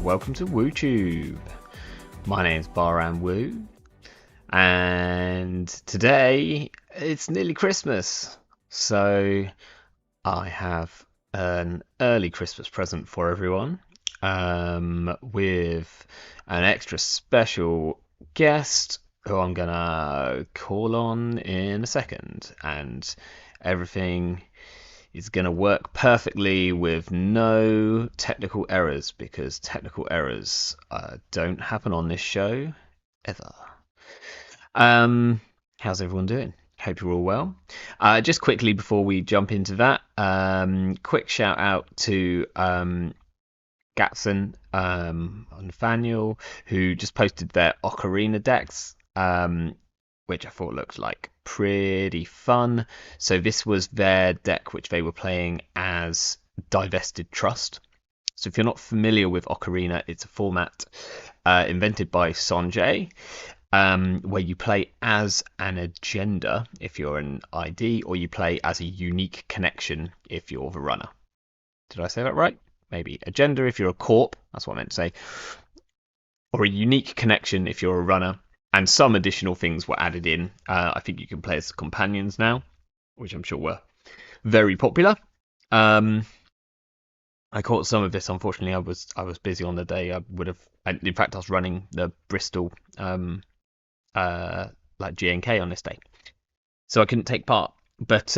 welcome to WooTube. My name's Baran Woo, and today it's nearly Christmas, so I have an early Christmas present for everyone, with an extra special guest who I'm gonna call on in a second, and everything is going to work perfectly with no technical errors, because technical errors don't happen on this show ever. How's everyone doing? Hope you're all well. Just quickly before we jump into that, quick shout out to Gatson and Nathaniel, who just posted their Ocarina decks, which I thought looked like pretty fun. So this was their deck which they were playing as Divested Trust. So if you're not familiar with Ocarina, it's a format invented by Sanjay, where you play as an agenda if you're an ID, or you play as a unique connection if you're the runner. Did I say that right? Maybe. Agenda if you're a corp, that's what I meant to say. Or a unique connection if you're a runner. And some additional things were added in. I think you can play as companions now, which I'm sure were very popular. I caught some of this. Unfortunately, I was busy on the day. I would have. In fact, I was running the Bristol like GNK on this day, so I couldn't take part. But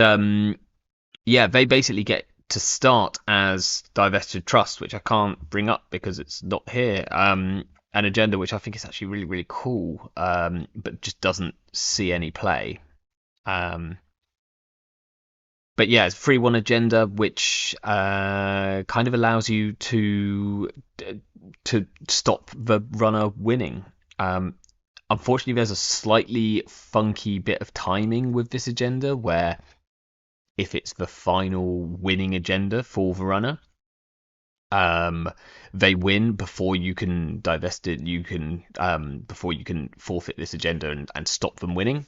yeah, they basically get to start as Divested Trust, which I can't bring up because it's not here. An agenda which I think is actually really, really cool, but just doesn't see any play. But yeah, it's a 3-1 agenda, which kind of allows you to stop the runner winning. Unfortunately, there's a slightly funky bit of timing with this agenda, where if it's the final winning agenda for the runner, they win before you can divest it. You can before you can forfeit this agenda and stop them winning.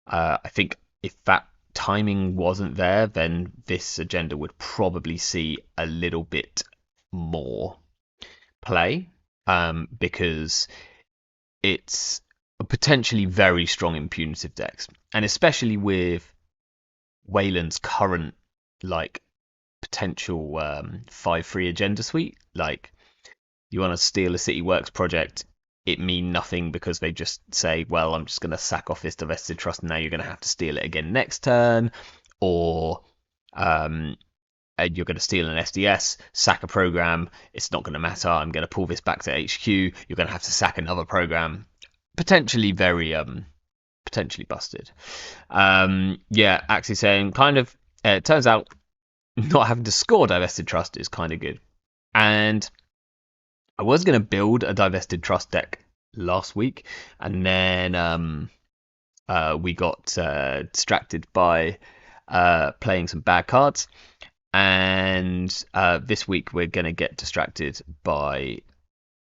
I think if that timing wasn't there, then this agenda would probably see a little bit more play, because it's potentially very strong in punitive decks, and especially with Wayland's current potential 5/3 agenda suite. Like, you want to steal a City Works project, it mean nothing because they just say, well, I'm just going to sack off this Divested Trust, and now you're going to have to steal it again next turn. Or you're going to steal an SDS, sack a program, it's not going to matter, I'm going to pull this back to HQ, you're going to have to sack another program. Potentially very potentially busted. Yeah, actually saying kind of it turns out not having to score Divested Trust is kind of good. And I was going to build a Divested Trust deck last week, and then we got distracted by playing some bad cards. And this week we're going to get distracted by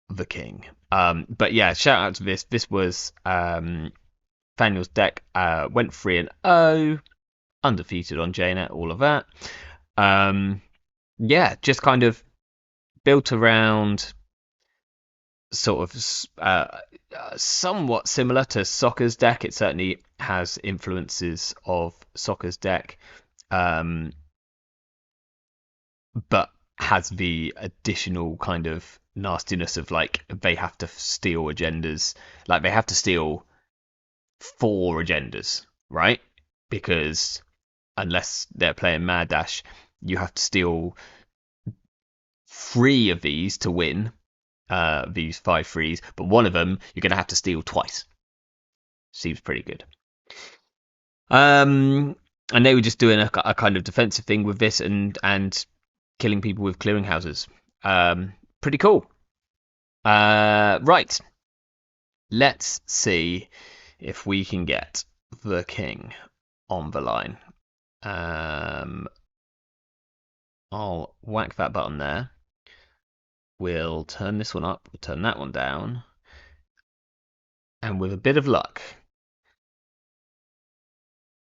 the King. But yeah, shout out to this. This was Daniel's deck. Went 3-0, undefeated on JNet, all of that. Yeah, just kind of built around sort of somewhat similar to Soccer's deck. It certainly has influences of Soccer's deck, but has the additional kind of nastiness of they have to steal agendas. Like, they have to steal 4 agendas, right? Because unless they're playing Mad Dash, you have to steal 3 of these to win these 5/3s, but one of them you're going to have to steal twice. Seems pretty good. And they were just doing a kind of defensive thing with this and killing people with clearinghouses. Pretty cool. Right. Let's see if we can get the King on the line. I'll whack that button there. We'll turn this one up, we'll turn that one down, and with a bit of luck,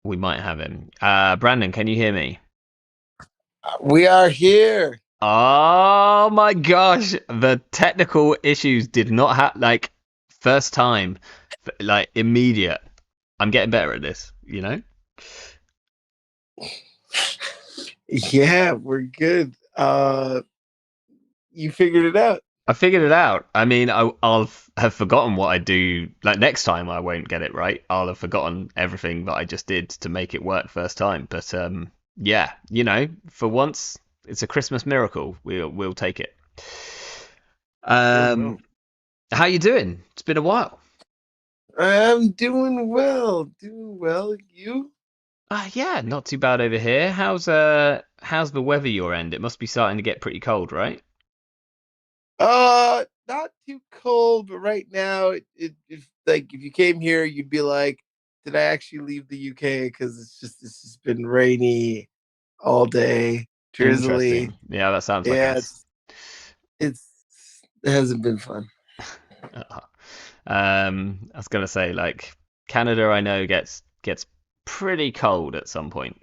we might have him. Brandon, can you hear me? We are here. Oh my gosh, the technical issues did not have like first time, like immediate. I'm getting better at this, you know? Yeah, we're good. You figured it out. I figured it out. I mean, I'll have forgotten what I do. Like next time, I won't get it right. I'll have forgotten everything that I just did to make it work first time. But yeah, for once, it's a Christmas miracle. We'll take it. Sure will. Um, how you doing? It's been a while. I'm doing well. Doing well. You? Yeah, not too bad over here. How's the weather your end? It must be starting to get pretty cold, right? Not too cold, but right now, if like if you came here, you'd be like, did I actually leave the UK? Because it's just been rainy all day, drizzly. Interesting. Yeah, that sounds like Yeah, us. it's it hasn't been fun. I was gonna say like Canada, I know gets pretty cold at some point.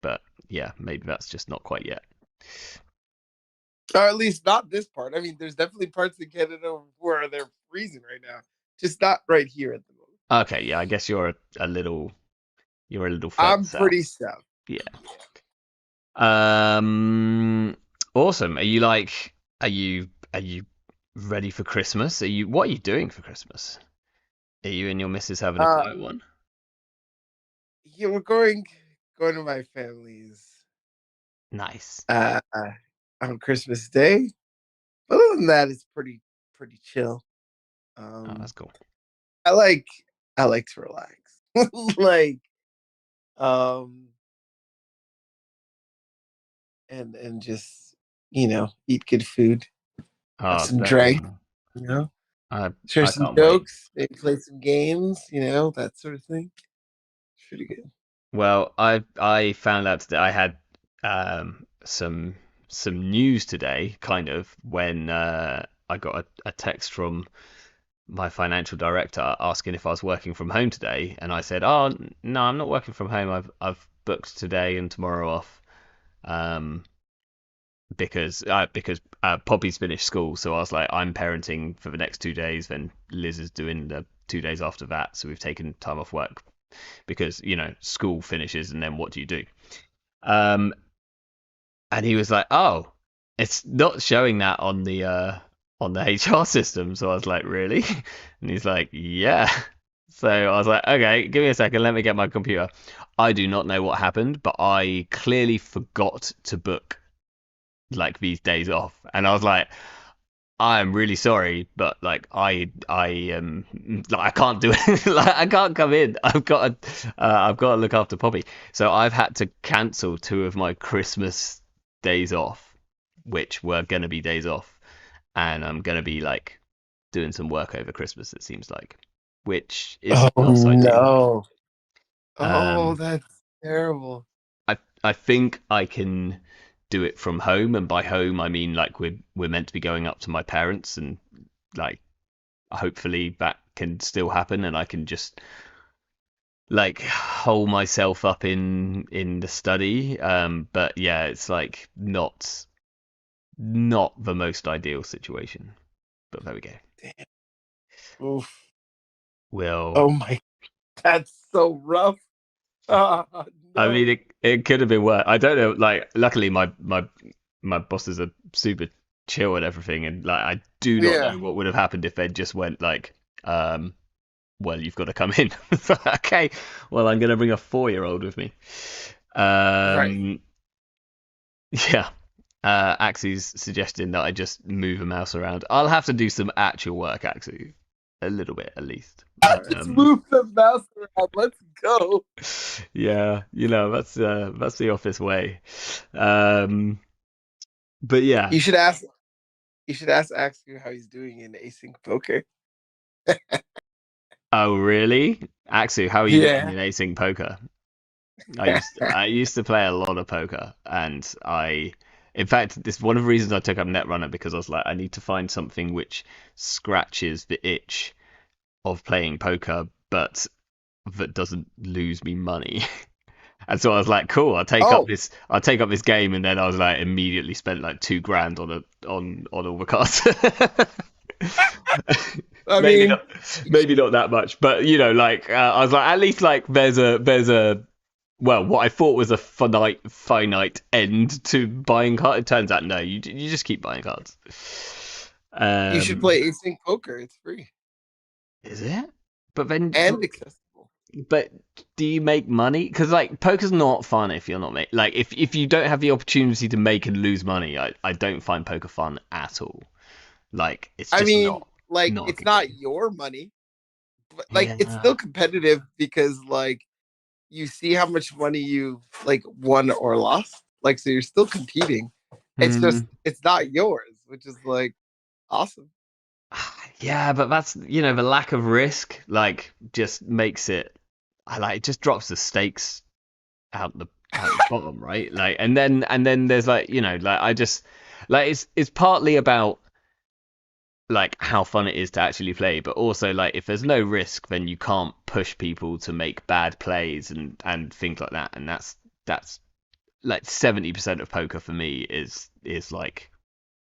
But yeah, maybe that's just not quite yet. Or at least not this part. I mean, there's definitely parts of Canada where they're freezing right now, just not right here at the moment. Okay, yeah, I guess you're a little further I'm pretty south. stuffed. Yeah. Um, awesome. Are you ready for Christmas? What are you doing for Christmas? Are you and your missus having a Uh, quiet one? yeah, we're going to my family's Nice. uh on Christmas Day. But other than that, it's pretty chill. Oh, that's Um, cool. I like I like to relax, like um, and just eat good food, have Oh, some that, drink, you know, I share I some can't wait. jokes, maybe play some games, that sort of thing. It's pretty good. Well, I found out that I had some news today, kind of, when I got a text from my financial director asking if I was working from home today, and I said, "Oh, no, I'm not working from home. I've booked today and tomorrow off." Um, because Poppy's finished school, so I was like, I'm parenting for the next 2 days, then Liz is doing the 2 days after that, so we've taken time off work because school finishes, and then what do you do? Um, and he was like, "Oh, it's not showing that on the HR system." So I was like, "Really?" And he's like, "Yeah." So I was like, "Okay, give me a second, let me get my computer." I do not know what happened, but I clearly forgot to book like these days off, and I was like, I'm really sorry, but like I can't do it. Like I can't come in. I've got to look after Poppy. So I've had to cancel two of my Christmas days off, which were gonna be days off, and I'm gonna be like doing some work over Christmas. It seems like, which is Oh not ideal. no! Oh, Um, that's terrible. I think I can do it from home, and by home I mean like we're meant to be going up to my parents, and like hopefully that can still happen, and I can just like hole myself up in the study. But yeah, it's like not the most ideal situation. But there we go. Damn. Oof. Well, Oh my, that's so rough. Ah, I mean, no. it could have been worse. I don't know. Like, luckily, my bosses are super chill and everything, and like, I do not Yeah. know what would have happened if they just went like, well, you've got to come in. Okay, well, I'm gonna bring a 4-year-old with me. Right. Um, yeah. Axie's suggesting that I just move a mouse around. I'll have to do some actual work, Axie, a little bit at least. Just move the mouse around. Let's go. Yeah, that's the office way. Um, but yeah. You should ask. You should ask you how he's doing in async poker. Oh, really? Axie, how are you doing Yeah. in async poker? I used to play a lot of poker, and in fact, this one of the reasons I took up Netrunner, because I was like, I need to find something which scratches the itch of playing poker, but that doesn't lose me money. And so I was like, cool, Oh, I'll take up this game, and then I was like, immediately spent like 2 grand on all the cards. I maybe mean, not, maybe not that much, but you know, like I was like, at least like there's a well, what I thought was a finite end to buying cards. It turns out no, you just keep buying cards. you should Um, play async poker. It's free is it? But then, and accessible. but do you make money? Because like poker's not fun if you're not like if you don't have the opportunity to make and lose money. I don't find poker fun at all. Like it's I just mean, like not a it's good not game. your money, but like it's Yeah. still competitive because like you see how much money you like won or lost. Like so you're still competing. It's just Hmm. it's not yours, which is like awesome. Yeah, but that's the lack of risk like just makes it. I like it just drops the stakes out the bottom, right? Like, and then there's like like I just like it's partly about like how fun it is to actually play, but also like if there's no risk, then you can't push people to make bad plays and things like that, and that's like 70% of poker for me is like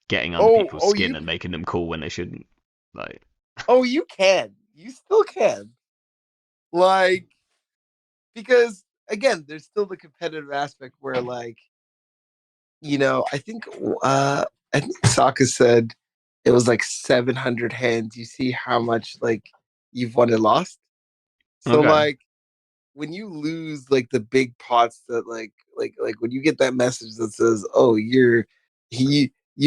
getting under Oh, people's oh skin you and making them cool when they shouldn't. Like, oh you can. You still can. Like because again, there's still the competitive aspect where like I think I think Saka said it was like 700 hands. You see how much like you've won and lost. So okay. like when you lose like the big pots that like when you get that message that says, "Oh, you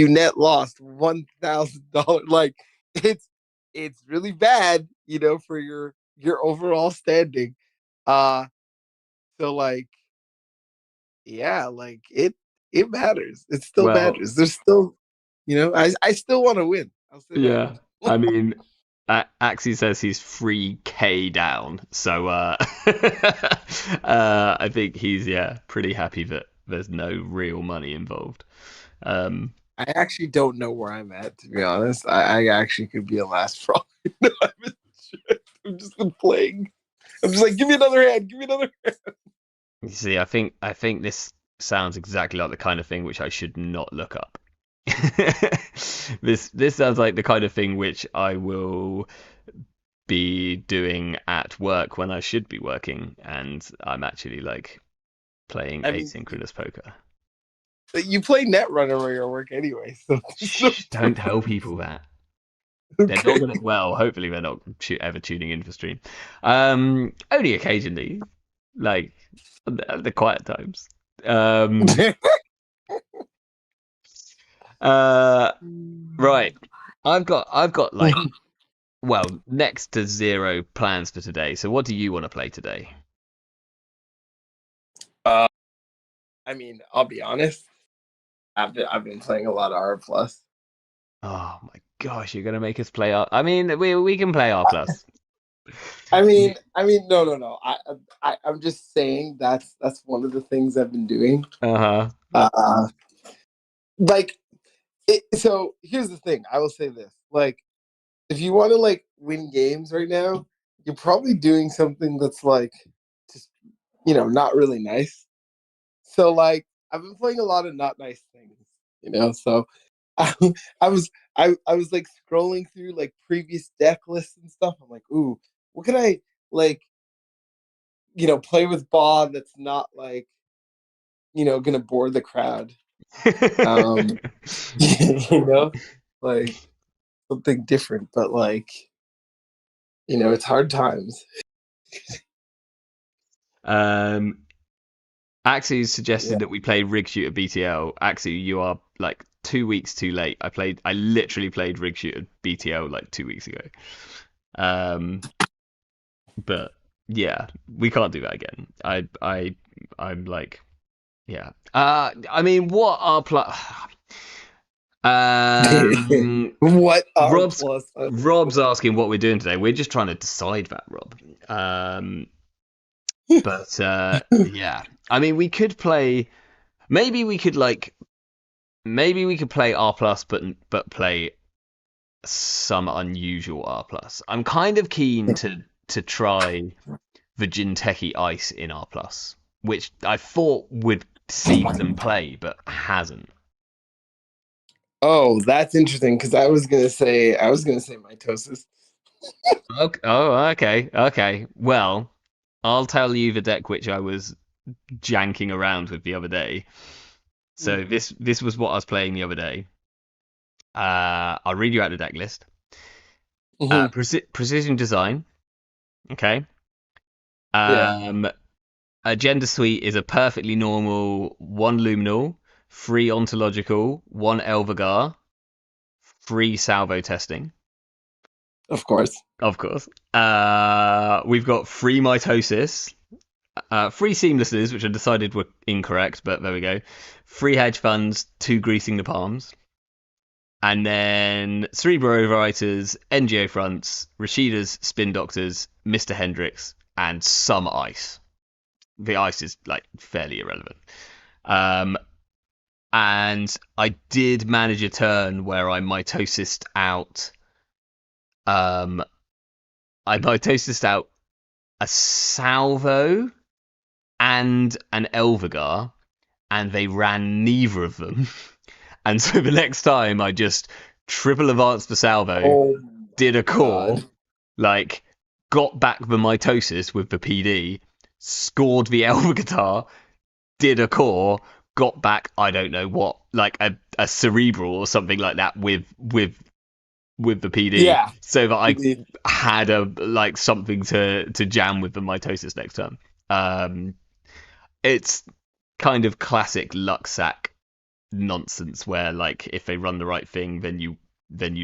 net lost $1,000," like it's it's really bad, for your overall standing. Uh so like yeah, like it matters. It still Well, matters. There's still, I still want to win. I'll say that. yeah. I mean, Axie says he's 3K down, so I think he's pretty happy that there's no real money involved. Um, I actually don't know where I'm at, to be honest. I actually could be a last fraud. No, I've just been playing. I'm just like, give me another hand, give me another hand. you see, I think this sounds exactly like the kind of thing which I should not look up. This sounds like the kind of thing which I will be doing at work when I should be working, and I'm actually like playing I mean, asynchronous poker. you play Netrunner where you're at work anyway, so there's no Shh, don't tell people that. They're not okay. gonna. Well, hopefully they're not ever tuning in for stream. Only occasionally, like the quiet times. Um, uh, right. I've got like next to zero plans for today. So what do you want to play today? uh, I mean, I'll be honest. I've been playing a lot of R plus. Oh my gosh, you're gonna make us play R. I mean, we can play R plus. I mean, no, no, no. I'm just saying that's one of the things I've been doing. Uh-huh. Uh, like, so here's the thing. I will say this: like, if you want to like win games right now, you're probably doing something that's like just not really nice. So like, I've been playing a lot of not nice things. So I, I was I was like scrolling through like previous deck lists and stuff. I'm like, ooh, what can I like play with Bob that's not like, gonna bore the crowd. Um, you know, like something different, but like, it's hard times. um, Axie Yeah. suggested that we play Rig Shooter BTL. Axie, you are like 2 weeks too late. I literally played Rig Shooter BTL like 2 weeks ago. Um, but yeah, we can't do that again. I'm like, yeah. I mean, what are Um, What are Rob's plus? Rob's asking what we're doing today. We're just trying to decide that, Rob. Um, but yeah, I mean, we could play. Maybe we could like. Maybe we could play R plus, but play some unusual R plus. I'm kind of keen to try the Jinteki Ice in R plus. which I thought would see them play, but hasn't. Oh, that's interesting because I was gonna say mitosis. Okay. Oh, okay, okay. Well, I'll tell you the deck which I was janking around with the other day. So Mhm. this was what I was playing the other day. I'll read you out the deck list. Mhm. Precision design. Okay. Yeah, Um, Agenda Suite is a perfectly normal one Luminal, three Ontological, one Elvigar, three Salvo testing, of course. of course. We've got three Mitosis, three Seamlesses, which I decided were incorrect, but there we go. Three Hedge Funds, two Greasing the Palms, and then Cerebro Overwriters, NGO Fronts, Rashida's Spin Doctors, Mr. Hendricks, and some Ice. The Ice is like fairly irrelevant. Um, and I did manage a turn where um I mitosised out a Salvo and an Elvigar, and they ran neither of them. And so the next time I just triple advanced the Salvo, Oh did a my core, god. like got back the mitosis with the PD, scored the Elvigar, did a core, got back I don't know what, like a cerebral or something like that with the PD, Yeah. so that I Indeed. had a like something to jam with the mitosis next turn. Um, it's kind of classic luck sack nonsense where like if they run the right thing, then you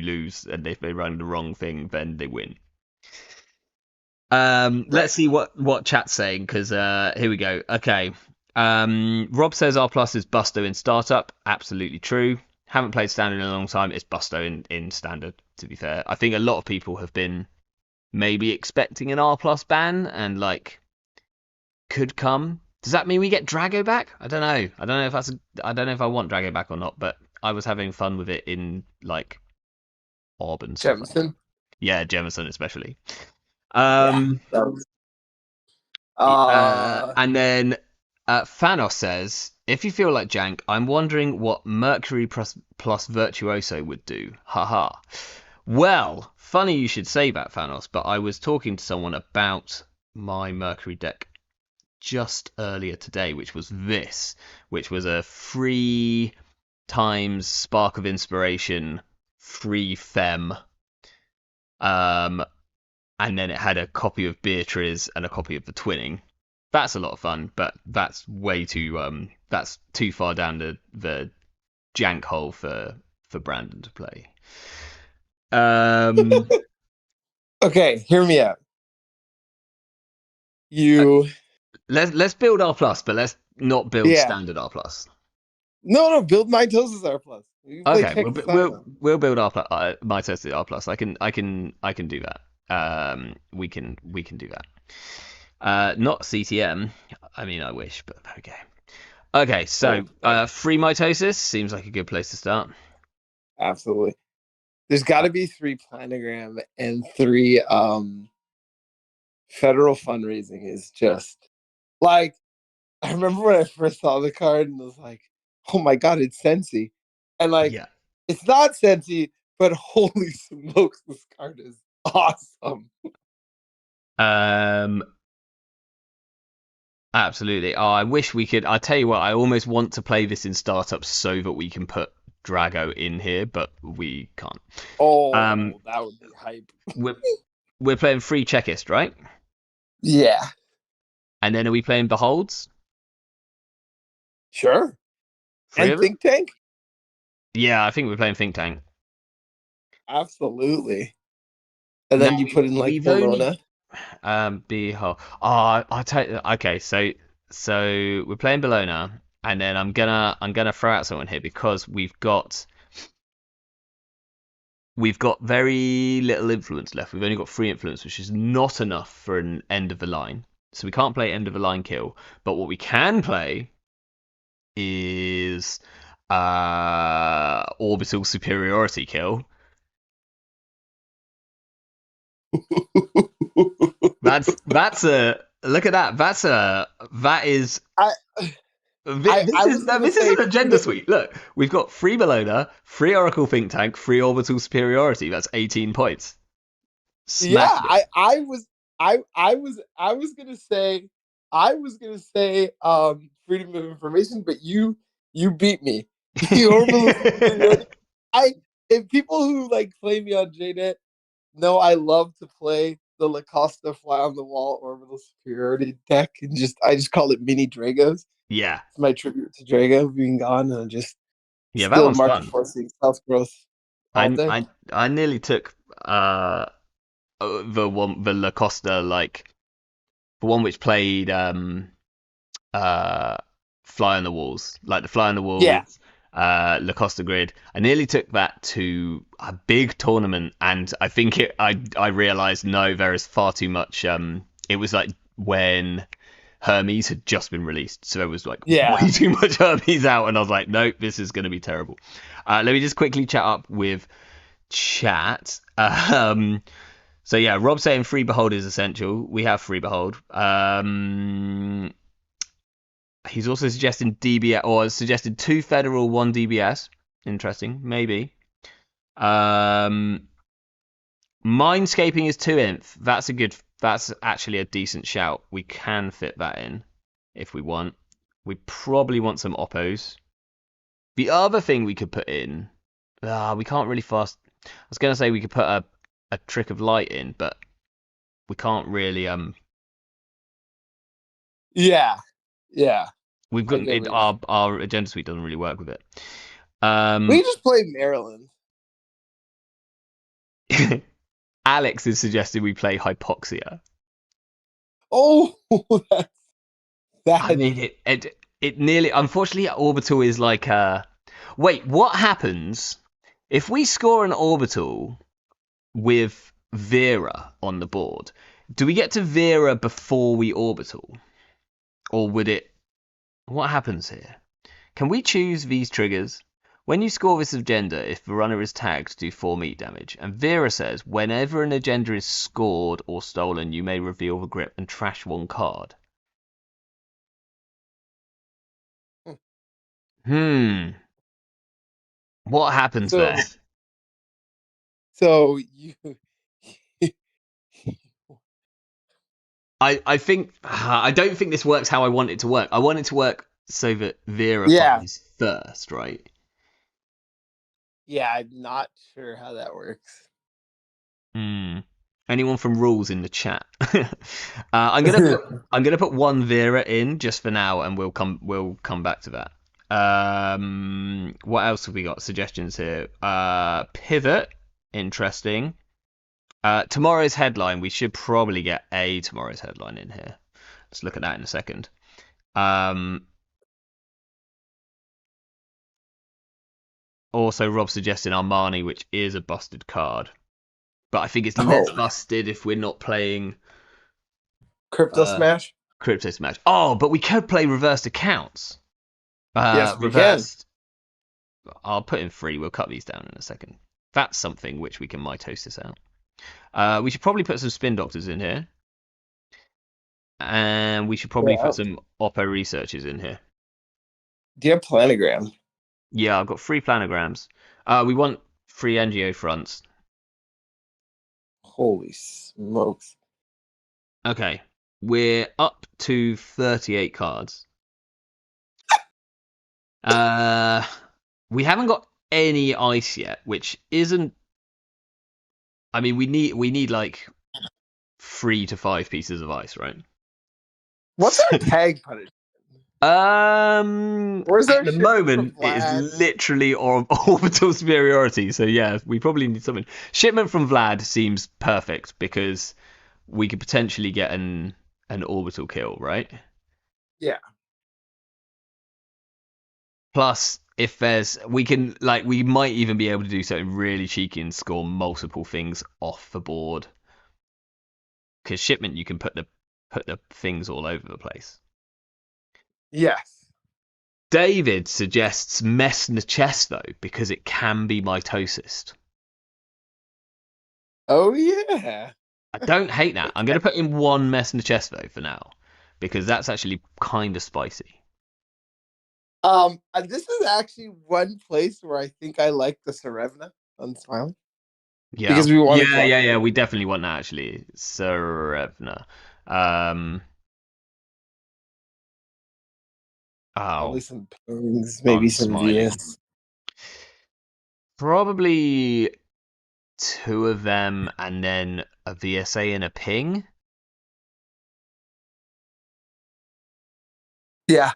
lose, and if they run the wrong thing, then they win. Let's Right. see what chat's saying, because here we go. Okay. Rob says R plus is Busto in startup. Absolutely true. Haven't played standard in a long time. It's Busto in standard. To be fair, I think a lot of people have been maybe expecting an R plus ban, and like could come. Does that mean we get Drago back? I don't know. I don't know if I want Drago back or not. But I was having fun with it in like Orb and stuff like that. Jemison. Yeah, Jemison especially. Yeah. Um, That was uh and then Thanos says, if you feel like Jank, I'm wondering what Mercury plus Virtuoso would do. Haha. Well, funny you should say that, Thanos, but I was talking to someone about my Mercury deck just earlier today, which was a free times Spark of Inspiration, free Fem, um, and then it had a copy of Beatrice and a copy of the Twinning. That's a lot of fun, but that's too far down the jank hole for Brandon to play. Um, okay, hear me out. You let's build R plus, but let's not build yeah. standard R plus. No, build mitosis R plus. You can play Okay, check design we'll though. we'll build my tested R plus. I can do that. We can do that. Not CTM. I mean, I wish, but okay. Okay, so Oh, right. free mitosis seems like a good place to start. Absolutely. There's got Uh, to be three planogram and three federal fundraising is just like I remember when I first saw the card and was like, oh my god, it's Sensi. And like yeah. it's not Sensi, but holy smokes, this card is awesome. Um. Absolutely. Oh, I wish we could. I tell you what, I almost want to play this in startups so that we can put Drago in here, but we can't. Um. Oh, that would be hype. We're we're playing free checklist, right? Yeah, And then are we playing Beholds? sure. Three And of them? Think Tank? Yeah, I think we're playing Think Tank. Absolutely. And Now then you put in like we've only Bologna. Behold. Oh, I tell you. Okay, so we're playing Bologna, and then I'm gonna throw out someone here because we've got very little influence left. We've only got 3 influence, which is not enough for an end of the line. So we can't play end of the line kill. But what we can play is orbital superiority kill. That's Look at that. That is I this I is was no, gonna this is say an agenda suite. Look, we've got free Bologna, free Oracle Think Tank, free Orbital Superiority. That's 18 points. yeah, Smashed it. I was gonna say freedom of information, but you beat me. The orbital superiority. I if people who like play me on JNet know I love to play the Lacosta fly on the wall orbital superiority deck and I just call it mini Dragos. Yeah, It's my tribute to Drago being gone and just yeah, that still one's market fun. forcing self growth all I day. I I nearly took the La Costa, like the one which played uh Fly on the Walls, like the Fly on the Yeah. Walls, La Costa grid. I nearly took that to a big tournament, and I think I realized no, there is far too much. It was like when Hermes had just been released, so there was like Yeah. way too much Hermes out, and I was like, nope, this is going to be terrible. Let me just quickly chat up with chat. So yeah, Rob saying free behold is essential. We have free behold. He's also suggesting DBS, or suggested 2 federal, 1 DBS. Interesting, maybe. Mindscaping is 2 inf. That's a good. That's actually a decent shout. We can fit that in if we want. We probably want some oppos. The other thing we could put in, we can't really fast. I was gonna say we could put a trick of light in, but we can't really. Yeah. Yeah. We've I got get it. what you're saying. Our agenda suite doesn't really work with it. We just play Maryland. Alex is suggesting we play Hypoxia. Oh, that's I that. mean, it nearly. Unfortunately, orbital is like Wait, what happens if we score an orbital with Vera on the board? Do we get to Vera before we orbital, or would it? What happens here? Can we choose these triggers? When you score this agenda, if the runner is tagged, do 4 meat damage. And Vera says, whenever an agenda is scored or stolen, you may reveal the grip and trash 1 card. Hmm. What happens there? So so you I think I don't think this works how I want it to work. I want it to work so that Vera yeah. fires first, right? Yeah, I'm not sure how that works. Hmm. Anyone from rules in the chat? I'm gonna put 1 Vera in just for now, and we'll come back to that. What else have we got? Suggestions here. Pivot, interesting. Tomorrow's headline. We should probably get a tomorrow's headline in here. Let's look at that in a second. Also, Rob suggesting Armani, which is a busted card, but I think it's less Oh, busted if we're not playing Crypto uh, Smash? Crypto Smash. Oh, but we could play reversed accounts. Yes, we can. Reversed. I'll put in 3. We'll cut these down in a second. That's something which we can mitosis out. We should probably put some spin doctors in here, and we should probably Yeah. put some oppo researchers in here. Do you have planogram? Yeah, I've got 3 planograms. We want 3 NGO fronts. Holy smokes. Okay, we're up to 38 cards. We haven't got any ice yet, which isn't. I mean, we need like 3 to 5 pieces of ice, right? What's our tag punishment? Where's At our the shipment from moment, it is Vlad? literally orbital superiority. So yeah, we probably need something. Shipment from Vlad seems perfect because we could potentially get an orbital kill, right? Yeah. Plus, if there's, we can like, we might even be able to do something really cheeky and score multiple things off the board. Because shipment, you can put the things all over the place. Yes. David suggests mess in the chest though, because it can be mitosis. Oh yeah. I don't hate that. I'm going to put in one mess in the chest though for now, because that's actually kind of spicy. This is actually one place where I think I like the Serevna on Smiley Yeah, because we want to yeah, draw yeah, yeah. We definitely want that actually. Serevna. Um. probably Oh, some pings, maybe on some Smiley. VS. Probably two of them, and then a VSA and a ping. Yeah,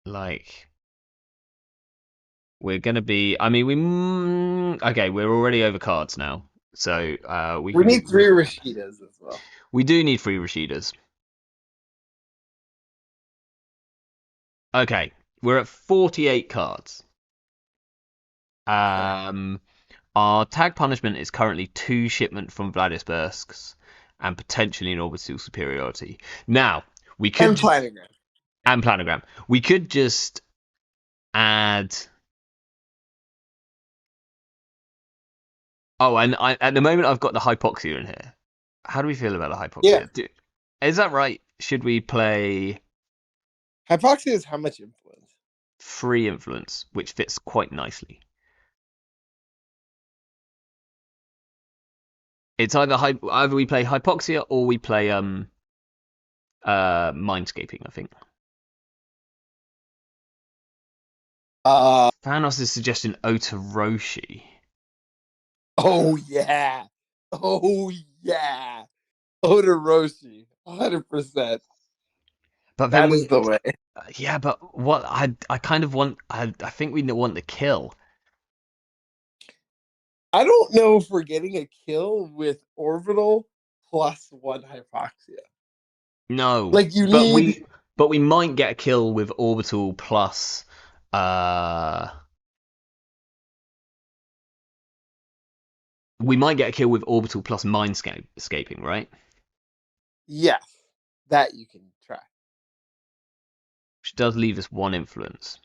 Like we're gonna be. I mean, okay. We're already over cards now, so we we can. need three Rashidas as well. We do need three Rashidas. Okay, we're at 48 cards. Okay, Our tag punishment is currently two shipment from Vladisburgs and potentially an orbital superiority. Now, we could and just, Planogram. and planogram. We could just add. Oh, and at the moment I've got the hypoxia in here. How do we feel about the Yeah, hypoxia? Is that right? Should we play hypoxia is how much influence? free influence, which fits quite nicely? It's either we play hypoxia or we play mindscaping, I think. Thanos' suggestion Otoroshi. Oh yeah, oh yeah, Odoroshi, 100%. But then That is the way. yeah, but what I kind of want, I think we want the kill. I don't know if we're getting a kill with orbital plus one hypoxia. No, Like you but need, we might get a kill with orbital plus uh we might get a kill with orbital plus mindscaping, right? yes, that you can try. Which does leave us one influence.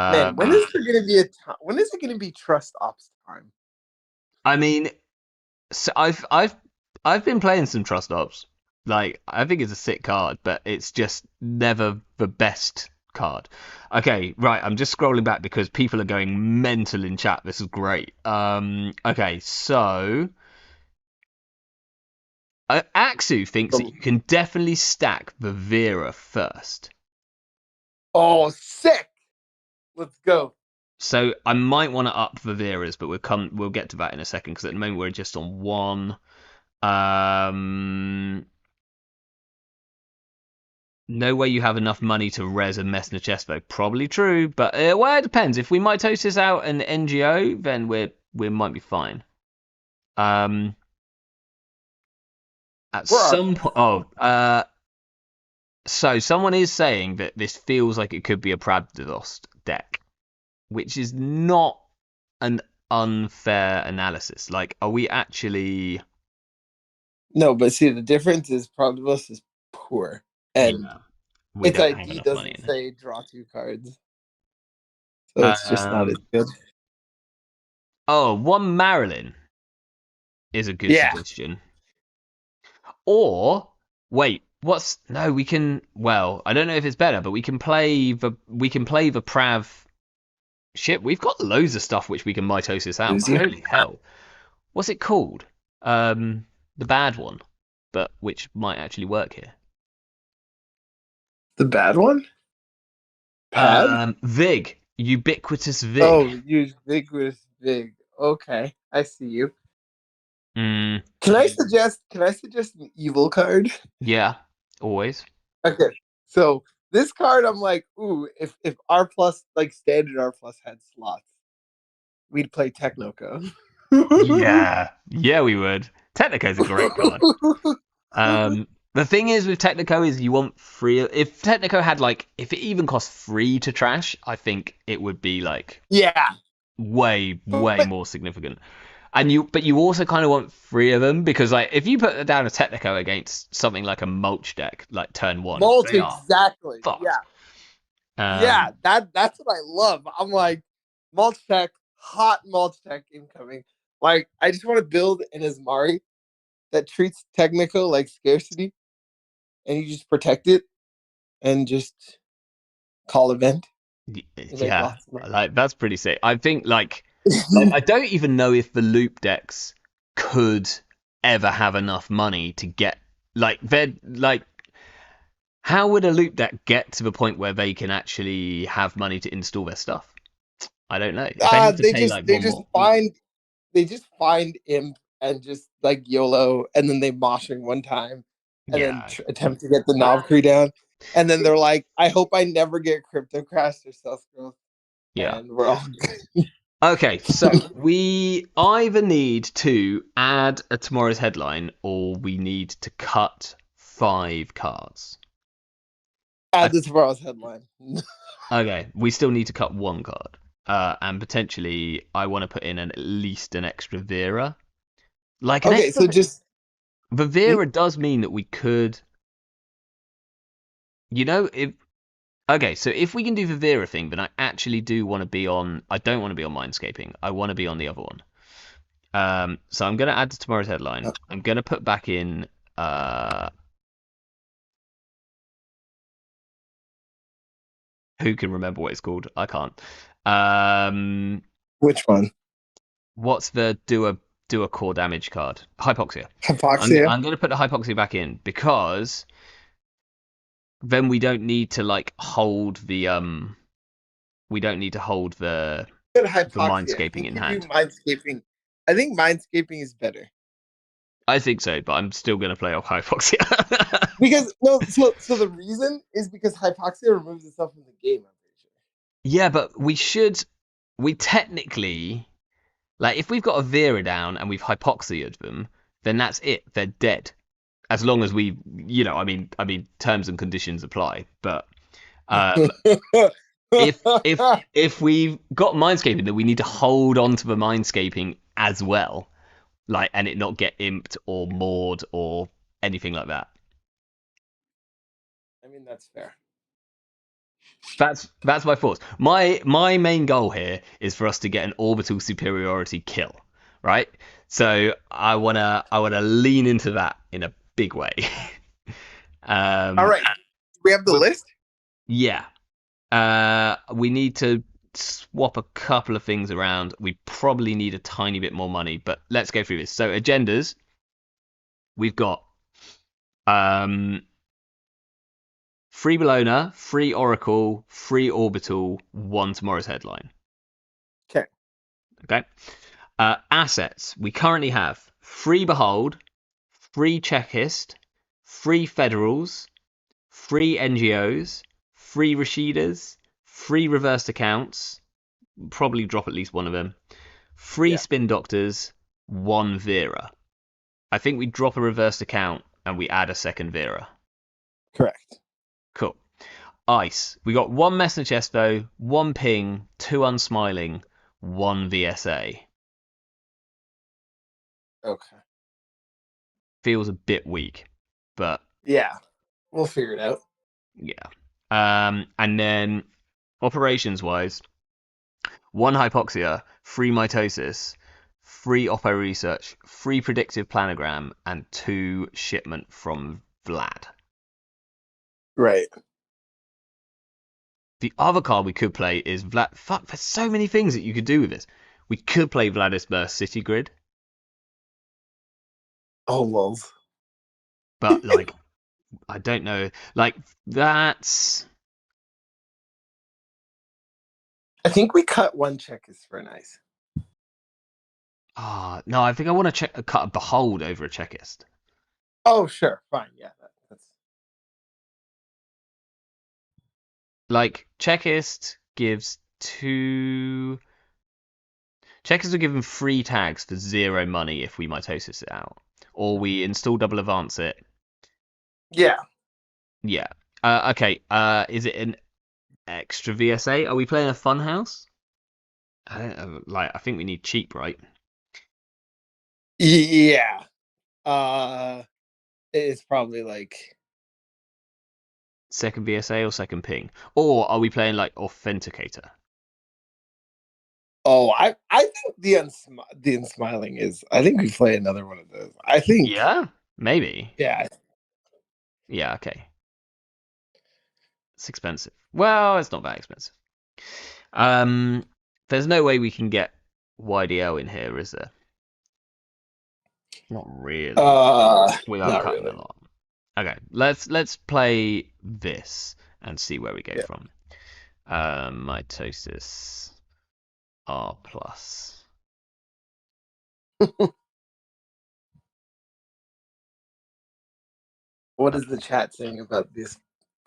Man, when Um, is there going to be a time? When is it going to be trust ops time? I mean, so I've been playing some trust ops. Like I think it's a sick card, but it's just never the best card. Okay, right. I'm just scrolling back because people are going mental in chat. This is great. Okay, so Axu thinks that you can definitely stack the Vera first. Oh, sick! Let's go. So I might want to up the Veras, but we'll get to that in a second because at the moment we're just on one. Um, No way you have enough money to res a Messner chest though. Probably true, but well, it depends. If we Mitosis out an NGO, then we might be fine. Um, at We're our some point, so someone is saying that this feels like it could be a Pravdos deck, which is not an unfair analysis. Like, are we actually? no, but see the difference is Probos is poor, and Yeah, we its don't have ID enough money doesn't in it. say draw two cards, so it's just not as good. Oh, one Marilyn is a good Yeah, suggestion. Or wait, what's no? We can. Well, I don't know if it's better, but we can play the Prav ship. We've got loads of stuff which we can mitosis out. Uzi. Holy hell! What's it called? The bad one, but which might actually work here. The bad one, pad. Vig, ubiquitous Vig. Oh, use big with big. Okay, I see you. Mm, Can I suggest? Can I suggest an evil card? yeah, always. Okay, so this card, I'm like, ooh, if R plus like standard R plus had slots, we'd play Technoco. Yeah, yeah, we would. Technico's a great card. The thing is with Technico is you want free. If Technico had like, if it even cost free to trash, I think it would be like Yeah, way, way but more significant. But you also kind of want three of them because like if you put down a Technico against something like a mulch deck, like turn one, Molt they are exactly. fucked. Yeah, yeah. That's what I love. I'm like, Molt Tech hot mulch tech incoming. Like, I just want to build an Asmari that treats technical like scarcity, and you just protect it and just call event. You make Yeah, lots of money. like that's pretty sick. I think like I don't even know if the loop decks could ever have enough money to get like they're like how would a loop deck get to the point where they can actually have money to install their stuff? I don't know. If they had to They pay just like they one just more. find they just find imp and just like YOLO, and then they moshing one time, and then Yeah. attempt to get the knob crew down, and then they're like, I hope I never get crypto crashed or self growth, Yeah. and we're all Okay, so we either need to add a tomorrow's headline or we need to cut 5 cards. add this tomorrow's headline. Okay, we still need to cut 1 card. And potentially, I want to put in at least an extra Vera. Like an Okay, extra. so just The hmm? Vera does mean that we could. If. Okay, so if we can do the Vera thing, then I actually do want to be on. I don't want to be on Mindscaping. I want to be on the other one. So I'm going to add to tomorrow's headline. I'm going to put back in. Uh, who can remember what it's called? I can't. Um, Which one? what's the do a core damage card? Hypoxia. Hypoxia. I'm going to put the hypoxia back in because then we don't need to like hold the we don't need to hold Good the hypoxia. I mindscaping think in you do hand. mindscaping. I think mindscaping is better I think so, but I'm still going to play off hypoxia. because no. So the reason is because hypoxia removes itself from the game. I'm pretty sure. Yeah, but we technically like if we've got a Vera down and we've hypoxiaed them, then that's it. They're dead. As long as I mean, terms and conditions apply. But um, if we've got mindscaping, then we need to hold on to the mindscaping as well, like, and it not get imped or moored or anything like that. I mean, that's fair. That's my thoughts. My main goal here is for us to get an orbital superiority kill, right? So I wanna lean into that in a big way. All um, right, we have the but list. yeah, we need to swap a couple of things around. We probably need a tiny bit more money, but let's go through this. So agendas, we've got um, free Bologna, free Oracle, free Orbital, 1 tomorrow's headline. Okay. Okay. Assets, we currently have free Behold, free Checklist, free Federals, free NGOs, free Rashidas, free reversed accounts, probably drop at least one of them. Free Yeah. spin doctors, 1 Vera. I think we drop a reversed account and we add a second Vera. Correct. Cool. Ice. We got 1 Messer 1 Ping, 2 Unsmiling, 1 VSA. Okay. Feels a bit weak, but Yeah, we'll figure it out. yeah. And then operations wise, 1 Hypoxia, free Mitosis, free Oppo Research, free Predictive Planogram, and 2 Shipment from Vlad. Right. The other card we could play is Vlad. Fuck, there's so many things that you could do with this. We could play Vladismir City Grid, Oh, love. but like, I don't know. Like, that's. I think we cut one check is for nice. No, I think I want to cut a Behold over a Checkist. Oh, sure. Fine. Yeah. That's Like, Checkist gives two. Checkers are given 3 tags for 0 money if we mitosis it out, or we install double advance it. yeah. Yeah. Okay. Is it an extra VSA? Are we playing a Funhouse? I don't know. Like, I think we need cheap, right? Yeah. It's probably like. Second VSA or second ping, or are we playing like Authenticator? Oh, I think the unsmiling is. I think we play another one of those. I think. Yeah, maybe. Yeah. Yeah, okay. It's expensive. Well, it's not that expensive. There's no way we can get YDL in here, is there? Not really. Without Not cutting a really. lot. Okay, let's play this and see where we go Yeah. from. Mitosis R plus. What is the chat saying about this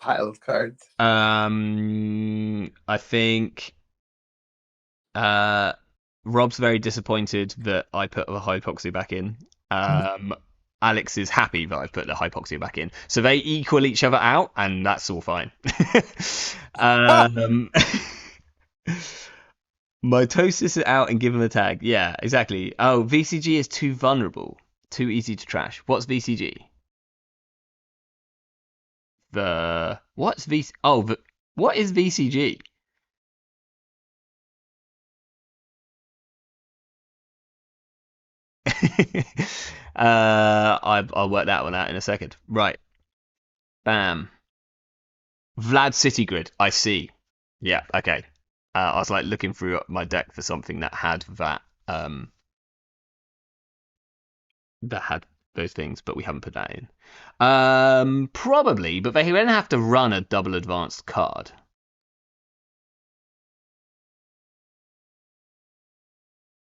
pile of cards? I think Rob's very disappointed that I put the hypoxia back in. Alex is happy that I've put the hypoxia back in. So they equal each other out, and that's all fine. um, Mitosis is out and give him a tag. Yeah, exactly. Oh, VCG is too vulnerable. Too easy to trash. What's VCG? What's VC? Oh, what is VCG? I'll work that one out in a second. Right. Bam. Vlad City Grid. I see. Yeah. Okay. I was like looking through my deck for something that had that had those things, but we haven't put that in. Probably, but they then have to run a double advanced card.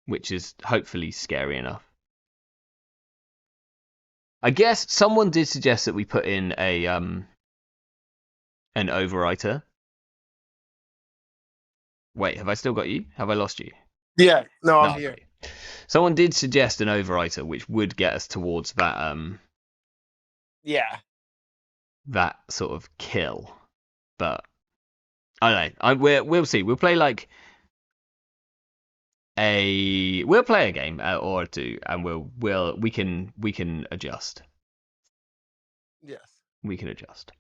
Which is hopefully scary enough. I guess someone did suggest that we put in an overwriter. Wait, have I still got you? Have I lost you? Yeah. No, I'm No, here. okay. Someone did suggest an overwriter, which would get us towards Yeah. that sort of kill. But I don't know. We'll see. We'll play like we'll play a game or two, and we can adjust. Yes. We can adjust.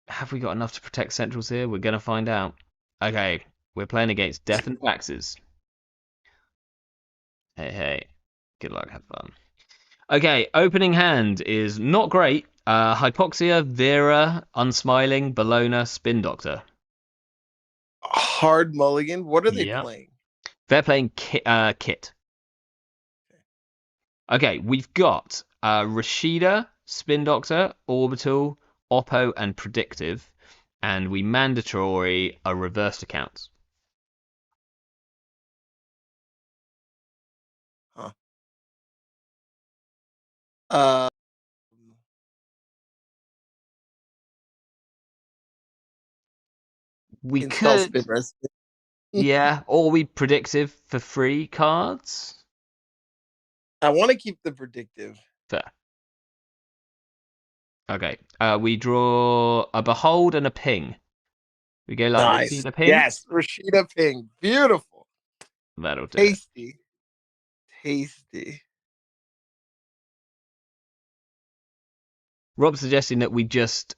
Have we got enough to protect centrals here? We're gonna find out. Okay, we're playing against Death and Taxes. Hey, good luck, have fun. Okay, opening hand is not great. Hypoxia, Vera, Unsmiling, Bologna, Spin Doctor. Hard mulligan. What are they Yeah. playing? They're playing Kit. Okay, we've got Rashida, Spin Doctor, Orbital, Oppo, and Predictive. And we mandatory a reversed accounts. Huh. Uh, We install could, spin recipe. yeah, or we predictive for free cards. I want to keep the predictive. Fair. Okay. We draw a behold and a ping. We go like this, Nice. the ping. Yes. Rashida Ping. Beautiful. That'll do it. Tasty. Tasty. Rob's suggesting that we just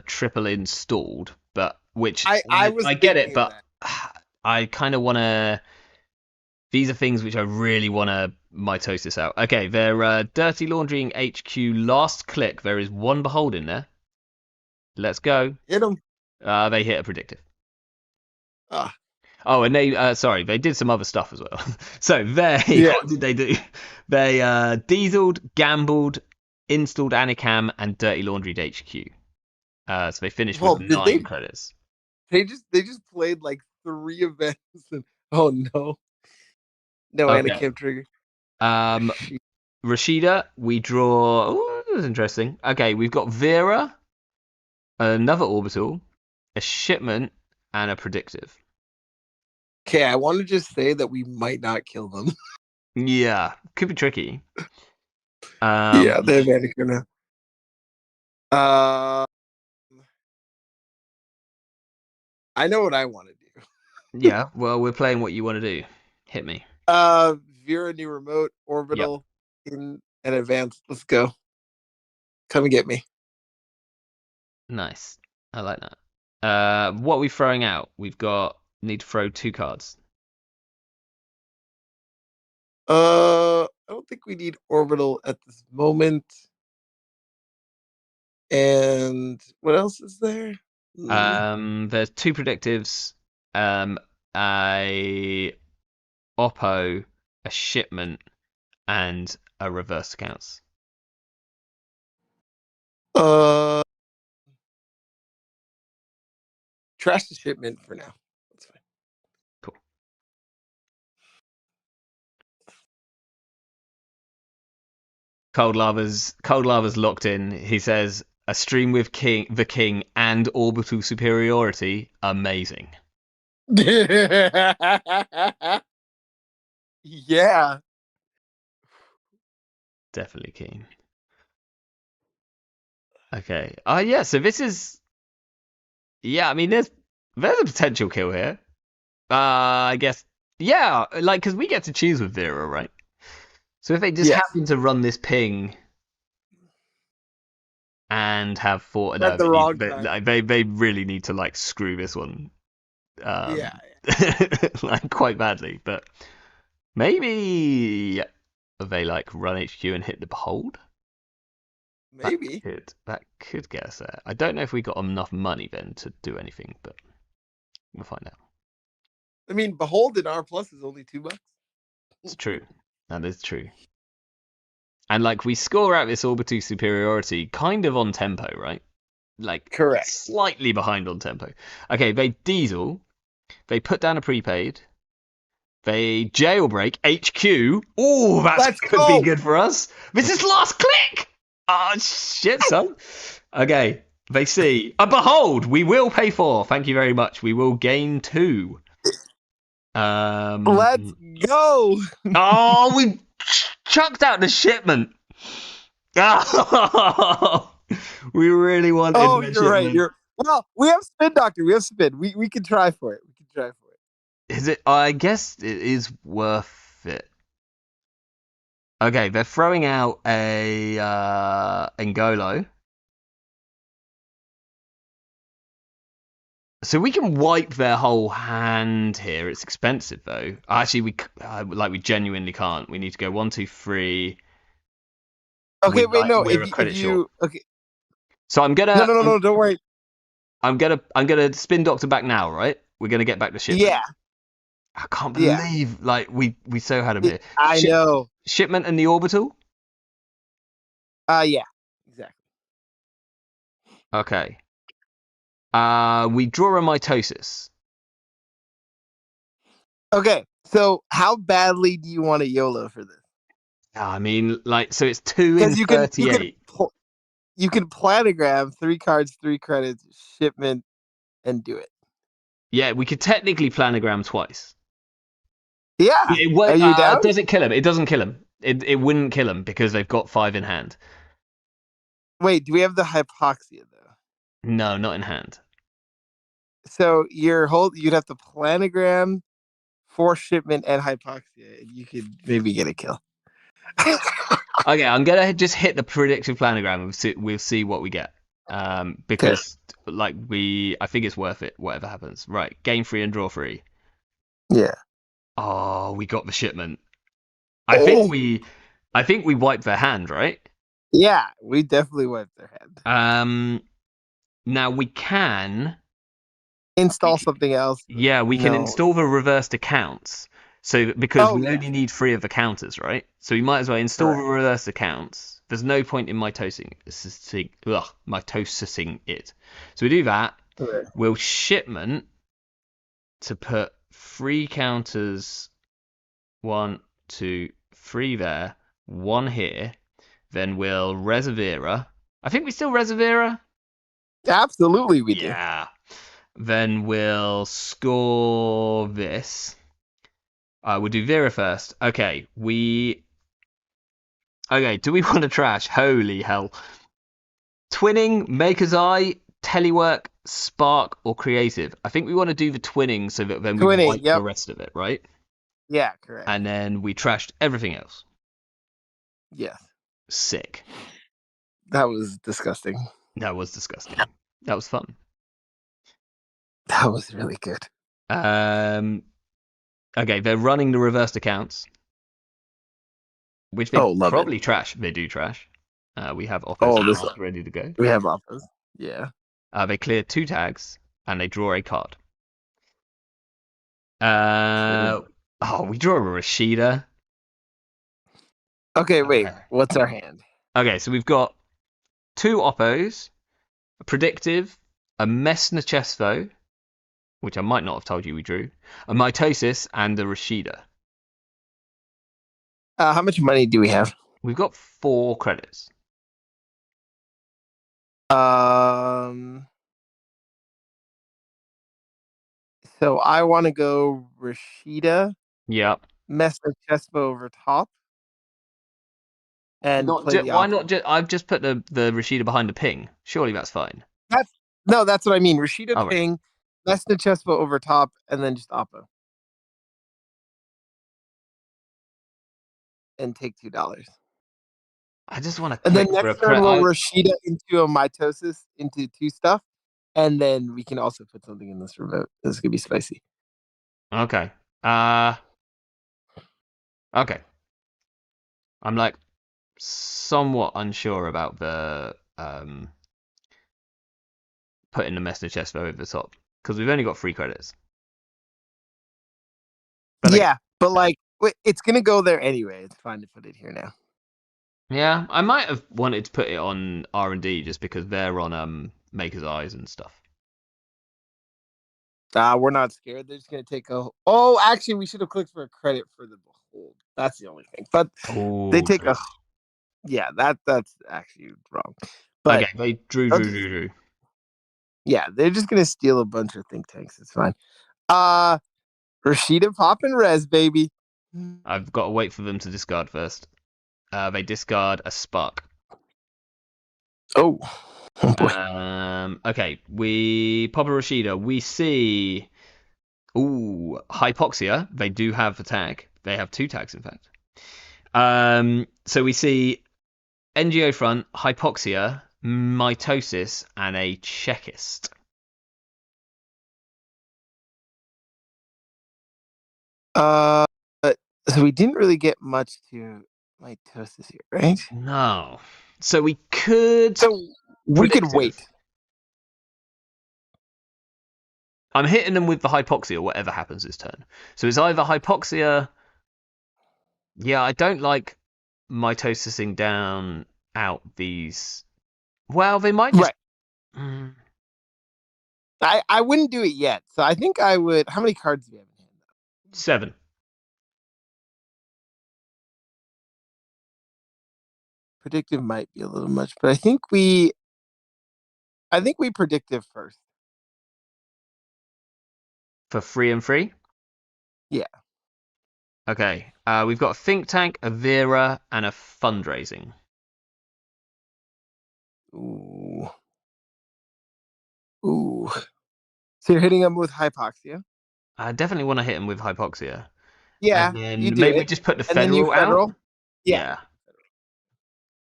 triple installed, but which I was I get it, thinking but that. I kind of want to. These are things which I really want to mitosis out. Okay, they're dirty laundering HQ last click. There is one behold in there. Let's go. Hit them. They hit a predictive. Ah. Oh, and they sorry, they did some other stuff as well. So Yeah. what did they do? They dieseled, gambled, installed Anicam, and dirty laundried HQ. So they finished Well, with did 9 credits. they just played like 3 events and oh no. No Okay. Anakim trigger. Um, She- Rashida, we draw. Oh, this is interesting. Okay, we've got Vera, another orbital, a shipment, and a predictive. Okay, I want to just say that we might not kill them. Yeah, could be tricky. Yeah, they have Anakim now. Uh, I know what I want to do. Yeah, well, we're playing what you want to do. Hit me. Vera new remote orbital in an advance. Let's go. Come and get me. Nice. I like that. What are we throwing out? We've got need to throw 2 cards. I don't think we need orbital at this moment. And what else is there? There's 2 predictives, a oppo, a shipment, and a reverse accounts. Uh, trash the shipment for now. That's fine. Cool. Cold Lava's locked in. He says a stream with the king and orbital superiority, amazing. Yeah. Definitely keen. Okay. Yeah, so this is, yeah, I mean there's a potential kill here. I guess, yeah, like because we get to choose with Vera, right? So if they just Yes. happen to run this ping and have fought, At no, the wrong time. they really need to like screw this one, Yeah. like quite badly. But maybe they like run HQ and hit the behold. Maybe. That could get us there. I don't know if we got enough money then to do anything, but we'll find out. I mean, behold in R plus is only $2. It's true. That is true. And like we score out this orbital superiority kind of on tempo, right? Like Correct. slightly behind on tempo. Okay, they diesel, they put down a prepaid, they jailbreak HQ. Oh, that could be good for us. This is last click. Oh shit, son. Okay, they see a behold. We will pay 4. Thank you very much. We will gain 2. Let's go. Oh, we chucked out the shipment. Oh, we really wanted. Oh, you're right. Well, we have spin doctor. We have spin. We can try for it. Is it? I guess it is worth it. Okay, they're throwing out a Ngolo. So we can wipe their whole hand here. It's expensive though. Actually, we genuinely can't. We need to go 1, 2, 3. Okay, wait, no. We're a credit short. Okay. So I'm gonna. No, don't worry. I'm gonna spin doctor back now, right? We're gonna get back to shipment. Yeah. I can't believe like we so had him here. I know. Shipment and the orbital. Yeah. Exactly. Okay. We draw a mitosis. Okay, so how badly do you want a YOLO for this? I mean, like, so it's 2 in 38. You can planogram 3 cards, 3 credits, shipment, and do it. Yeah, we could technically planogram twice. Yeah. Are you down? Does it kill him? It doesn't kill him. It wouldn't kill him because they've got 5 in hand. Wait, do we have the hypoxia though? No, not in hand. So you'd have to planogram 4 shipment and hypoxia, and you could maybe get a kill. Okay, I'm gonna just hit the predictive planogram and we'll see what we get. Because like I think it's worth it, whatever happens. Right, game 3 and draw 3. Yeah. Oh, we got the shipment. I think we wiped their hand, right? Yeah, we definitely wiped their hand. Now we can install something else. Yeah, we can install the reversed accounts. So because we only need 3 of the counters, right? So we might as well install the reversed accounts. There's no point in mitosing it. So we do that. Okay. We'll shipment to put 3 counters, 1, 2, 3 there, 1 here. Then we'll Reservera. I think we still Reservera. Absolutely, we do. Yeah. Then we'll score this. We'll do Vera first. Okay, do we want to trash? Holy hell. Twinning, Maker's Eye, Telework, Spark, or Creative? I think we want to do the twinning so that then we wipe the rest of it, right? Yeah, correct. And then we trashed everything else. Yes. Sick. That was disgusting. That was disgusting. That was fun. That was really good. Okay, they're running the reversed accounts, which they Oh, love it. probably trash. They do trash. We have oppos Oh, this ready to go. we have offers. Yeah. They clear 2 tags and they draw a card. We draw a Rashida. Okay, wait. Okay. What's our hand? Okay, so we've got 2 oppos, a predictive, a Messner Chesvo, which I might not have told you we drew, a Mitosis, and a Rashida. How much money do we have? We've got 4 credits. So I want to go Rashida, Yep. Messner Chespo over top, and play the Why opposite. not? I've just put the Rashida behind the ping. Surely that's fine. That's what I mean. Rashida All right. ping, Messner Chespo over top, and then just oppo. And take $2. I just want to And then click for a next turn credit. we'll Rashida into a mitosis into 2 stuff. And then we can also put something in this remote. This is gonna be spicy. Okay. Okay. I'm like somewhat unsure about the putting the message chest over the top because we've only got 3 credits. But Yeah, but like it's gonna go there anyway. It's fine to put it here now. yeah, I might have wanted to put it on R&D just because they're on Maker's Eyes and stuff. We're not scared. They're just gonna take a. Oh, actually, we should have clicked for a credit for the behold. That's the only thing. But they Oh, take a. Yeah, that's actually wrong. But okay, they drew. yeah, they're just gonna steal a bunch of think tanks. It's fine. Rashida Pop and Res, baby. I've got to wait for them to discard first. They discard a Spark. Oh, oh boy. Okay, we pop a Rashida. We see, Hypoxia. They do have a tag. They have 2 tags, in fact. So we see NGO front, Hypoxia, Mitosis, and a Chekist. So we didn't really get much to mitosis here, right? No. So we could. So we could wait. I'm hitting them with the Hypoxia, whatever happens this turn. So it's either Hypoxia. Yeah, I don't like mitosising down out these. Well, they might just. Right. I wouldn't do it yet. So I think I would. How many cards do we have in hand? 7. Predictive might be a little much, but I think we predictive first. For 3 and 3? Yeah. Okay. We've got a think tank, a Vera, and a fundraising. Ooh. Ooh. So you're hitting them with hypoxia. I definitely want to hit him with Hypoxia. Yeah, And you then do maybe it. just put the And then you Federal federal. out? Yeah.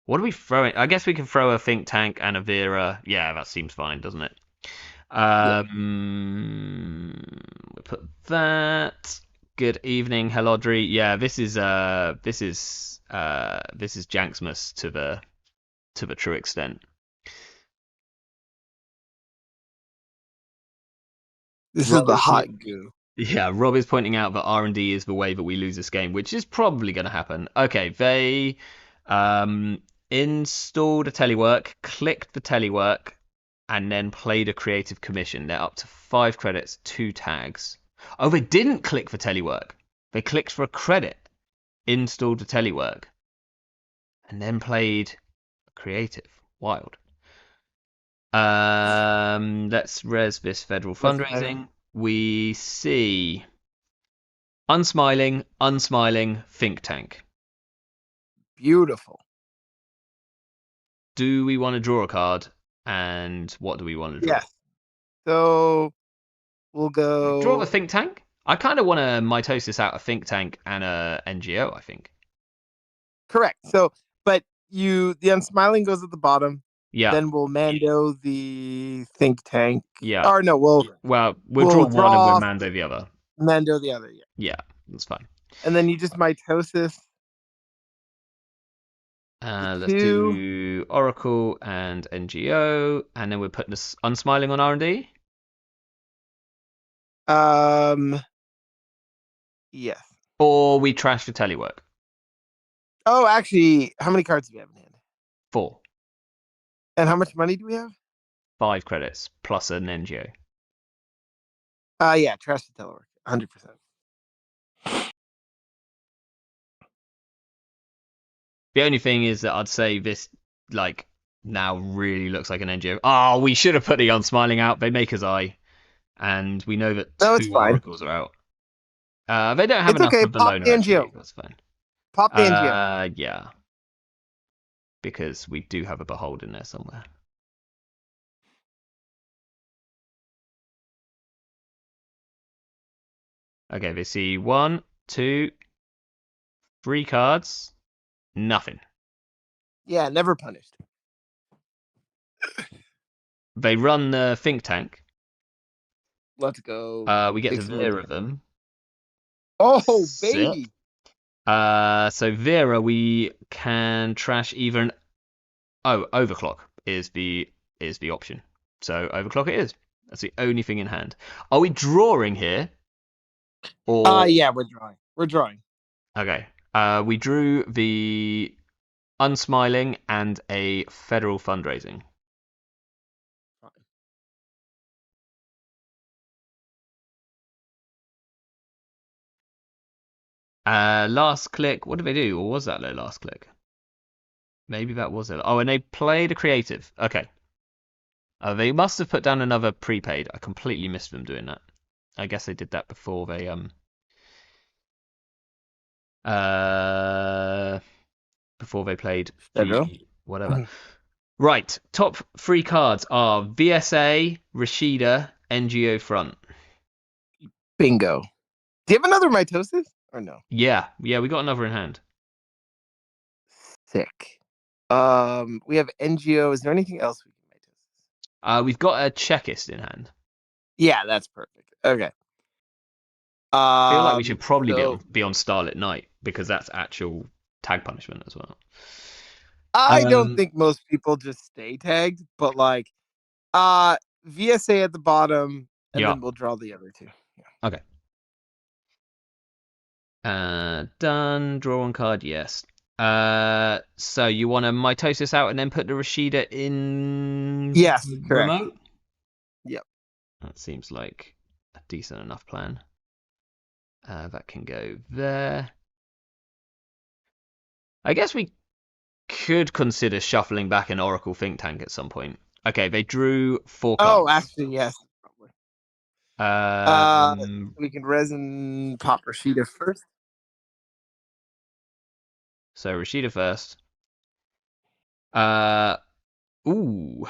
What are we throwing? I guess we can throw a think tank and a Vera. Yeah, that seems fine, doesn't it? We put that. Good evening, Helodry. Yeah, this is Janksmas to the true extent. This is the hot goo. Yeah, Rob is pointing out that R&D is the way that we lose this game, which is probably going to happen. Okay, they installed a telework, clicked the telework, and then played a creative commission. They're up to 5 credits, 2 tags. Oh, they didn't click for telework. They clicked for a credit, installed a telework, and then played creative. Wild. Let's res this federal fundraising. We see unsmiling think tank. Beautiful. Do we want to draw a card? And what do we want to draw? Yes. So we'll go Draw the think tank. I kind of want to mitosis out a think tank and a NGO. I think. correct. So, but the unsmiling goes at the bottom. Yeah. Then we'll Mando the think tank. Yeah. Or no, Well, we'll we'll draw one and we'll draw off Mando the other. Mando the other. Yeah. Yeah, that's fine. And then you just Mitosis the Let's two. do Oracle and NGO, and then we're putting this Unsmiling on R&D. Yes. Or we trash the telework. Oh, actually, how many cards do we have in hand? 4. And how much money do we have? 5 credits plus an NGO. Yeah, trash the telework, 100%. The only thing is that I'd say this, like, now really looks like an NGO. Oh, we should have put the Unsmiling out. They make us eye. And we know that No, it's 2 fine. Oracles are out. They don't have It's enough okay. of the Pop loner, the NGO. actually. That's fine. Pop the NGO. Yeah. Because we do have a Behold in there somewhere. Okay, they see 1, 2, 3 cards. Nothing. Yeah, never punished. They run the think tank. Let's go. We get to Excellent. Vera them. Oh, Sick. baby. So Vera, we can trash either an overclock is the option. So overclock it is. That's the only thing in hand. Are we drawing here? Or Yeah, we're drawing. We're drawing. okay. We drew the Unsmiling and a federal fundraising. Last click. What did they do? Or was that their last click? Maybe that was it. Oh, and they played a creative. Okay. They must have put down another prepaid. I completely missed them doing that. I guess they did that before they played Federal. the whatever. Right. Top 3 cards are VSA, Rashida, NGO front. Bingo. Do you have another Mitosis or no? Yeah, we got another in hand. Sick. We have NGO. Is there anything else we can Mitosis? We've got a Checklist in hand. Yeah, that's perfect. Okay. I feel like we should probably be on Starlit Night because that's actual tag punishment as well. I don't think most people just stay tagged, but like VSA at the bottom, and then we'll draw the other 2. Yeah. Okay. Done. Draw 1 card. Yes. So you want to Mitosis out and then put the Rashida in? Yes, correct. Remote? Yep. That seems like a decent enough plan. That can go there. I guess we could consider shuffling back an Oracle think tank at some point. Okay, they drew 4 cards. Oh, actually, yes. We can resin pop Rashida first. So Rashida first. Ooh.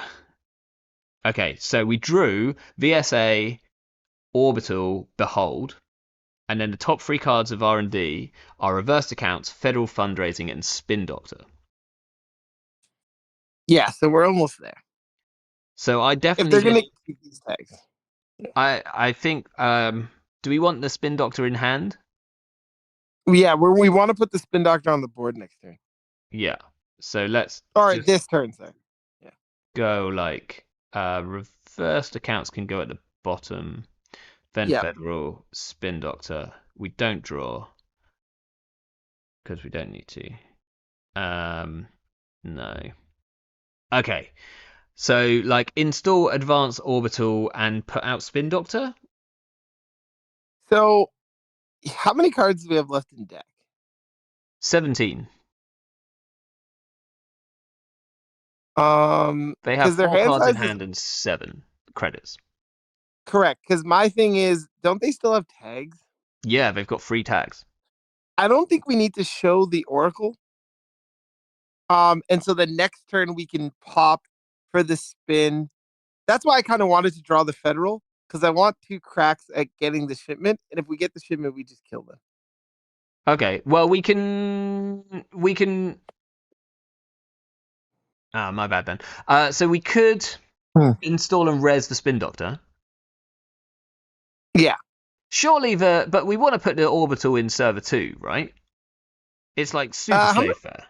Okay, so we drew VSA, Orbital, Behold, and then the top 3 cards of R&D are Reversed Accounts, Federal Fundraising, and Spin Doctor. Yeah, so we're almost there. So I definitely. If they're gonna keep these tags. I think. Do we want the Spin Doctor in hand? Yeah, we want to put the Spin Doctor on the board next turn. Yeah. So let's. All right, this turn, sir. Yeah. Go like Reversed Accounts can go at the bottom. Then Federal, Spin Doctor. We don't draw because we don't need to. No. Okay. So like install Advanced Orbital and put out Spin Doctor. So, how many cards do we have left in deck? 17. They have 4 cards in hand and 7 credits. Correct, because my thing is, don't they still have tags? Yeah, they've got 3 tags. I don't think we need to show the Oracle. And so the next turn we can pop for the spin. That's why I kind of wanted to draw the Federal, because I want 2 cracks at getting the shipment, and if we get the shipment, we just kill them. Okay, well we can Ah, my bad then. So we could Hmm. install and res the Spin Doctor. Yeah. Surely but we want to put the orbital in server 2, right? It's like super How much? safe there.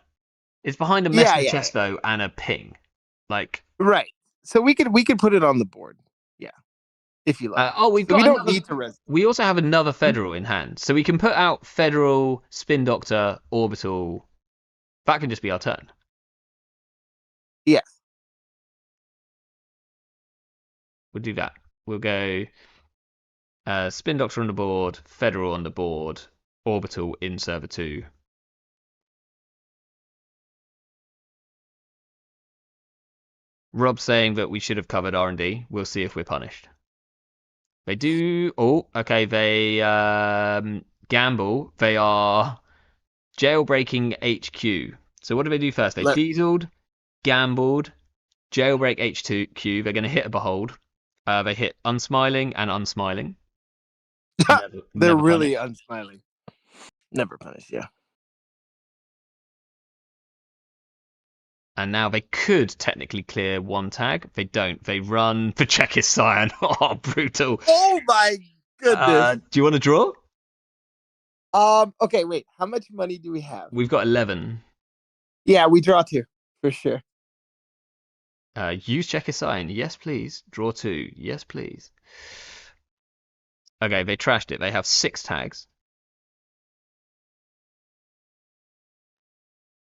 It's behind a Yeah, Messenger yeah, chest though and a ping. Like right. So we could put it on the board. Yeah, if you like. we've So we got don't another. need to res. We also have another Federal in hand, so we can put out Federal, Spin Doctor, Orbital. That can just be our turn. Yes. We'll do that. We'll go Spin Doctor on the board, Federal on the board, Orbital in server 2. Rob's saying that we should have covered R&D. We'll see if we're punished. They do. Oh, okay. They gamble. They are jailbreaking HQ. So what do they do first? They Let, dieseled, gambled, jailbreak HQ. They're going to hit a behold. They hit unsmiling and unsmiling. Never, they're never really punished. unsmiling. Never punished. Yeah. And now they could technically clear one tag. They don't. They run for Czechis Cyan. Oh, brutal. Oh my goodness. Do you want to draw? Okay, wait. How much money do we have? We've got 11. Yeah, we draw 2 for sure. Use Czechis Cyan. Yes, please. Draw 2. Yes, please. Okay, they trashed it. They have 6 tags.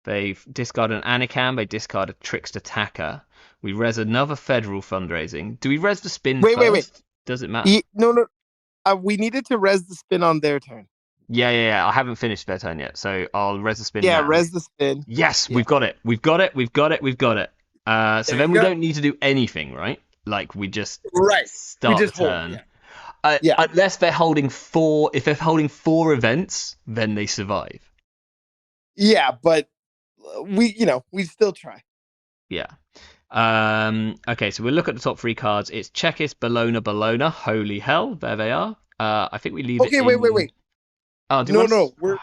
They discard an Anikam. They discard a Trickster Attacker. We res another Federal fundraising. Do we res the spin Wait, first? wait, wait. Does it matter? No. We needed to res the spin on their turn. Yeah. I haven't finished their turn yet, so I'll res the spin Yeah, now. res the spin. Yes, Yeah. we've got it. We've got it. So then we don't need to do anything, right? Like we just start the turn. Hold. Yeah. Unless they're holding 4. If they're holding 4 events, then they survive. Yeah, but we still try. Yeah. Okay, so we'll look at the top 3 cards. It's Czechis, Bologna. Holy hell, there they are. I think we leave it. Okay, wait. Oh, We're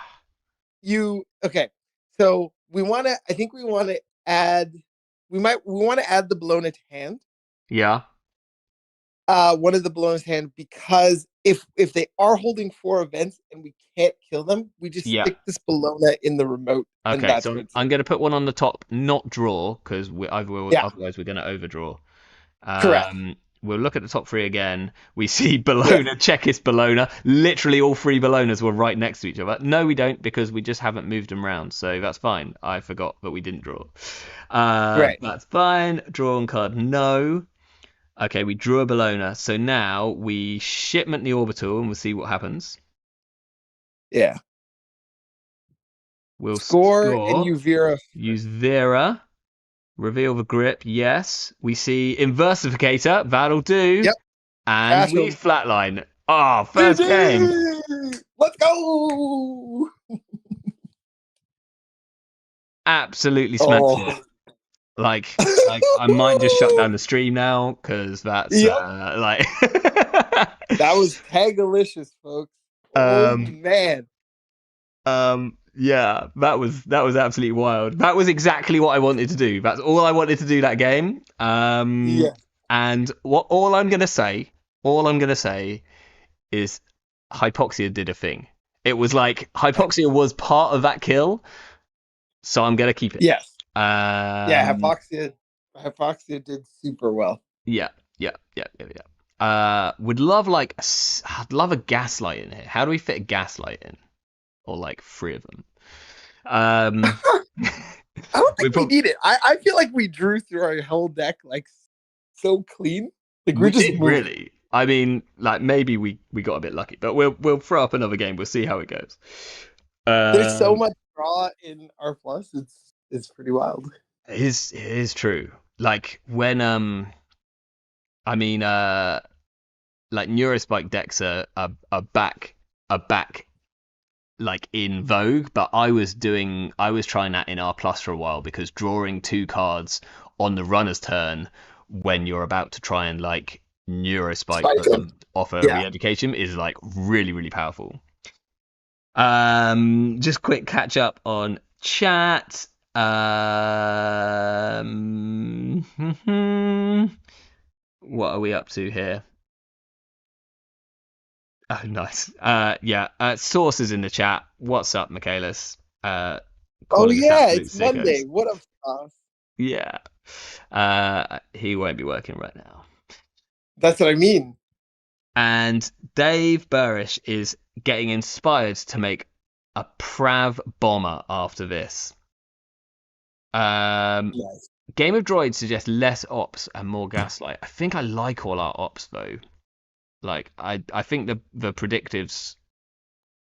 okay. So we want to. I think we want to add. We want to add the Bologna to hand. Yeah. One of the Bologna's hand, because if they are holding 4 events and we can't kill them, we just stick this Bologna in the remote. Okay, so I'm going to put one on the top, not draw, because otherwise we're going to overdraw. Correct. We'll look at the top 3 again. We see Bologna, Czechis, Bologna. Literally all 3 Bolognas were right next to each other. No, we don't, because we just haven't moved them around. So that's fine. I forgot that we didn't draw. Right. That's fine. Draw on card, no. Okay, we drew a Bologna. So now we shipment the orbital and we'll see what happens. Yeah. We'll score and you Vera. Use Vera. Reveal the grip, yes. We see Inversificator, that'll do. Yep. And we flatline. Oh, first game. Let's go. Absolutely smashed it. Like I might just shut down the stream now because that's like that was tagalicious, folks. Oh man. Yeah, that was absolutely wild. That was exactly what I wanted to do. That's all I wanted to do that game. And all I'm gonna say is Hypoxia did a thing. It was like Hypoxia was part of that kill, so I'm gonna keep it. Yes. Hypoxia did super well. Yeah. Would love I'd love a gaslight in here. How do we fit a gaslight in? Or like 3 of them. I don't think we need it. I feel like we drew through our whole deck like so clean. Like we just really. I mean, like maybe we got a bit lucky, but we'll throw up another game. We'll see how it goes. There's so much draw in R plus. It's pretty wild. It is true. Like when like Neurospike decks are back like in vogue, but I was trying that in R plus for a while because drawing 2 cards on the runner's turn when you're about to try and like Neurospike them off a re-education is like really, really powerful. Just quick catch up on chat. What are we up to here? Oh, nice. Yeah. Source is in the chat. What's up, Michaelis? Oh Calling us yeah, absolute it's Monday. sickos. What up, Sauce? Yeah. He won't be working right now. That's what I mean. And Dave Burrish is getting inspired to make a Prav bomber after this. Yes. Game of Droids suggests less ops and more gaslight. I think I like all our ops though. Like I think the predictives.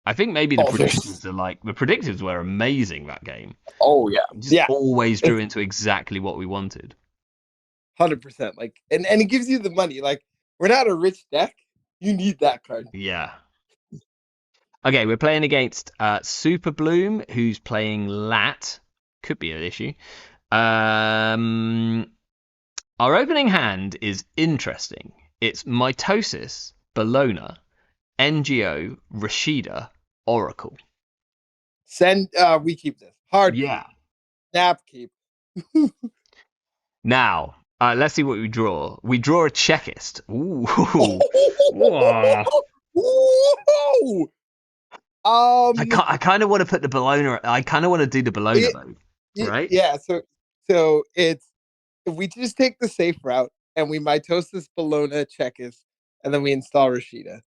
I think maybe the Oh, predictives are like the predictives were amazing that game. Oh yeah. It just Yeah. always drew It's into exactly what we wanted. 100%. Like, and it gives you the money. Like, we're not a rich deck. You need that card. Yeah. Okay, we're playing against Super Bloom, who's playing Lat. Could be an issue. Our opening hand is interesting. It's Mitosis, Bologna, NGO, Rashida, Oracle. We keep this. Hard keep. Yeah. Snap keep. Now, let's see what we draw. We draw a Chekist. Ooh. Whoa. Whoa! I kind of want to put the Bologna. I kind of want to do the Bologna though, right? Yeah. So it's if we just take the safe route and we Mitosis Bologna Chekist, and then we install Rashida.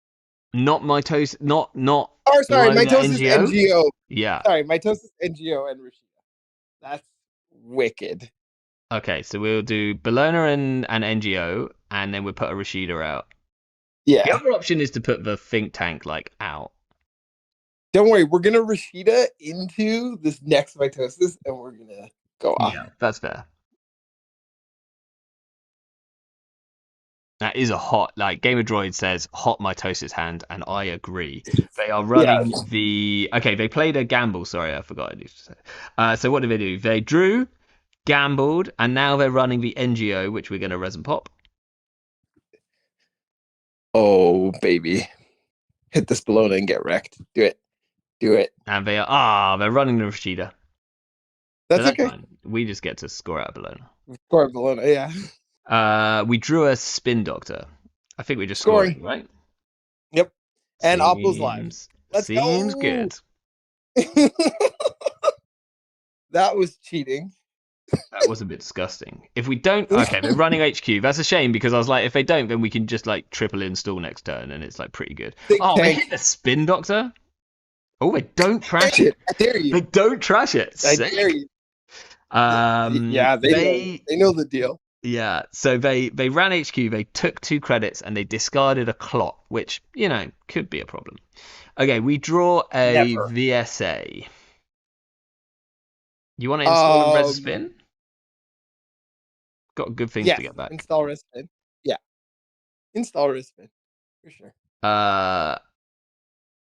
Not Mitosis. Not. Oh, sorry, Bologna Mitosis NGO. NGO. Yeah. Sorry, Mitosis NGO and Rashida. That's wicked. Okay, so we'll do Bologna and NGO, and then we'll put a Rashida out. The Yeah. other option is to put the think tank like out. Don't worry, we're gonna Rashida into this next Mitosis, and we're gonna go off. Yeah, that's fair. That is a hot, like Game of Droids says, hot Mitosis hand, and I agree. They are running okay, they played a gamble. Sorry, I forgot I need to say. So what did they do? They drew, gambled, and now they're running the NGO, which we're going to resin pop. Oh, baby. Hit this Bologna and get wrecked. Do it. Do it. And they're running the Rashida. That's okay. Fine. We just get to score out of Bologna. Score Bologna, yeah. We drew a Spin Doctor. I think we just Scoring. scored, right? Yep. And Oppo's live. Seems good. That was cheating. That was a bit disgusting. If we don't, okay, they're running HQ. That's a shame because I was like, if they don't, then we can just like triple install next turn, and it's like pretty good. They hit the Spin Doctor. Oh, they don't trash it. I dare you. They don't trash it. I dare you. Yeah, they know the deal. Yeah, so they ran HQ. They took 2 credits and they discarded a clot, which could be a problem. Okay, we draw a VSA. You want to install a Res Spin? Got good things to get back. Install Res Spin. Yeah. Install Res Spin. For sure.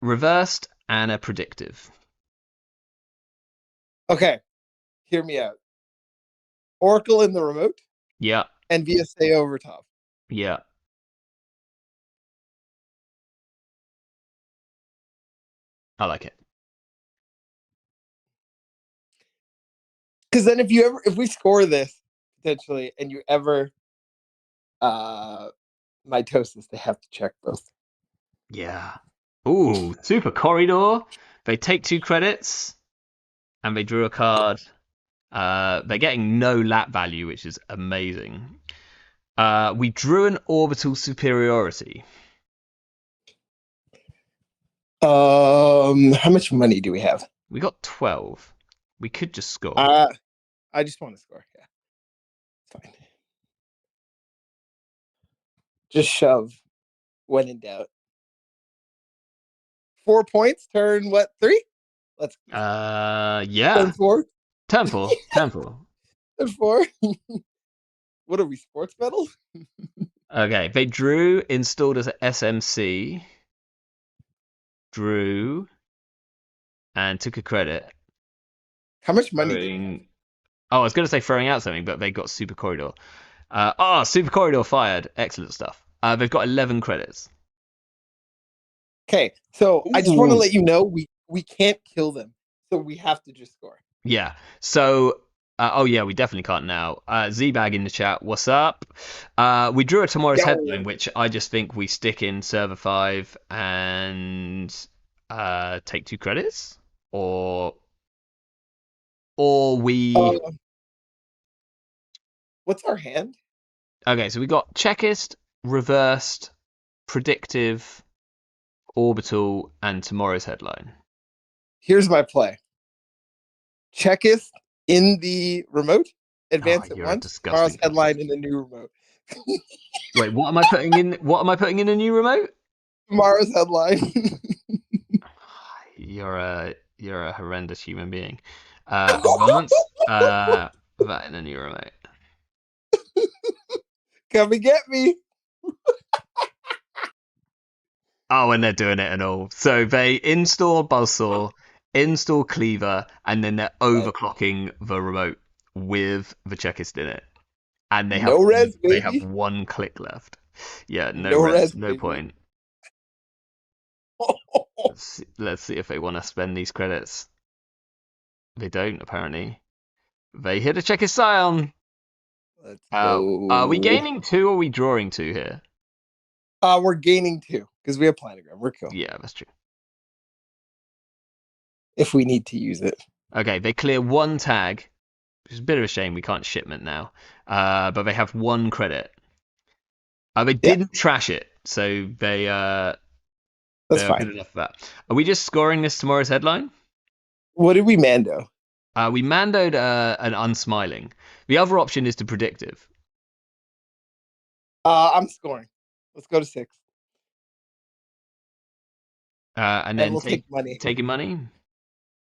Reversed and a predictive. Okay. Hear me out. Oracle in the remote. Yeah. And VSA over top. Yeah. I like it. Because then if we score this potentially and you ever Mitosis, they have to check both. Yeah. Ooh, Super Corridor. They take 2 credits and they drew a card. They're getting no lap value, which is amazing. We drew an Orbital Superiority. How much money do we have? We got 12. We could just score. I just want to score. Yeah, fine. Just shove. When in doubt. 4 points. Turn what? 3? Let's. Yeah. Turn 4. Turn 4. Turn 4. Turn 4. What are we? Sports medal? Okay. They drew, installed as an SMC. Drew, and took a credit. How much money? I was going to say throwing out something, but they got Super Corridor. Super Corridor fired. Excellent stuff. They've got 11 credits. Okay, so I just want to let you know we can't kill them, so we have to just score. Yeah. So, oh yeah, we definitely can't now. Z-Bag in the chat, what's up? We drew a tomorrow's headline, Yo. which I just think we stick in server 5 and take 2 credits, or we. Uh, what's our hand? Okay, so we got checkist, reversed, predictive, orbital, and tomorrow's headline. Here's my play. Checkist in the remote. Oh, Advance at you're a once. Tomorrow's disgusting person. headline in the new remote. Wait, what am I putting in? What am I putting in a new remote? Tomorrow's headline. You're a horrendous human being. Advance that in a new remote. Come and get me. Oh, and they're doing it and all. So they install Buzzsaw, install Cleaver, and then they're overclocking the remote with the checklist in it. And No res, they have baby. 1 click left. Yeah, no No res, res, no baby. point. Let's see if they want to spend these credits. They don't, apparently. They hit a checklist Scion. Let's Are we go. gaining 2 or are we drawing 2 here? We're gaining 2 because we have planogram. We're cool. Yeah, that's true. If we need to use it. Okay, they clear 1 tag, which is a bit of a shame we can't shipment now. But they have 1 credit. They didn't trash it, so they are That's good fine. enough for that. Are we just scoring this tomorrow's headline? What did we mando? We mandoed an unsmiling. The other option is to predictive. I'm scoring. Let's go to 6. And And then we'll take money. taking money.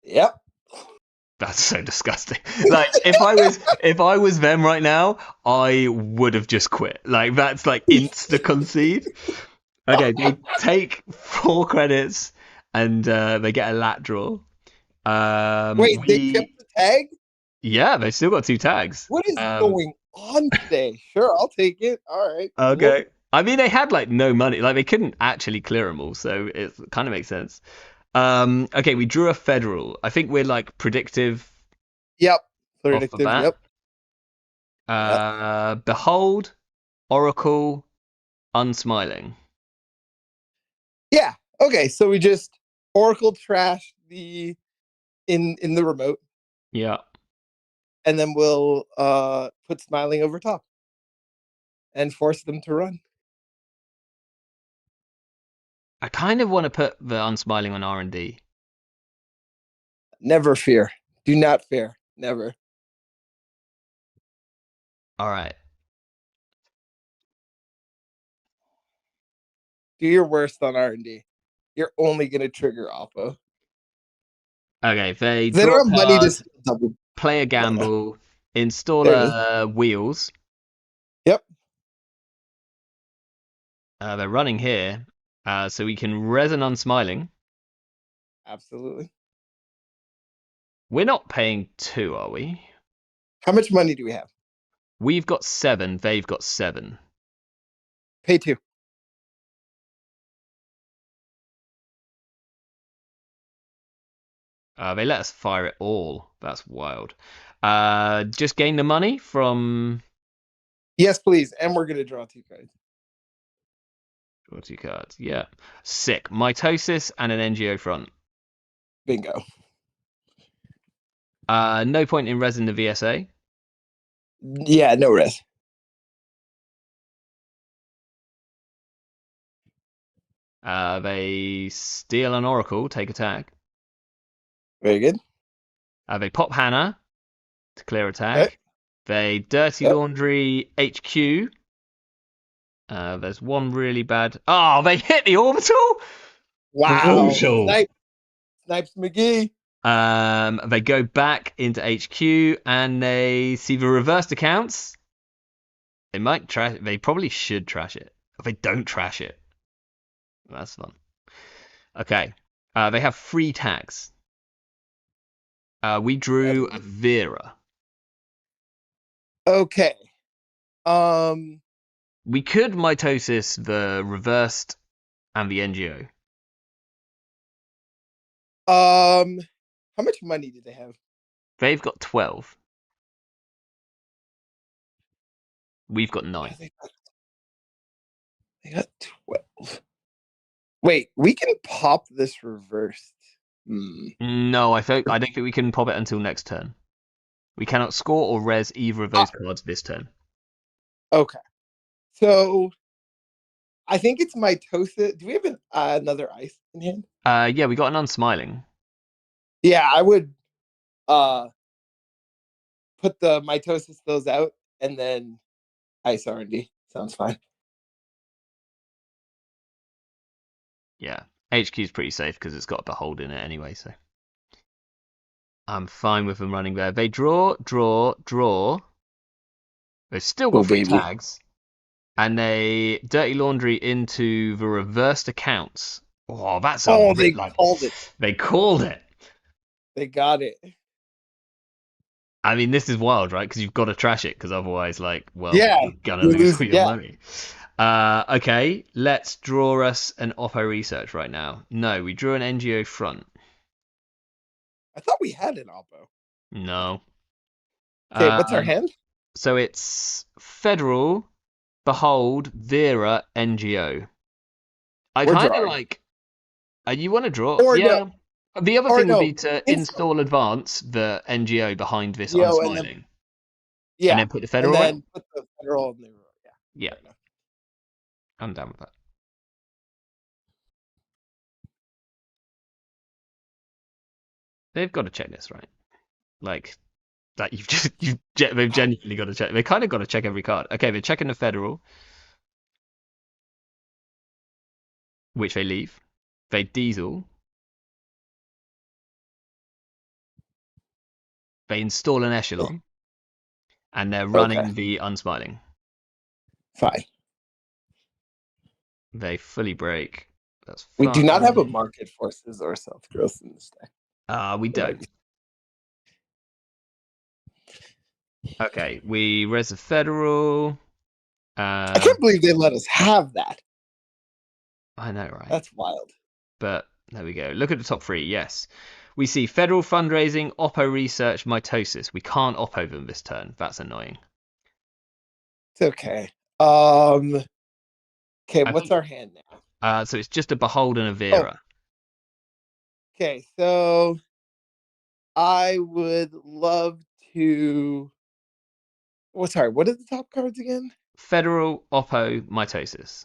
Yep. That's so disgusting. Like if I was them right now, I would have just quit. Like that's like insta concede. Okay, they take 4 credits and they get a lat draw. Wait, they kept the tag? Yeah, they still got 2 tags. What is going on today? Sure, I'll take it. All right. Cool. Okay. I mean, they had like no money. Like they couldn't actually clear them all, so it kind of makes sense. Okay, we drew a federal. I think we're like predictive Yep. off the Predictive. bat. Yep. Yep. Behold, Oracle, Unsmiling. Yeah. Okay. So we just Oracle trash the in the remote, Yeah. and then we'll put smiling over top and force them to run. I kind of want to put the Unsmiling on R&D. Never fear. Do not fear. Never. All right. Do your worst on R&D. You're only gonna trigger Oppo. Okay, they They draw a don't have money to card, steal double. play a gamble, install There it is. wheels. Yep. They're running here, so we can resin Unsmiling. Absolutely. We're not paying 2, are we? How much money do we have? We've got 7. They've got 7. Pay 2. They let us fire it all. That's wild. Just gain the money from Yes, please. And we're gonna draw 2 cards. draw 2 cards. Yeah, sick. Mitosis and an NGO front. Bingo. No point in resin the VSA. Yeah, no risk. They steal an Oracle, take a tag. Very good. They pop Hannah to clear a tag. Okay. They dirty Yep. laundry HQ. There's one really bad. Oh, they hit the orbital. Wow. Brutal. Snipes McGee. They go back into HQ and they see the reversed accounts. They might trash. They probably should trash it. If they don't trash it, that's fun. Okay. They have 3 tags. We drew a Vera. Okay. We could Mitosis the reversed and the NGO. How much money did they have? They've got 12. We've got 9. They got 12. Wait, we can pop this reversed. No, I don't think we can pop it until next turn. We cannot score or res either of those cards this turn. Okay. So I think it's Mitosis. Do we have another ice in hand? Yeah, we got an unsmiling. Yeah, I would put the Mitosis those out and then ice R&D. Sounds fine. Yeah, HQ is pretty safe because it's got a behold in it anyway, so I'm fine with them running there. They draw. They've still got 3 baby. tags, and they dirty laundry into the reversed accounts. Oh, that's a they like called it. they called it. They got it. I mean, this is wild, right? Because you've got to trash it, because otherwise, like, well, Yeah, you're gonna you lose lose. all your money. Okay, let's draw us an Oppo research right now. No, we drew an NGO front. I thought we had an Oppo. No. Okay, what's our hand? So it's Federal, Behold, Vera, NGO. I We're kind of drawing. like. You want to draw? Or yeah. no. The other Or thing would no. be to install advance the NGO behind this Yo, unsmiling. Yeah. And then put the Federal and then in? put the Federal in there. Yeah. I'm down with that. They've got to check this, right? Like, that they've genuinely got to check. They kind of got to check every card. Okay, they're checking the Federal, which they leave. They diesel. They install an echelon, and they're running the unsmiling. Fine. They fully break. That's fine. We do not have a market forces or self growth in this deck. We don't. Okay, we res a Federal. I can't believe they let us have that. I know, right? That's wild. But there we go. Look at the top 3. Yes. We see Federal Fundraising, Oppo Research, Mitosis. We can't Oppo them this turn. That's annoying. It's okay. Okay, what's our hand now? So it's just a Behold and a Vera. Okay, so I would love to. What are the top cards again? Federal, Oppo, Mitosis.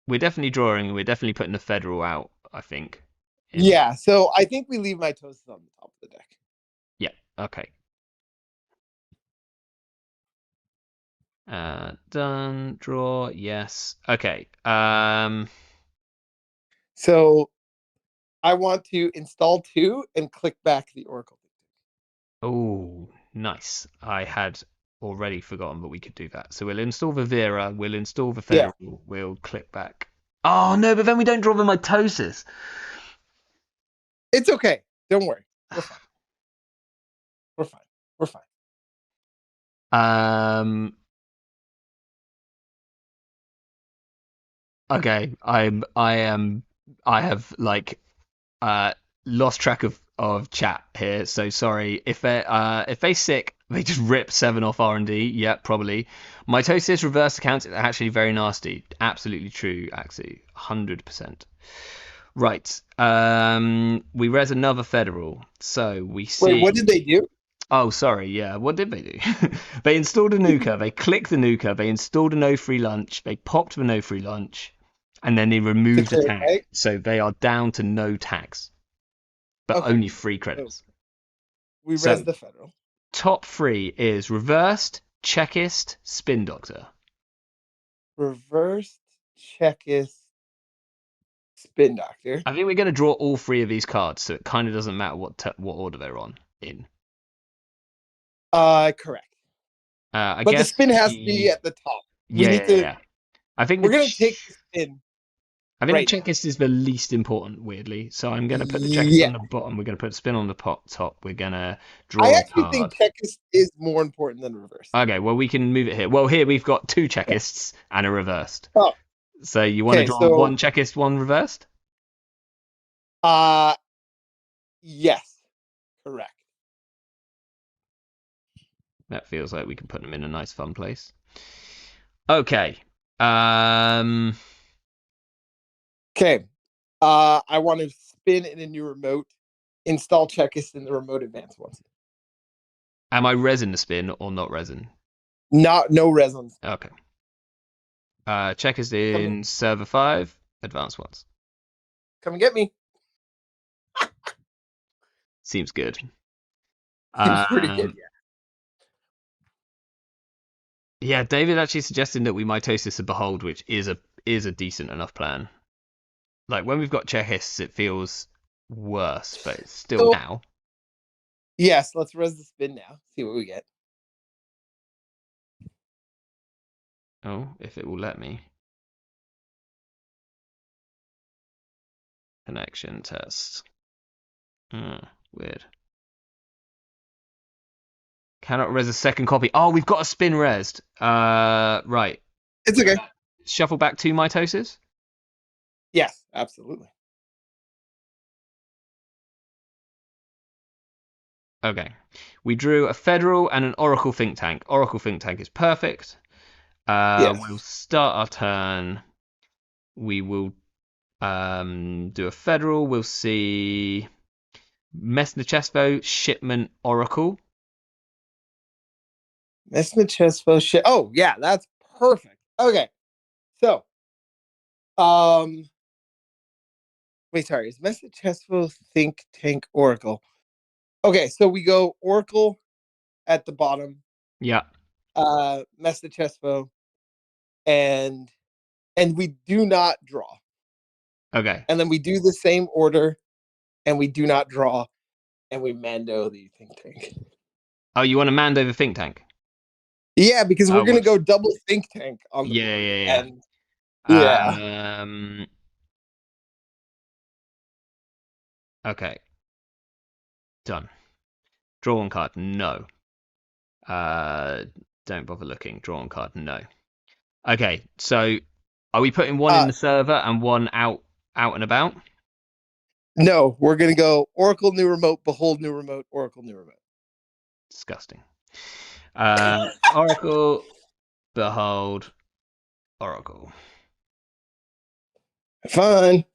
We're definitely drawing. We're definitely putting the Federal out, I think. Yeah, so I think we leave Mitosis on the top of the deck. Yeah, okay. Done. Draw. Yes. Okay. So I want to install 2 and click back the Oracle. Oh, nice. I had already forgotten, but we could do that. So we'll install the Vera, we'll install the Federal, we'll click back. Oh, no, but then we don't draw the Mitosis. It's okay. Don't worry. We're fine. We're fine. We're fine. Okay, I have like lost track of chat here, so sorry. If they sick, they just rip 7 off R&D. Yeah, probably. Mitosis reverse accounts is actually very nasty. Absolutely true, Axu. 100%. Right. We res another Federal. So we see. Wait, what did they do? Oh, sorry. Yeah, what did they do? They installed a nuker. They clicked the nuker. They installed a no free lunch. They popped the no free lunch, and then they removed a tag. Right? So they are down to no tags, but only 3 credits. We res the Federal. Top 3 is reversed, checkist, spin doctor. Reversed, checkist, spin doctor. I think we're going to draw all 3 of these cards, so it kind of doesn't matter what order they're in. Correct. I but guess the spin has to be at the top. Yeah. I think we're going to take the spin. I think the checkist is the least important, weirdly. So I'm going to put the checkist on the bottom. We're going to put spin on the top. We're going to draw I a actually card. think checkist is more important than reverse. Okay, well, we can move it here. Well, here we've got 2 checkists and a reversed. Oh. So you want to draw so 1 checkist, 1 reversed? Uh yes, correct. That feels like we can put them in a nice, fun place. Okay. Um, Okay. I want to spin in a new remote, install checklist in the remote advanced ones. am I resin the spin or not resin? Not no resonance. Okay. Check is Come in server 5, advanced ones. come and get me. Seems good. Seems pretty good, Um, yeah, David actually suggested that we mitosis a behold, which is a decent enough plan. Like when we've got checklists, it feels worse, but it's yeah. still So now. yes, let's res the spin now. See what we get. Oh, if it will let me. Connection test. Weird. Cannot res a second copy. Oh, we've got a spin resed. Right. It's okay. Shuffle back 2 mitosis. Yes, absolutely. Okay. We drew a federal and an oracle think tank. Oracle think tank is perfect. Yes. We'll start our turn. We will do a federal. We'll see Mesnachesto, Shipment, Oracle. Chespo shit. Oh yeah, that's perfect. Okay. So wait, sorry, is Chespo think tank Oracle? Okay, so we go Oracle at the bottom, Yeah. Chespo, and we do not draw. Okay. And then we do the same order and we do not draw and we mando the think tank. Oh, you want a Mando the think tank? Yeah, because we're Oh, gonna what's... go double think tank on the Yeah, board. yeah, And yeah. yeah. Okay. Done. Draw one card. No. Uh, don't bother looking. Draw one card. No. Okay. So, are we putting one in Uh the server and one out and about? no, we're gonna go Oracle new remote, behold new remote, Oracle new remote. Disgusting. Oracle, behold, Oracle. Fun.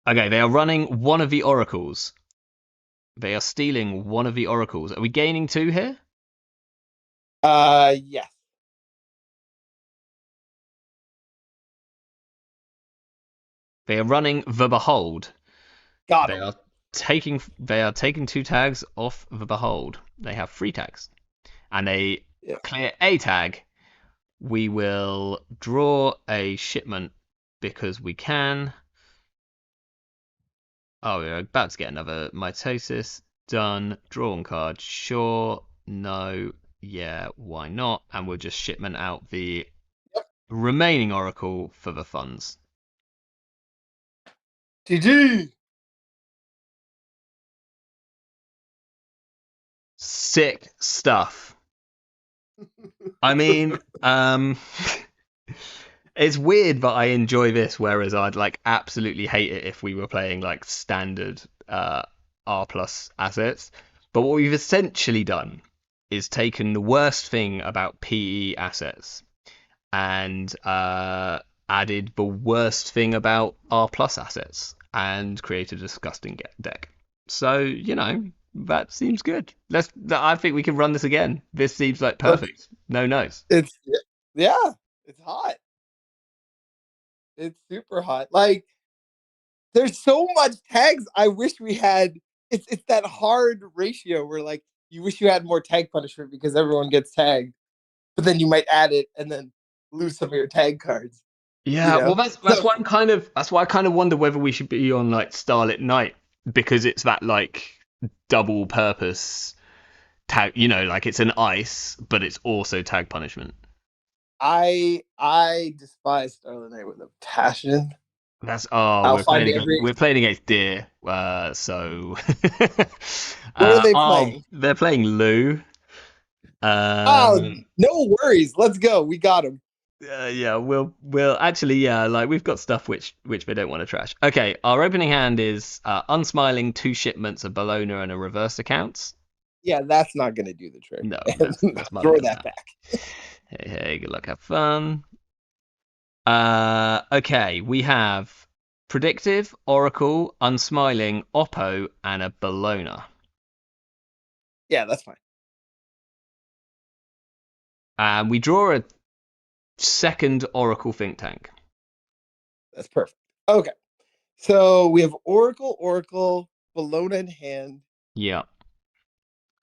Okay, they are running one of the oracles. They are stealing one of the oracles. Are we gaining 2 here? Yes. They are running the behold. Got They him. are taking 2 tags off the behold. They have 3 tags. And they Yeah. clear a tag. We will draw a shipment because we can. Oh, we're about to get another mitosis. Done. Drawn card. Sure. No. Yeah. Why not? And we'll just shipment out the Yep. remaining oracle for the funds. GG. Sick stuff. I mean, it's weird, but I enjoy this. Whereas I'd like absolutely hate it if we were playing like standard R plus assets. But what we've essentially done is taken the worst thing about PE assets and added the worst thing about R plus assets and created a disgusting deck. So that seems good. I think we can run this again. This seems like perfect. No no's. It's yeah, it's hot. It's super hot. Like there's so much tags. I wish we had. It's that hard ratio where like you wish you had more tag punishment because everyone gets tagged, but then you might add it and then lose some of your tag cards. You Yeah, well, know. that's So why that's why I kind of wonder whether we should be on like Starlit Night because it's that like double purpose tag. Like it's an ice, but it's also tag punishment. I despise Starlit Night with a passion. That's I'll find every. we're playing against Deer, so What are they oh, playing? they're playing Lou. Oh, Um, no worries. Let's go. We got him. Yeah, we'll actually, yeah, like we've got stuff which they don't want to trash. Okay, our opening hand is unsmiling, 2 shipments, a bologna, and a reversed accounts. Yeah, that's not gonna do the trick. No, that's mother Throw gonna that matter. back. Hey, hey, good luck, have fun. Okay, we have predictive, oracle, unsmiling, oppo, and a bologna. Yeah, that's fine. And we draw a second oracle think tank. That's perfect. Okay. So we have Oracle, Bologna in hand. Yeah,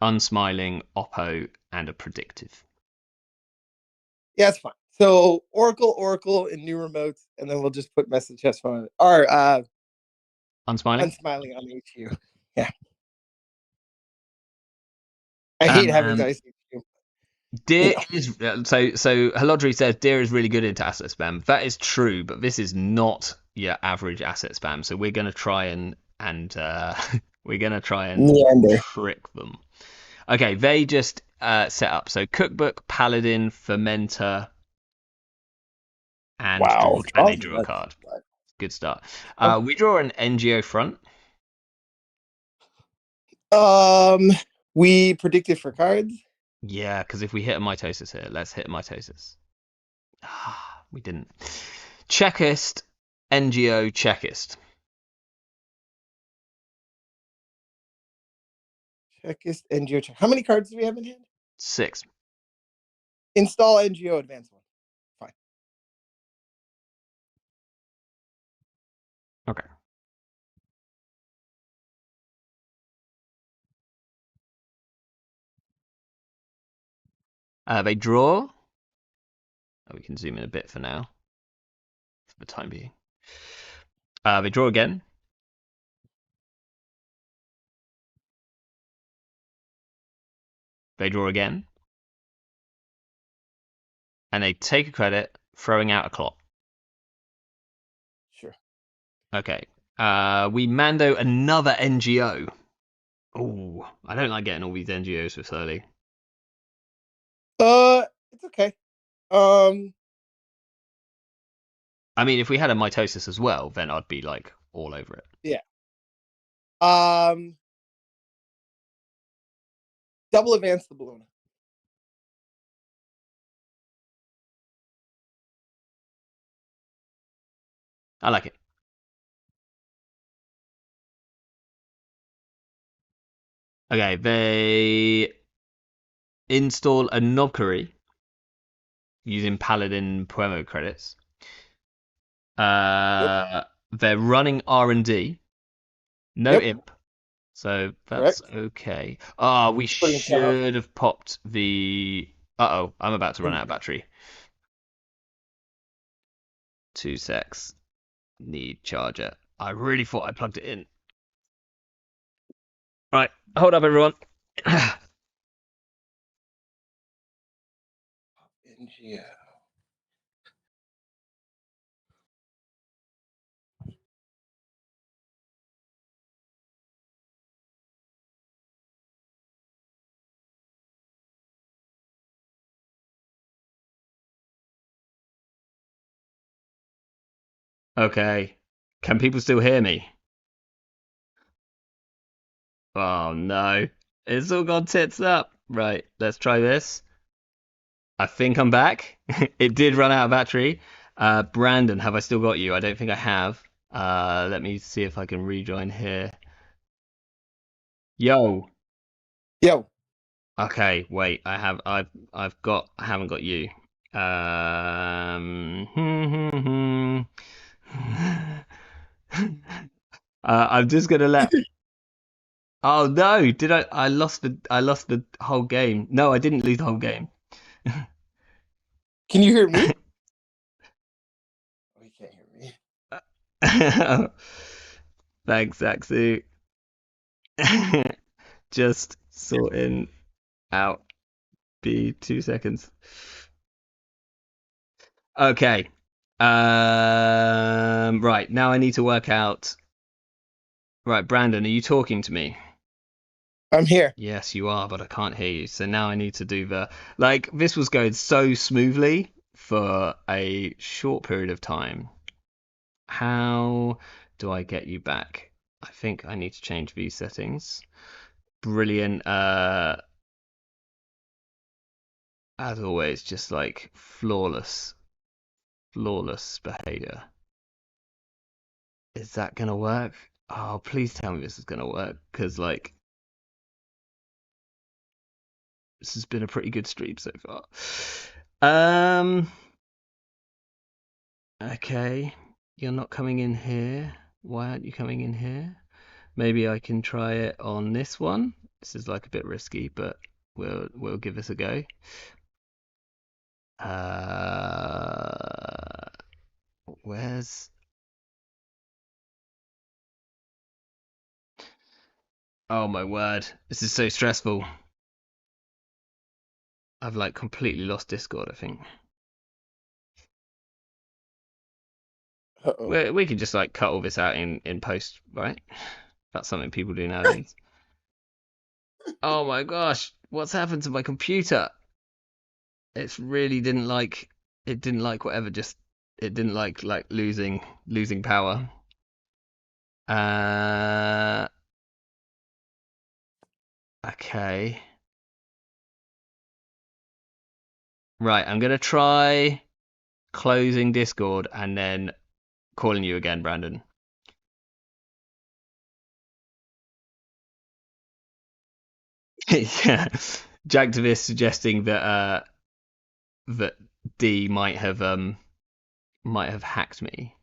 unsmiling, oppo, and a predictive. Yeah, that's fine. So Oracle, and new remotes, and then we'll just put message chest phone or Unsmiling. unsmiling on HU. Yeah. I hate having dice HU. You Deer know. is so Halodri says Deer is really good into asset spam. That is true, but this is not your average asset spam. So we're gonna try and we're gonna try and Neander. trick them. Okay, they just set up so cookbook, paladin, fermenter, Wow. and they drew a card. Good start. Okay. We draw an NGO front. Um we predicted for cards. Yeah, because if we hit a mitosis here, let's hit a mitosis. We didn't. Checkist, NGO, checkist. Checkist NGO check. How many cards do we have in hand? 6. Install NGO advanced one. Fine. Okay. They draw. Oh, we can zoom in a bit for now, for the time being. They draw again. They draw again. And they take a credit, throwing out a clock. Sure. Okay. We Mando another NGO. Oh, I don't like getting all these NGOs this early. It's okay. Um I mean, if we had a mitosis as well, then I'd be like all over it. yeah. Um double advance the balloon. I like it. Okay, they install a Nobkari using Paladin promo credits. Yep. They're running R&D. No Yep. imp. So that's Correct. okay. Ah, we Putting off. should have popped the... Uh-oh, I'm about to run out of battery. 2 secs. Need charger. I really thought I plugged it in. Right, hold up, everyone. NGO. Okay. Can people still hear me? Oh, no. It's all gone tits up. Right, let's try this. I think I'm back. It did run out of battery. Brandon, have I still got you? I don't think I have. Let me see if I can rejoin here. Yo. Yo. Okay, wait. I haven't got you. I'm just gonna let. Oh no! Did I? I lost the whole game. No, I didn't lose the whole game. Can you hear me? Oh, you can't hear me. Thanks, Axu. Just sorting out. Be 2 seconds. Okay. Right now I need to work out. Right, Brandon, are you talking to me? I'm here. Yes, you are, but I can't hear you. So now I need to do the like. This was going so smoothly, for a short period of time. How do I get you back? I think I need to change these settings. Brilliant. As always, just like flawless behavior. Is that gonna work? Oh, please tell me this is gonna work, because like this has been a pretty good stream so far. Okay, you're not coming in here. Why aren't you coming in here? Maybe I can try it on this one. This is like a bit risky, but we'll give this a go. Where's... Oh my word, this is so stressful. I've like completely lost Discord, I think. Uh-oh. We can just like cut all this out in post, right? That's something people do nowadays. Oh my gosh, what's happened to my computer? It's really didn't like whatever, just it didn't like losing power. Okay. Right, I'm gonna try closing Discord and then calling you again, Brandon. Yeah. Jacktivist suggesting that that D might have hacked me.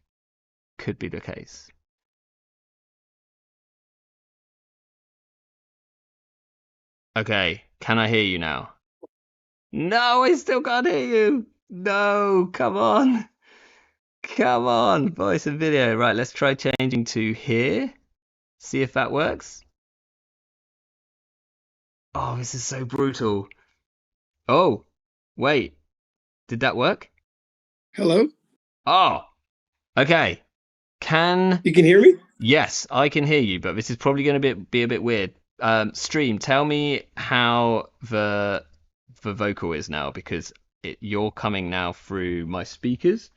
Could be the case. Okay, can I hear you now? No, I still can't hear you. No, come on. Come on, voice and video. Right, let's try changing to here. See if that works. Oh, this is so brutal. Oh, wait. Did that work? Hello? Oh, okay. You can hear me? Yes, I can hear you, but this is probably going to be a bit weird. Stream, tell me how the vocal is now, because you're coming now through my speakers,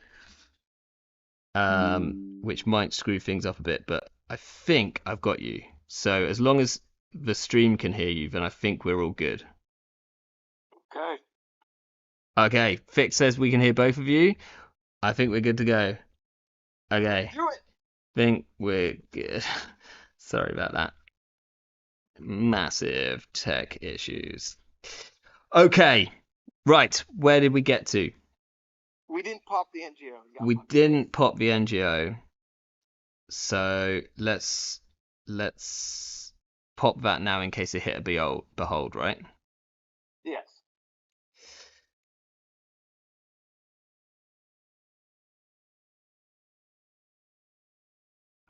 which might screw things up a bit, but I think I've got you. So as long as the stream can hear you, then I think we're all good. Okay. Okay, Fix says we can hear both of you. I think we're good to go. Okay. Do it. Think we're good. Sorry about that. Massive tech issues. Okay. Right, where did we get to? We didn't pop the NGO. We didn't pop the NGO. So let's pop that now in case it hit a behold, right? Yes.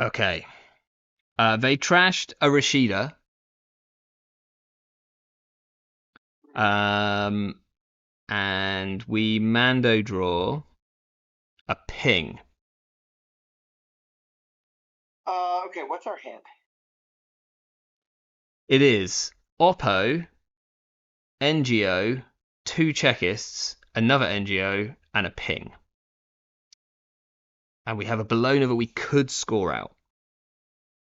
Okay. They trashed a Rashida. And we Mando draw a ping. Okay, what's our hand? It is Oppo, NGO, 2 Czechists, another NGO, and a ping. And we have a Bologna that we could score out.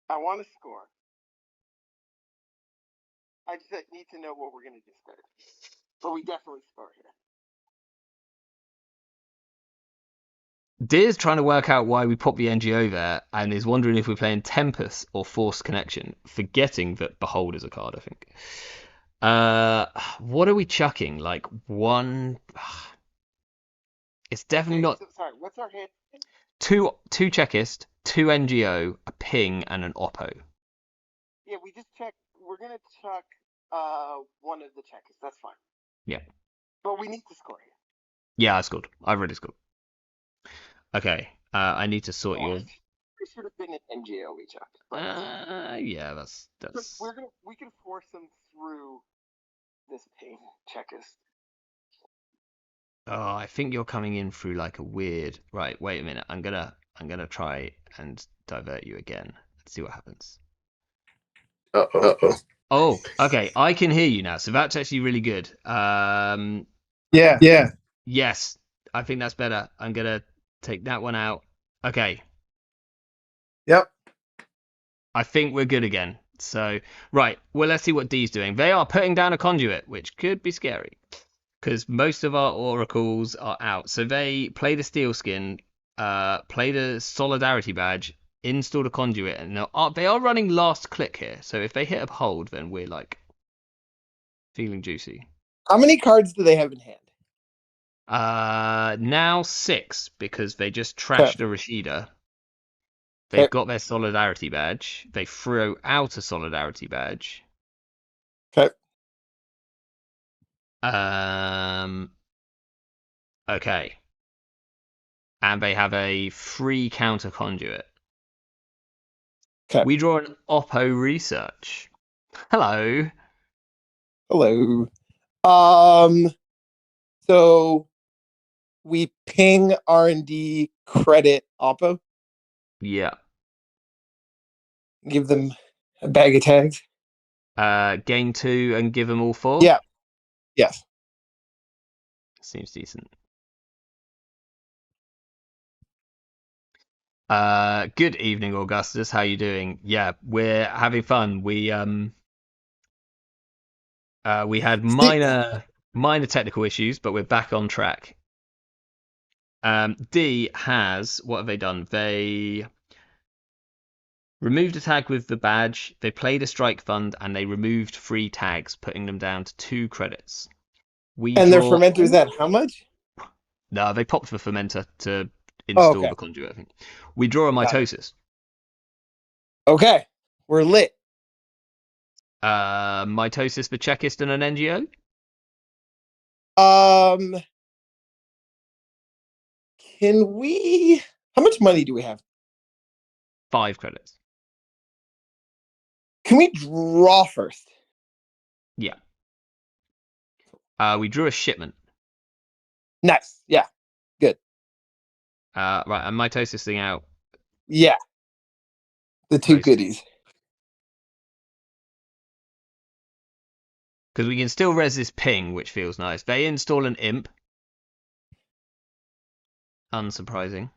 I want to score. I just need to know what we're going to discard. But we definitely score here. Deer's trying to work out why we pop the NGO there and is wondering if we're playing Tempest or Forced Connection, forgetting that Behold is a card, I think. What are we chucking? Like one... It's definitely not... Sorry, what's our hand? Two Checklist, 2 NGO, a ping, and an Oppo. Yeah, we just checked. We're going to chuck one of the checkers. That's fine. Yeah. But we need to score here. Yeah, I scored. I've already scored. Okay, I need to sort your... We should have been an NGO we chucked. Yeah, that's... We can force them through this ping checkers. Oh, I think you're coming in through like a weird... Right, wait a minute. I'm gonna try and divert you again. Let's see what happens. Uh-oh. Oh, okay. I can hear you now, so that's actually really good. Yeah. Yes. I think that's better. I'm gonna take that one out. Okay, Yep. I think we're good again. So, right, well, let's see what D's doing. They are putting down a conduit, which could be scary because most of our oracles are out. So they played a steel skin, played a solidarity badge, installed a conduit, and they are running last click here. So if they hit a hold, then we're like feeling juicy. How many cards do they have in hand? Now 6 because they just Okay. trashed a Rashida. Okay. They've got their solidarity badge. They threw out a solidarity badge. Okay. Um, okay. And they have a free counter conduit. Okay. We draw an Oppo research. Hello. Hello. Um. So we ping R&D credit Oppo, Yeah. give them a bag of tags. Gain 2 and give them all 4. Yeah. Yes. Seems decent. Good evening, Augustus. How you doing? Yeah, we're having fun. We had minor technical issues, but we're back on track. D has what have they done? They removed a tag with the badge. They played a strike fund, and they removed 3 tags, putting them down to 2 credits. We And their draw. fermenter's at how much? No, they popped the fermenter to Oh, install okay. the conduit. I think we draw a Got it. mitosis. Okay. We're lit. Mitosis for checklist and an NGO. Um. Can we? How much money do we have? 5 credits. Can we draw first? Yeah. We drew a shipment. Nice. Yeah. Good. Right, and mitosis thing out. Yeah. The 2 goodies. Because we can still res this ping, which feels nice. They install an imp. Unsurprising.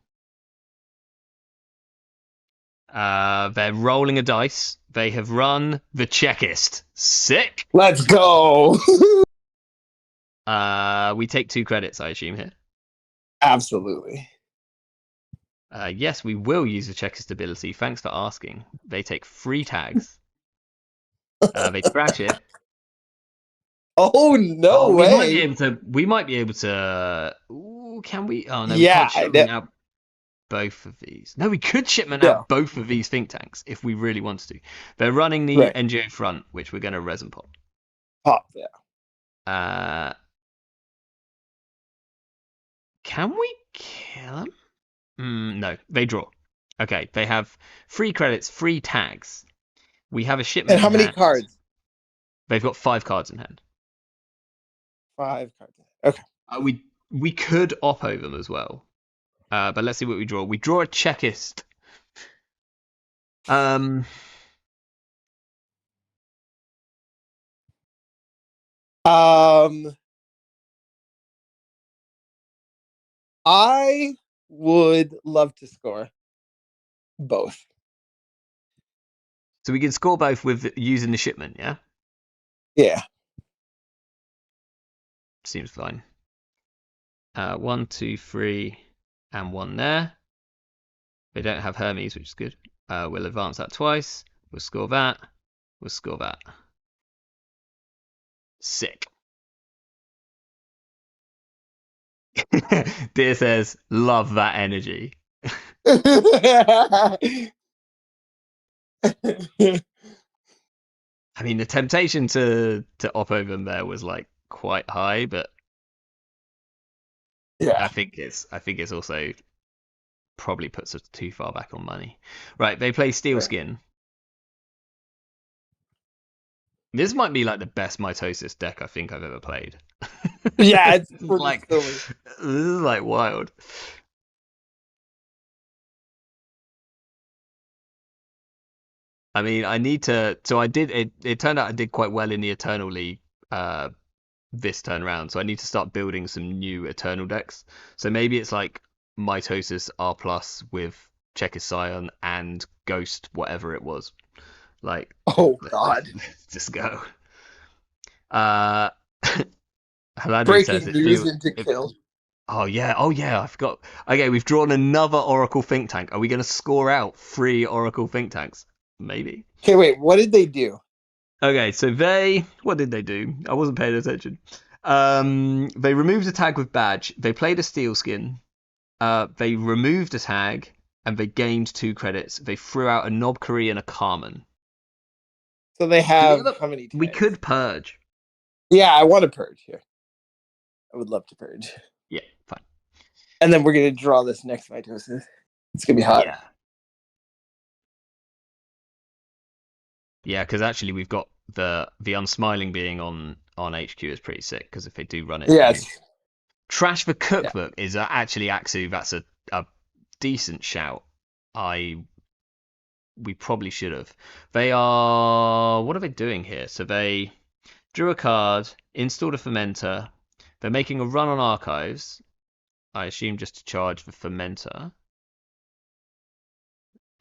They're rolling a dice. They have run the checkist. Sick. Let's go. We take 2 credits, I assume here. Absolutely. Yes, we will use the checkist ability. Thanks for asking. They take 3 tags. They trash it. Oh no We might be way. able to. We might be able to. Ooh, can we? Oh no, we Yeah. can't shipment out both of these. No, we could shipment No. out both of these think tanks if we really wanted to. They're running the Right. NGO front, which we're going to resin pop. Pop. Yeah. Can we kill them? No, they draw. Okay, they have 3 credits, 3 tags. We have a shipment. And how in many hand. cards? They've got 5 cards in hand. 5 cards. Okay. We could oppo them as well. But let's see what we draw. We draw a checkist. I would love to score both. So we can score both with using the shipment, yeah? Yeah. Seems fine. 1, 2, 3, and 1 there. They don't have Hermes, which is good. We'll advance that twice. We'll score that. We'll score that. Sick. Dear says, love that energy. I mean, the temptation to oppo them there was like quite high, but yeah. I think it's also probably puts us too far back on money. Right, they play Steel Skin. This might be like the best mitosis deck I think I've ever played. Yeah, it's like silly. This is like wild. I mean, I need to. So I did. It turned out I did quite well in the Eternal League this turn round. So I need to start building some new Eternal decks. So maybe it's like Mitosis R plus with Checkers Scion and Ghost, whatever it was. Like, Oh God! let's just go. Uh, Haladri says Breaking it news feels. into It, kill. oh yeah, I forgot. Okay, we've drawn another Oracle think tank. Are we going to score out 3 Oracle think tanks? Maybe. Okay, wait. What did they do? Okay, so what did they do? I wasn't paying attention. They removed a tag with badge. They played a steel skin. They removed a tag and they gained 2 credits. They threw out a Nob Kuri and a Carmen. So they Do we have have a, how many we tags? could purge. Yeah, I want to purge here. I would love to purge. Yeah, fine. And then we're gonna draw this next mitosis. It's gonna be hot. Yeah. Yeah, because actually we've got the unsmiling being on HQ is pretty sick. Because if they do run it Yes. through, trash the Yeah. cookbook is actually Axu. That's a decent shout. We probably should have. They are. What are they doing here? So they drew a card, installed a fermenter. They're making a run on archives. I assume just to charge the fermenter.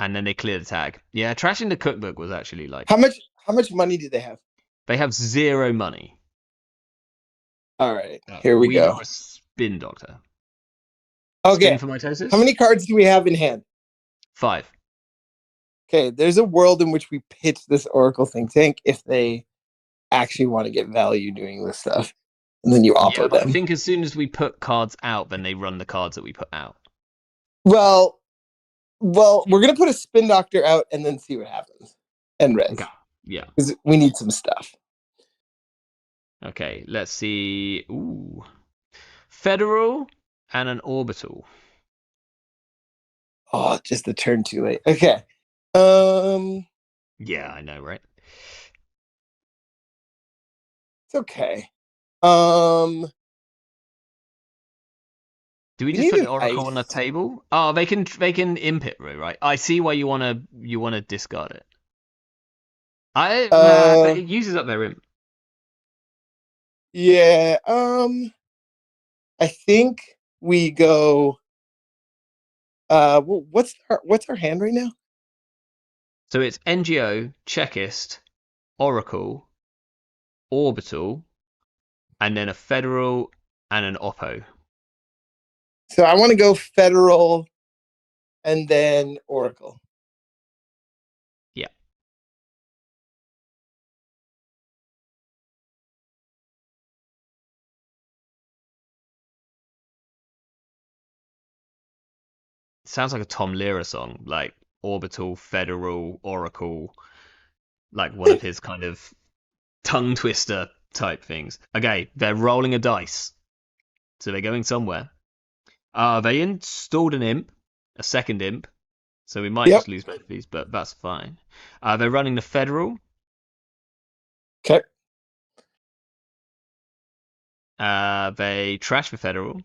And then they clear the tag. Yeah, trashing the cookbook was actually like. How much money do they have? They have 0 money. All right, here we We go. draw a spin doctor. Okay. Spin for mitosis? How many cards do we have in hand? 5. Okay, there's a world in which we pitch this Oracle think tank if they actually want to get value doing this stuff. And then you Yeah, oppo but I them. think as soon as we put cards out, then they run the cards that we put out. Well, we're gonna put a spin doctor out and then see what happens. And res. Okay. Yeah. Because we need some stuff. Okay, let's see. Ooh. Federal and an orbital. Oh, just a turn too late. Okay. Yeah, I know, right? It's okay. Do we We just need put an the oracle on the ice. table? Oh, they can imp it, right? I see why you wanna discard it. But it uses up their imp. Yeah. I think we go. What's our hand right now? So it's NGO, Checklist, Oracle, Orbital, and then a Federal and an Oppo. So I want to go Federal, and then Oracle. Yeah. Sounds like a Tom Lehrer song, like Orbital, Federal, Oracle, like one of his kind of tongue twister type things. Okay, they're rolling a dice. So they're going somewhere. They installed an imp, a second imp. So we might Yep. just lose both of these, but that's fine. They're running the Federal. Okay. They trash the Federal.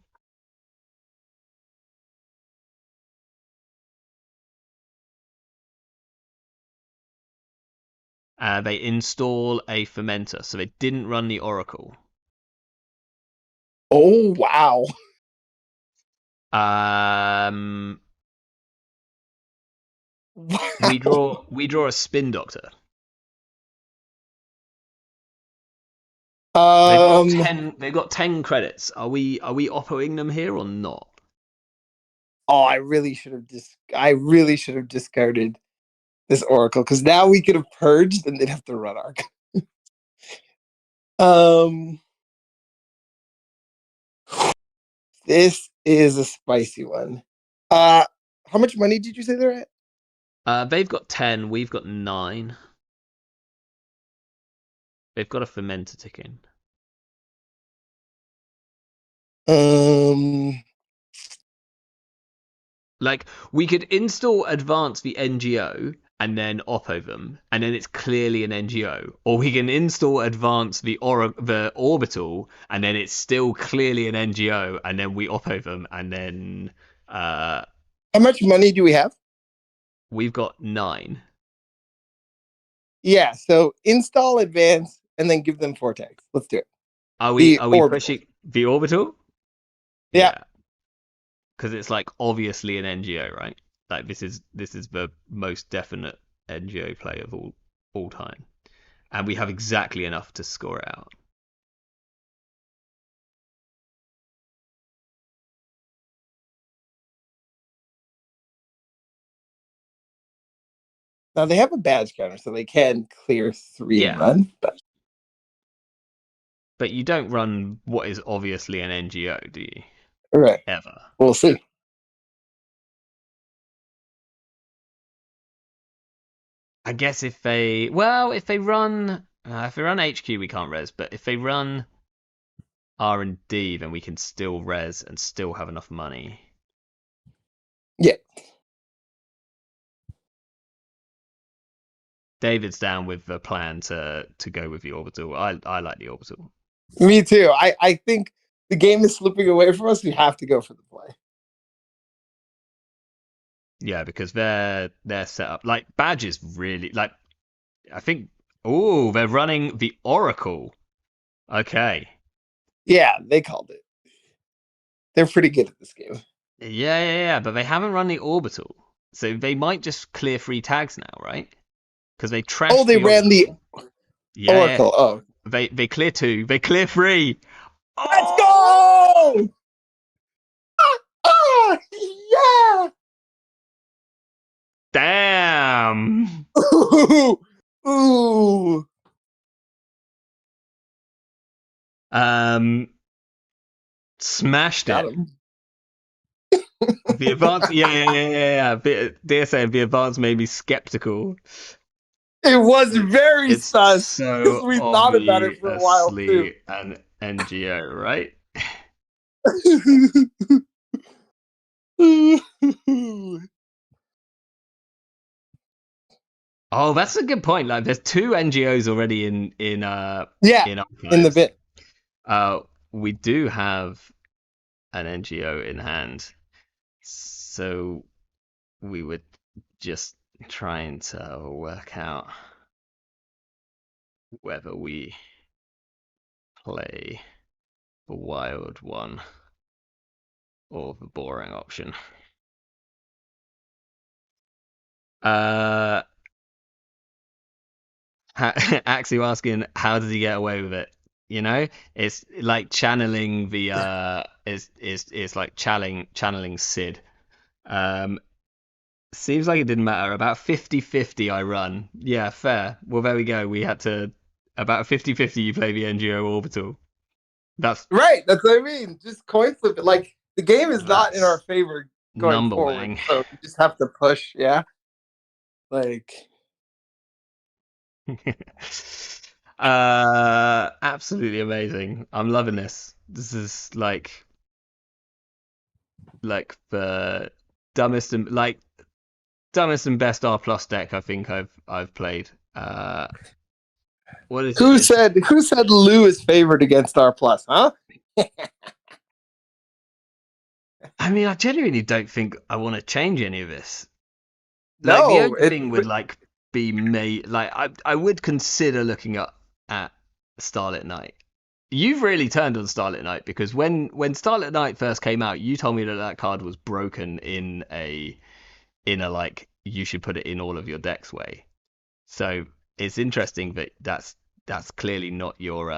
They install a fermenter, so they didn't run the Oracle. Oh wow. Wow. We draw a spin doctor. They've got 10 credits. Are we oppoing them here or not? Oh, I really should have discarded this Oracle because now we could have purged and they'd have to run arc. This is a spicy one. How much money did you say they're at? They've got 10. We've got 9. They've got a fermenter ticking. Like, we could install advance the NGO and then oppo them, and then it's clearly an NGO. Or we can install advance the orbital, and then it's still clearly an NGO, and then we oppo them, and then How much money do we have? we've got 9. Yeah, so install advance and then give them 4 tags. Let's do it. The Are we orbital. pushing the orbital? Yeah. Yeah, because it's like obviously an NGO, right? Like this is the most definite NGO play of all time, and we have exactly enough to score it out. Now they have a badge counter, so they can clear 3 and Yeah, run. But but you don't run what is obviously an NGO, do you? right, Ever? we'll see. I guess if they run HQ we can't res, but if they run R&D then we can still res and still have enough money. Yeah, David's down with the plan to go with the orbital. I like the orbital. me too. I think the game is slipping away from us. We have to go for the play. Yeah, because they're set up like Badge is really like I think. Oh, they're running the Oracle. Okay. Yeah, they called it. They're pretty good at this game. Yeah, but they haven't run the Orbital, so they might just clear 3 tags now, right? Because they Oh, trashed they the ran the Oracle. Yeah. Oracle. Oh, They clear 2. They clear 3. let's Oh, go! Ah, yeah! damn. Ooh, ooh. Um, smashed Got it. him. The advance, yeah. DSA, the advance made me skeptical. It was very It's sus because so we thought about it for a while too. obviously an NGO, right? Oh, that's a good point. Like, there's 2 NGOs already Yeah, in in the archives. bit. Uh, we do have an NGO in hand, so we were just trying to work out whether we play the wild one or the boring option. Uh, Axie asking how does he get away with it? You know, it's like channeling the is like channeling Sid. Um, seems like it didn't matter. About 50-50 I run. Yeah, fair. Well, there we go. We had to about 50-50 you play the NGO orbital. That's Right, that's what I mean. Just coin flip it. Like the game is not in our that's favor going number forward, wang. so you just have to push. Yeah, like Absolutely amazing. I'm loving this. This is like the dumbest and best R plus deck I think I've played. What is it? It's who said Lou is favored against R plus? Huh? I mean I genuinely don't think I want to change any of this. Like the No, only thing would like be made like I would consider looking at Starlit Night. You've really turned on Starlit Night because when Starlit Night first came out, you told me that that card was broken in a like you should put it in all of your decks way. So it's interesting that that's clearly not your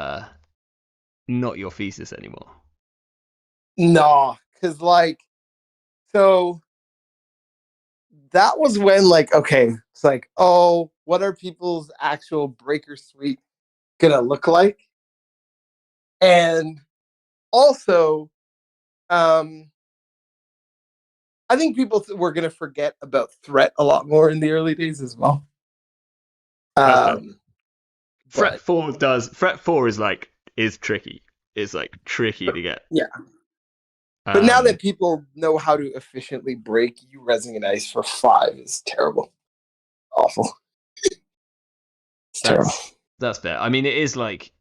thesis anymore. no, because like so that was when like okay, it's like oh, what are people's actual breaker suite gonna look like? And also, um, I think people were gonna forget about threat a lot more in the early days as well. That's fair. Um, but Fret 4 is tricky. It's like tricky to get. yeah, but now Um that people know how to efficiently break, you resing an ice for 5 is terrible, awful. It's terrible. that's fair. I mean it is like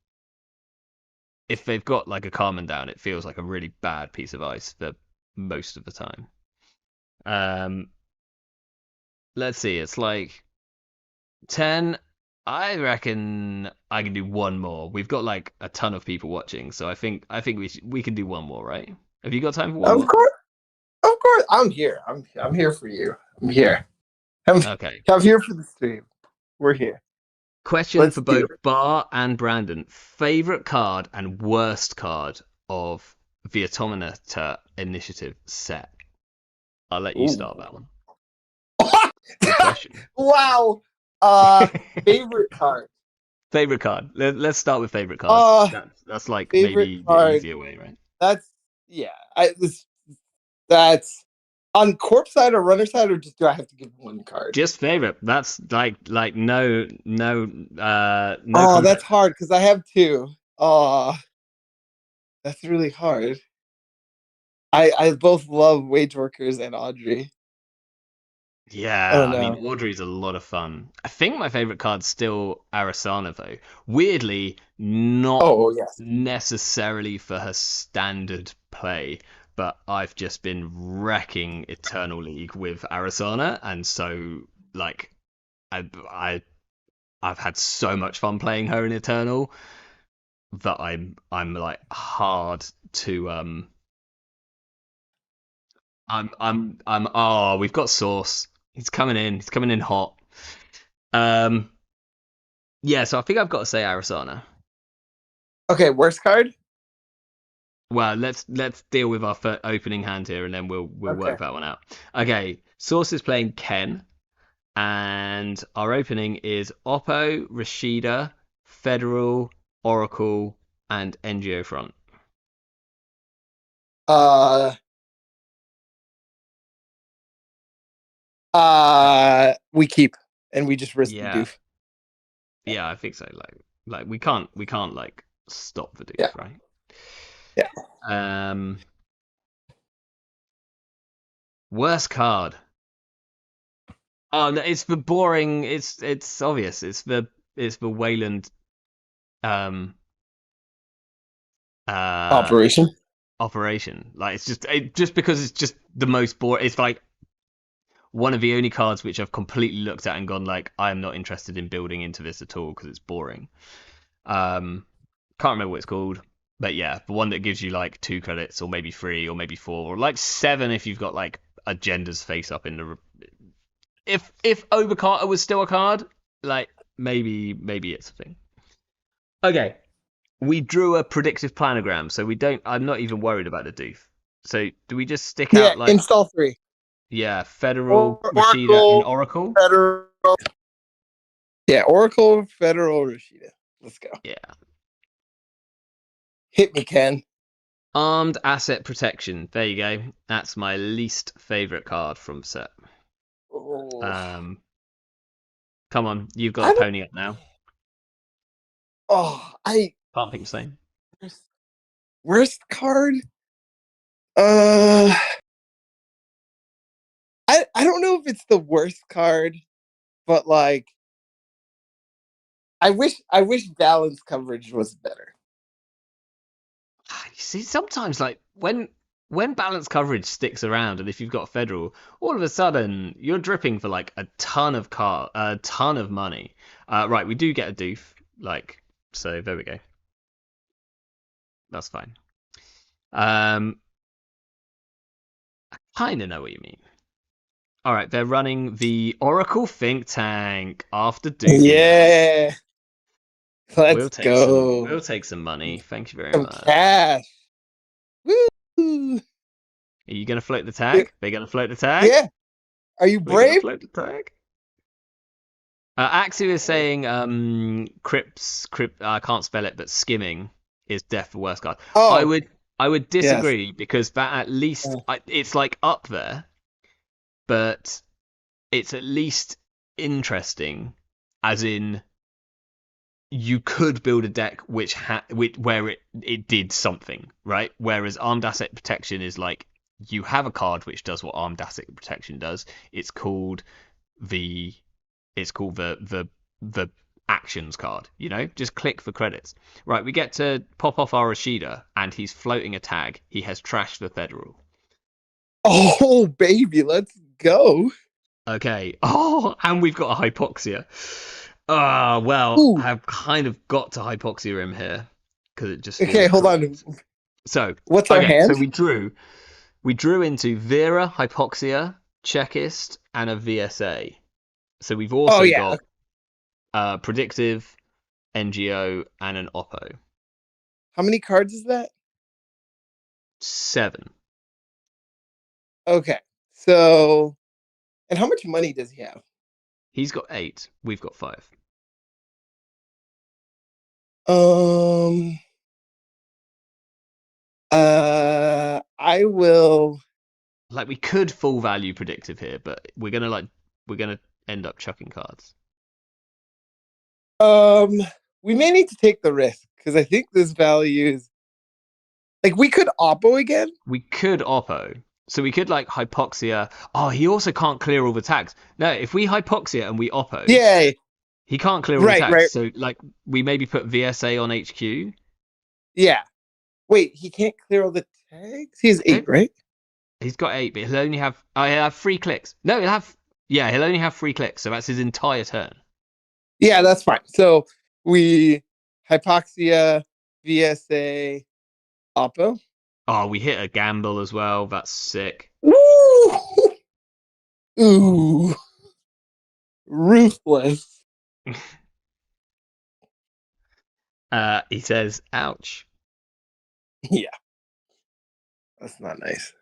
if they've got like a Carmen down, it feels like a really bad piece of ice for most of the time. Um let's see, it's like 10 I reckon I can do one more. We've got like a ton of people watching, so I think we can do one more, right? Have you got time for one Of more? course, of course. I'm here. I'm here for you. I'm here. I'm Okay. I'm here for the stream. We're here. Question Let's for do both it. Bar and Brandon. Favorite card and worst card of the Automata Initiative set. I'll let you Ooh. start that one. Good question. Wow. Favorite card. Favorite card. Let's start with favorite card. Uh, That's like favorite maybe the card. easier way, right? That's yeah. That's on corp side or runner side, or just do I have to give one card? Just favorite. That's like no Oh, that's contest. hard because I have two. Oh, that's really hard. I both love wage workers and Audrey. Oh Yeah, I mean no. Audrey's a lot of fun. I think my favorite card's still Arasana though. Weirdly, not Oh yes. necessarily for her standard play, but I've just been wrecking Eternal League with Arasana, and so like I I I've had so much fun playing her in Eternal that I'm like hard to I'm oh we've got Source. He's coming in. He's coming in hot. Um yeah, so I think I've got to say Arasana. Okay, worst card. Well, let's deal with our opening hand here, and then we'll Okay. work that one out. Okay, Source is playing Ken, and our opening is Oppo, Rashida, Federal, Oracle, and NGO Front. Uh, we keep and we just risk the Yeah, doof. yeah, I think so. Like we can't like stop the Yeah, doof, right? yeah. Um, worst card. Oh no, it's the boring. It's obvious. It's the Wayland um uh Operation. operation. Like just because it's just the most boring. It's like one of the only cards which I've completely looked at and gone like I am not interested in building into this at all because it's boring. Um, can't remember what it's called, but yeah, the one that gives you like 2 credits or maybe 3 or maybe 4 or like 7 if you've got like agendas face up in the. If Overcarter was still a card, like maybe it's a thing. Okay, we drew a predictive planogram, so we don't. I'm not even worried about the doof. So do we just stick Yeah, out like install three. yeah, Federal, Rashida, and Oracle, Oracle? Federal. Yeah, Oracle, Federal, Rashida. Let's go. Yeah. Hit me, Ken. Armed Asset Protection. There you go. That's my least favorite card from set. Oh, Um, come on, you've got I to don't. pony up now. Oh, I Can't think the same. worst card. Uh, I don't know if it's the worst card, but like I wish balance coverage was better. You see, sometimes like when balance coverage sticks around, and if you've got Federal, all of a sudden you're dripping for like a ton of money. Right, we do get a doof, like so. There we go. That's fine. Um, kind of know what you mean. All right, they're running the Oracle Think Tank after doofing us. Yeah, let's We'll go. take some money. Thank you very Some much. cash. Woo! Are you gonna float the tag? They're gonna float the tag? Yeah. Are you We're gonna brave? float the tag? Axu is saying crypt I can't spell it, but skimming is death for worst card. I Oh, would I would yes. disagree because that at least it's like up there, but it's at least interesting, as in you could build a deck which where it did something, right? Whereas armed asset protection is like you have a card which does what armed asset protection does. It's called the the actions card. You know, just click for credits. Right, we get to pop off our Rashida, and he's floating a tag. He has trashed the Federal. Oh, baby, let's go. Okay. Oh, and we've got a hypoxia. Ah, well, Ooh. I've kind of got to hypoxia him here because it just Okay, feels hold on. correct. So, What's our okay, so hand? we drew into Vera, hypoxia, checklist, and a VSA. So we've Oh also yeah. got predictive, NGO, and an Oppo. How many cards is that? 7. Okay. So, and how much money does he have? He's got 8. We've got 5. Um. I will. Like we could full value predictive here, but we're gonna end up chucking cards. Um. We may need to take the risk because I think this value is like we could oppo again. We could Oppo. So we could like hypoxia. Oh, he also can't clear all the tags. No, if we hypoxia and we Oppo, Yeah. he can't clear all the Right. tags. Right. So like we maybe put VSA on HQ. Yeah. Wait. He can't clear all the tags. He has I 8, don't. right? He's got 8, but he'll only have. Oh, he'll have 3 clicks. No, he'll have. Yeah, he'll only have 3 clicks. So that's his entire turn. Yeah, that's fine. So we hypoxia, VSA, oppo. Oh, we hit a gamble as well. That's sick. Woo! Ooh, ruthless. He says, "Ouch." Yeah, that's not nice.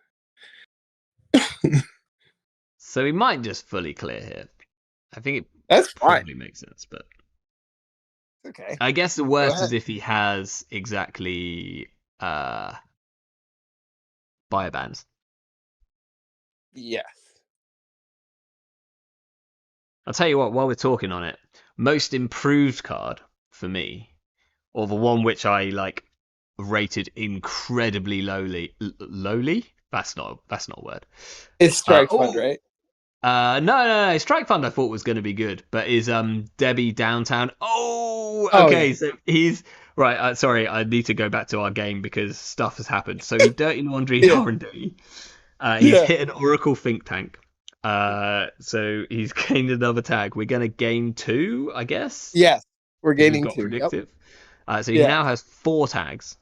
So we might just fully clear here. I think it That's fine. probably makes sense, but Okay, I guess the go worst is ahead. if he has exactly biobands. Yes. I'll tell you what, while we're talking on it, most improved card for me, or the one which I like rated incredibly lowly. That's not a word. It's strike fund, Oh, right? no. Strike Fund I thought was going to be good, but is Debbie Downtown? Oh, Oh yeah. okay. So he's right. Sorry, I need to go back to our game because stuff has happened. So he Dirty Laundry Yeah. R&D. He's Yeah. hit an Oracle Think Tank. So he's gained another tag. We're gonna gain 2, I guess, Yes. We're because we've gaining got 2. Yep. predictive. So he Yeah. now has 4 tags.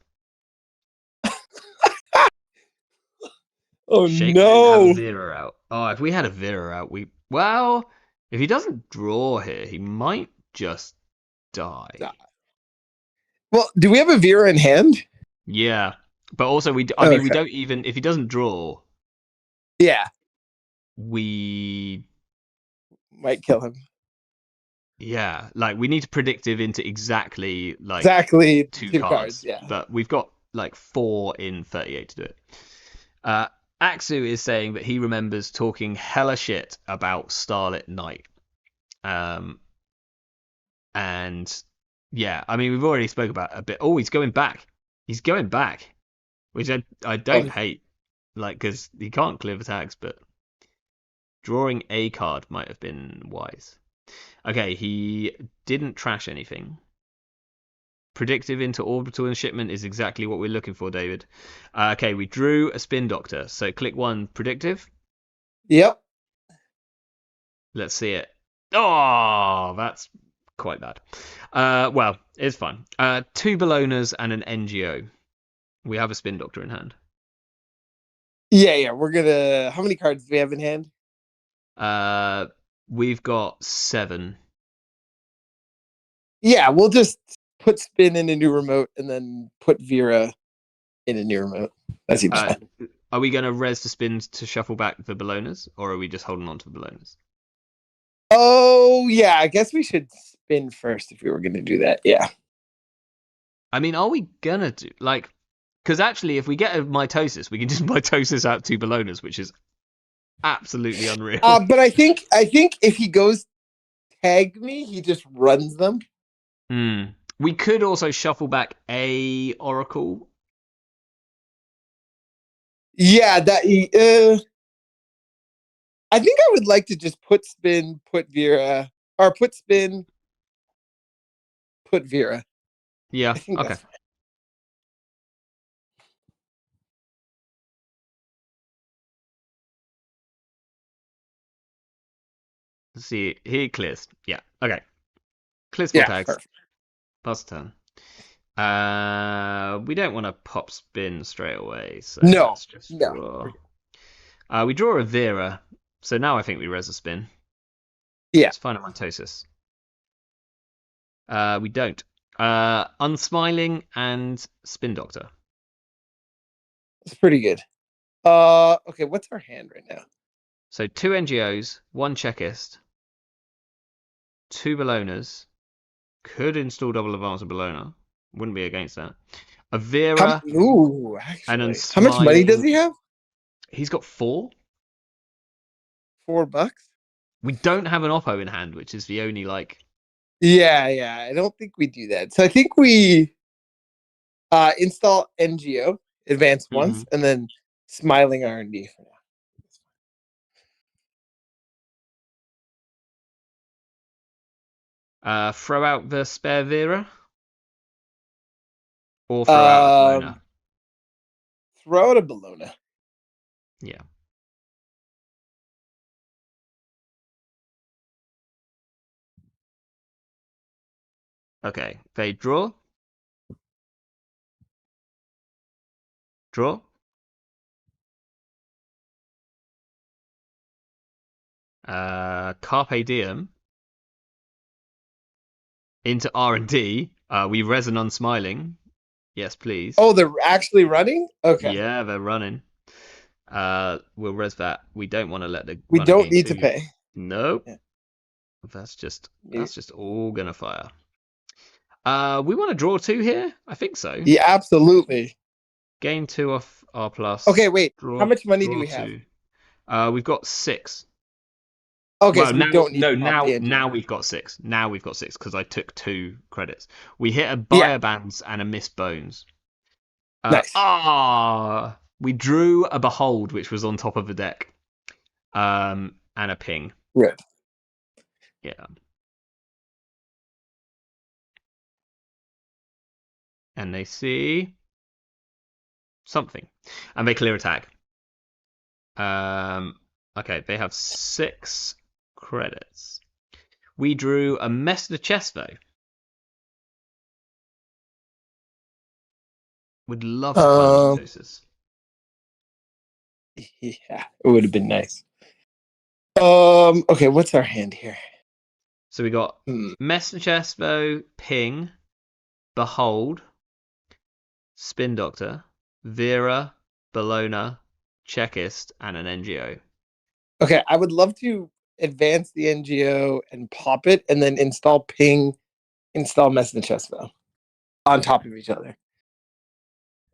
Oh Shame we didn't have a no. Vera out. Oh, if we had a Vera out, well, if he doesn't draw here, he might just die. Well, do we have a Vera in hand? Yeah, but also I mean, we Okay. don't even if he doesn't draw, Yeah. we Might kill him. yeah, like we need to predictive into exactly like Exactly 2 2 cards. cards, Yeah. but we've got like 4 in 38 to do it. Uh, Axu is saying that he remembers talking hella shit about Starlit Night. Um, and yeah, I mean we've already spoke about it a bit. Oh, he's going back. He's going back, which I don't Oh hate, like because he can't clear the tags, but drawing a card might have been wise. Okay, he didn't trash anything. Predictive into orbital and shipment is exactly what we're looking for, David. Okay, we drew a spin doctor. So click 1, predictive. yep. Let's see it. Oh, that's quite bad. Well, it's fine. 2 Bellonas and an NGO. We have a spin doctor in hand. Yeah. We're gonna. How many cards do we have in hand? Uh, we've got 7. Yeah, we'll just put spin in a new remote and then put Vera in a new remote. That seems Uh, fine. are we going to res the spins to shuffle back the Bellonas, or are we just holding on to the Bellonas? Oh yeah, I guess we should spin first if we were gonna do that. Yeah. I mean, are we gonna do like? Because actually, if we get a mitosis, we can just mitosis out 2 Bellonas, which is absolutely unreal. But I think if he goes tag me, he just runs them. Hmm. We could also shuffle back a Oracle. Yeah, that I think I would like to just put spin, put Vera, or put spin, put Vera. Yeah. I think Okay. that's fine. Let's see. He clears. Yeah. Okay. Clear score Yeah, tags. perfect. Pass the turn. We don't want to pop spin straight away, so No, let's just no. draw. We draw a Vera, so now I think we res a spin. Yeah, Let's find a Mitosis. We don't. Unsmiling and Spin Doctor. it's pretty good. Okay, what's our hand right now? So 2 NGOs, 1 Checklist, 2 Bellonas. Could install double advance of Bellona. Wouldn't be against that. A Vera, Ooh, an actually, how much money does Unsmiling. he have? He's got 4. $4. We don't have an Oppo in hand, which is the only like. Yeah, yeah. I don't think we do that. So I think we install NGO, advance once, Mhm. and then smiling R&D for now. Throw out the spare Vera, or throw out a Bellona. Throw out a Bellona. Yeah. Okay. They draw. Draw. Carpe Diem into R&D. We res an Unsmiling. Yes, please. Oh, they're actually running? Okay. Yeah, they're running. We'll res that. We don't want to let the We runner don't gain need to 2. pay. Nope. Yeah. That's just all gonna fire. We want to draw 2 here. I think so. Yeah, absolutely. Gain 2 off R plus. Okay, wait. How Draw much money do draw we have? 2. We've got 6. Okay, Well, so we don't need to pop the now NGO. we've got 6. Now we've got 6 because I took 2 credits. We hit a Yeah, buyer bands and a miss bones. nice. We drew a behold, which was on top of the deck. And a ping. Good. Yeah. And they see something, and they clear attack. Okay, they have 6 credits. We drew a mess of the chest though. Would love to find a Um, Mitosis. yeah, it would have been nice. Okay, what's our hand here? So we got Hmm. mess of the chest though, ping, behold, spin doctor, Vera, Bellona, Checklist, and an NGO. Okay, I would love to advance the NGO and pop it, and then install ping, install mess in the chest though, on top of each other,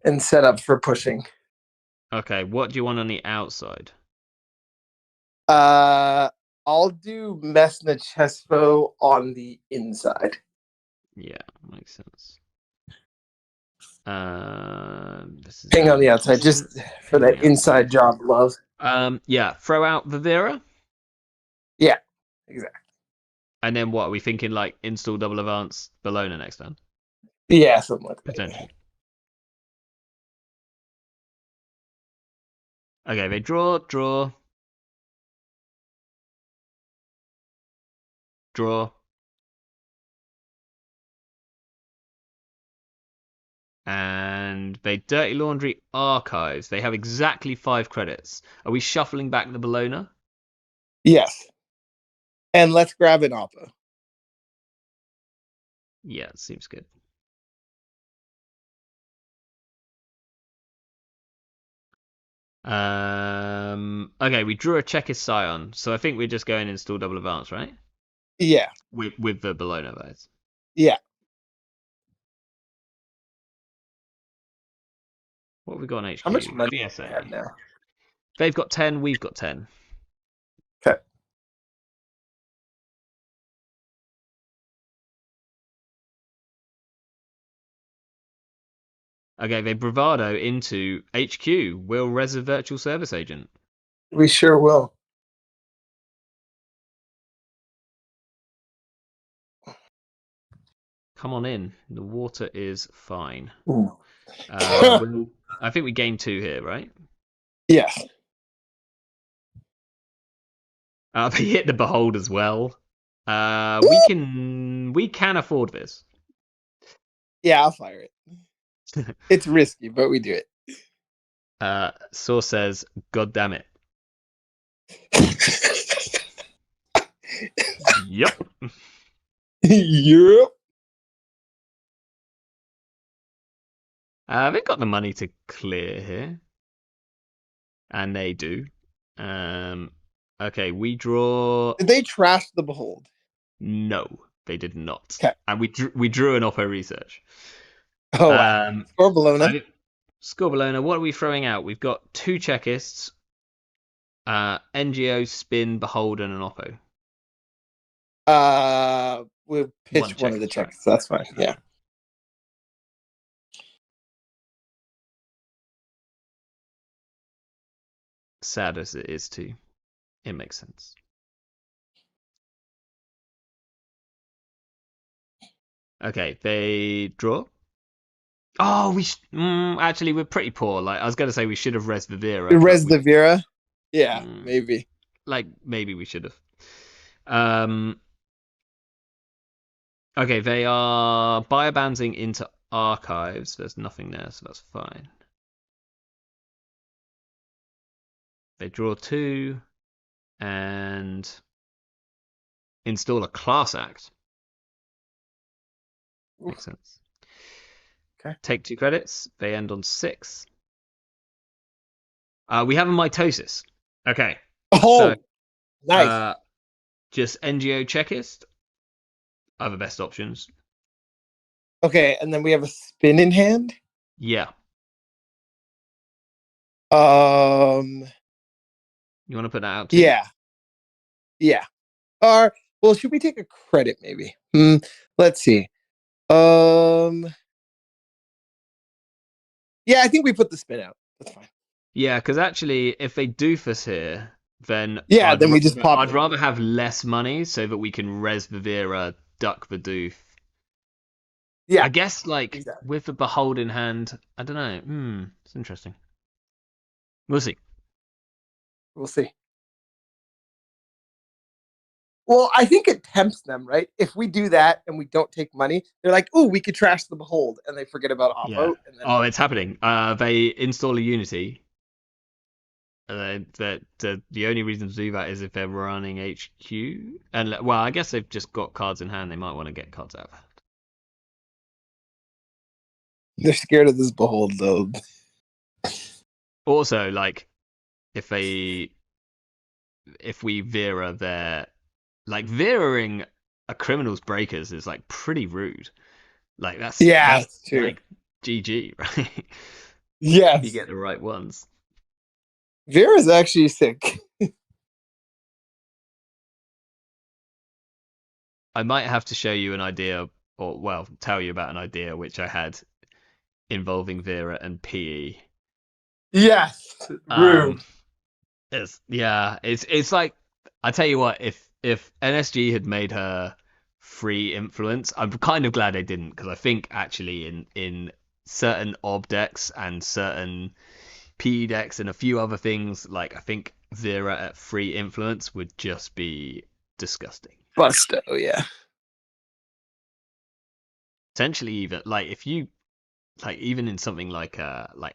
and set up for pushing. Okay, what do you want on the outside? Uh, I'll do mess in the chest bow on the inside. Yeah, makes sense. This is Ping on the outside, important. just for Ping on that the outside. inside job love. Yeah, throw out the Vera, Yeah, exactly. and then what are we thinking? Like install double advance Bellona next turn, Yeah, something like that. potentially. Okay, they draw, draw, draw, and they dirty laundry archives. They have exactly 5 credits. Are we shuffling back the Bellona? Yes, and let's grab an oppo. Yeah, it seems good. Okay, we drew a Checkers Scion, so I think we're just going install double advance, right? Yeah, With the Bellona votes. yeah. What have we got on How much HQ? money do we have BSA. now? They've got 10, we've got 10. Okay. Okay, they bravado into HQ. Will res a virtual service agent. We sure will. Come on in. The water is fine. Ooh. I think we gain 2 here, right? Yes. They hit the behold as well. We we can afford this. Yeah, I'll fire it. It's risky, but we do it. Source says, "God damn it." Yep. Europe. They've got the money to clear here, and they do. Okay, we draw. Did they trash the behold? No, they did not. Okay. And we drew an Oppo research. Oh wow. Or Bologna. Scorbolona, what are we throwing out? We've got 2 checkists, NGO, Spin, Behold, and an Oppo. We'll pitch one of the checks. Right. That's fine. Yeah. Sad as it is too, it makes sense. Okay, they draw. Oh, actually we're pretty poor. Like I was gonna say, we should have res Vivera. Res the Vera. Yeah, maybe. Like maybe we should have. Okay, they are biobanzing into archives. There's nothing there, so that's fine. They draw 2 and install a class act. Makes sense. Okay. Take 2 credits. They end on 6. We have a mitosis. Okay. Oh, so, nice. Just NGO checklist. Other best options. Okay, and then we have a spin in hand. Yeah. You want to put that out too? Yeah. Yeah. Or well, should we take a credit maybe? Let's see. Yeah, I think we put the spin out. That's fine. Yeah, because actually, if they doofus here, then then we just pop. I'd rather have less money so that we can res Vivera, duck the doof. Yeah, I guess with the behold in hand, I don't know. It's interesting. We'll see. We'll see. Well, I think it tempts them, right? If we do that and we don't take money, they're like, "Oh, we could trash the behold," and they forget about Oppo. Yeah. And then... Oh, it's happening. They install a Unity. The only reason to do that is if they're running HQ, and well, I guess they've just got cards in hand. They might want to get cards out. They're scared of this behold, though. Also, if we Vera their Veraing a criminal's breakers is pretty rude. That's true. GG, right? Yes. You get the right ones. Vera's actually sick. I might have to show you an idea, or tell you about an idea which I had involving Vera and PE. Yes, rude. It's like, I tell you what, if NSG had made her free influence, I'm kind of glad they didn't, because I think actually in certain ob decks and certain PE decks and a few other things, I think Vera at free influence would just be disgusting. Busto, yeah. Potentially even if you even in something like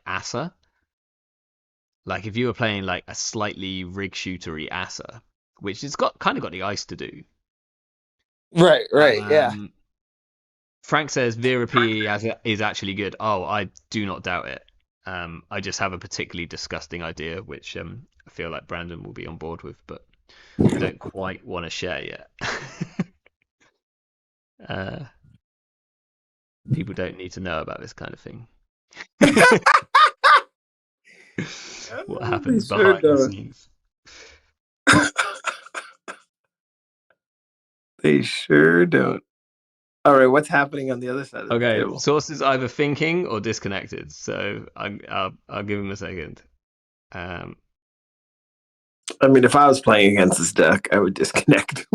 Asa, if you were playing a slightly rig shootery Asa, which has kind of got the ice to do. Right, yeah. Frank says Vera PE is actually good. Oh, I do not doubt it. I just have a particularly disgusting idea, which I feel like Brandon will be on board with, but I don't quite want to share yet. People don't need to know about this kind of thing. What happens behind the scenes? They sure don't. All right, what's happening on the other side of the table? Okay, Source is either thinking or disconnected, so I'll give him a second. I mean, if I was playing against this deck, I would disconnect.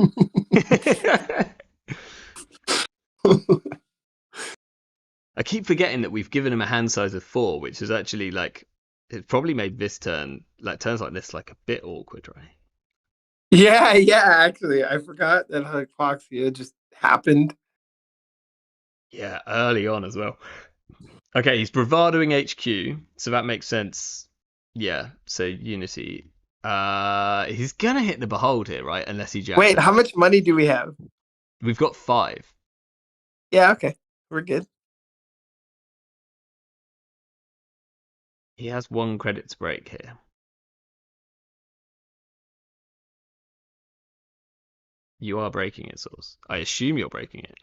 I keep forgetting that we've given him a hand size of 4, which is actually it probably made this turns like this a bit awkward, right? Yeah, actually, I forgot that hypoxia just happened. Yeah, early on as well. Okay, he's bravadoing HQ, so that makes sense. Yeah, so Unity. He's gonna hit the Behold here, right? Unless he jacks Wait, it how up. much money do we have? We've got 5. Yeah, okay. We're good. He has 1 credit to break here. You are breaking it, Source. I assume you're breaking it.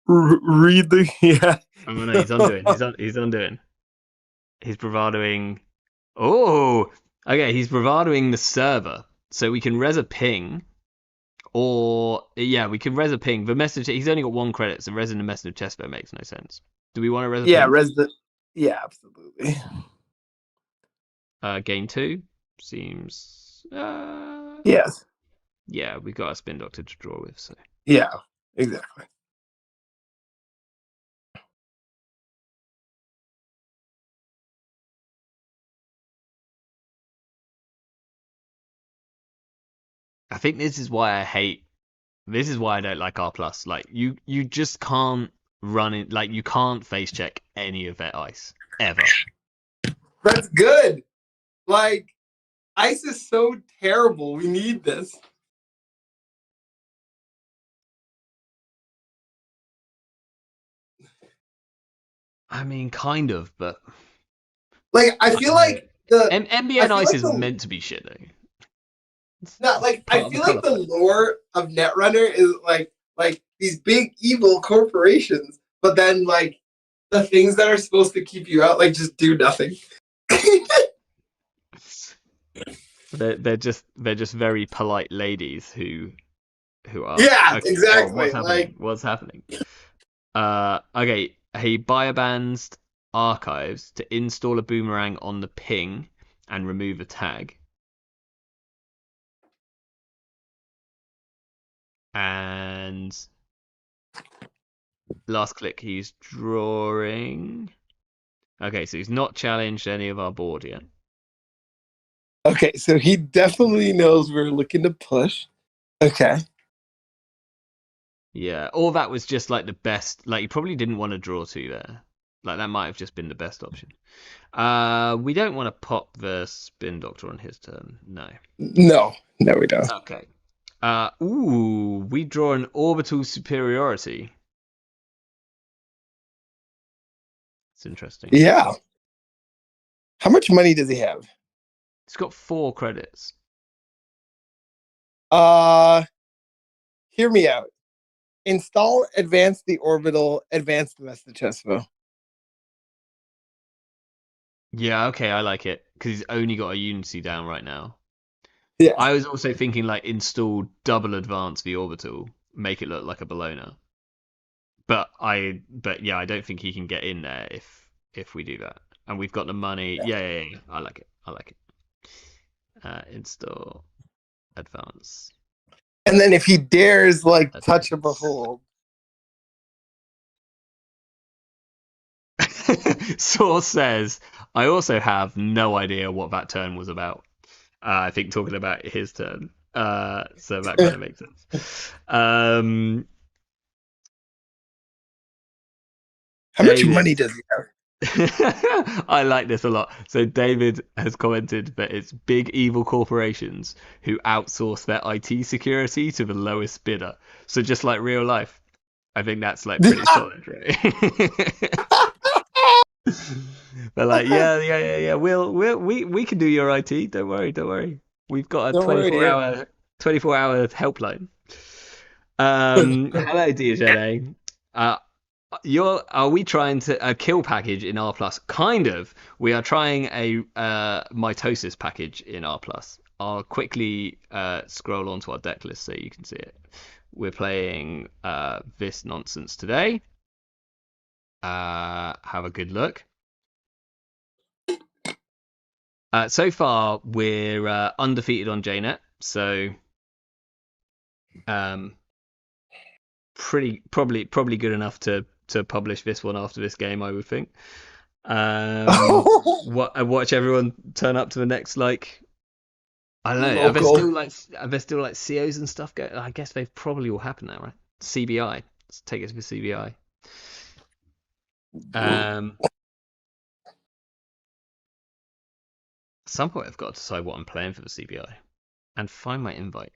Read the yeah. Oh no, he's undoing. He's undoing. He's bravadoing. Oh, okay. He's bravadoing the server, so we can res a ping, or yeah, we can res a ping. The message. He's only got 1 credit, so res in the message chestplate makes no sense. Do we want to res a Yeah, ping? resident. Yeah, absolutely. Gain 2 seems. Yes. Yeah, we got a spin doctor to draw with, so. Yeah, exactly. I think this is why I hate. This is why I don't like R plus. Like you just can't run it. Like you can't face check any of their ice ever. That's good. Like, ice is so terrible. We need this. I mean, kind of, but Like, I I feel don't know. like the MBN I feel ice like is the meant to be shit though. not It's like I part of the feel like color the palette. lore of Netrunner is like these big evil corporations, but then like the things that are supposed to keep you out like just do nothing. They're just very polite ladies who ask, Yeah, okay, oh, what's exactly. happening? Like What's happening? Okay, he biobans archives to install a boomerang on the ping and remove a tag. And last click, he's drawing. Okay, so he's not challenged any of our board yet. okay, so he definitely knows we're looking to push. Okay. Yeah, or that was just like the best. Like, he probably didn't want to draw 2 there. Like, that might have just been the best option. We don't want to pop the spin doctor on his turn. No. No, no, we don't. Okay. Ooh, we draw an orbital superiority. It's interesting. Yeah. How much money does he have? It's got 4 credits. Uh Hear me out. Install advance the orbital, advance the message Chesvo. Yeah, okay, I like it because he's only got a Unity down right now. Yeah. I was also thinking like install double advance the orbital, make it look like a Bologna. But yeah, I don't think he can get in there if we do that. And we've got the money. Yeah. I like it. I like it. Install advance. And then if he dares like touch a Advance. behold. Source says, I also have no idea what that turn was about. I think talking about his turn. So that kind of makes sense. How much David. money does he have? I like this a lot. So David has commented that it's big evil corporations who outsource their IT security to the lowest bidder. So just like real life. I think that's like pretty solid, right? They're like, yeah. We can do your IT. Don't worry. We've got a Don't worry, dear. 24-hour helpline. Hello, DJ. Are we trying to a kill package in R plus? Kind of. We are trying a mitosis package in R plus. I'll quickly scroll onto our deck list so you can see it. We're playing this nonsense today. Have a good look. So far, we're undefeated on JNet, so probably good enough to publish this one after this game, I would think. Watch everyone turn up to the next like I don't know. Local. Are there still like COs and stuff going? I guess they've probably all happened now, right? CBI. Let's take it to the CBI. At some point, I've got to decide what I'm playing for the CBI and find my invite.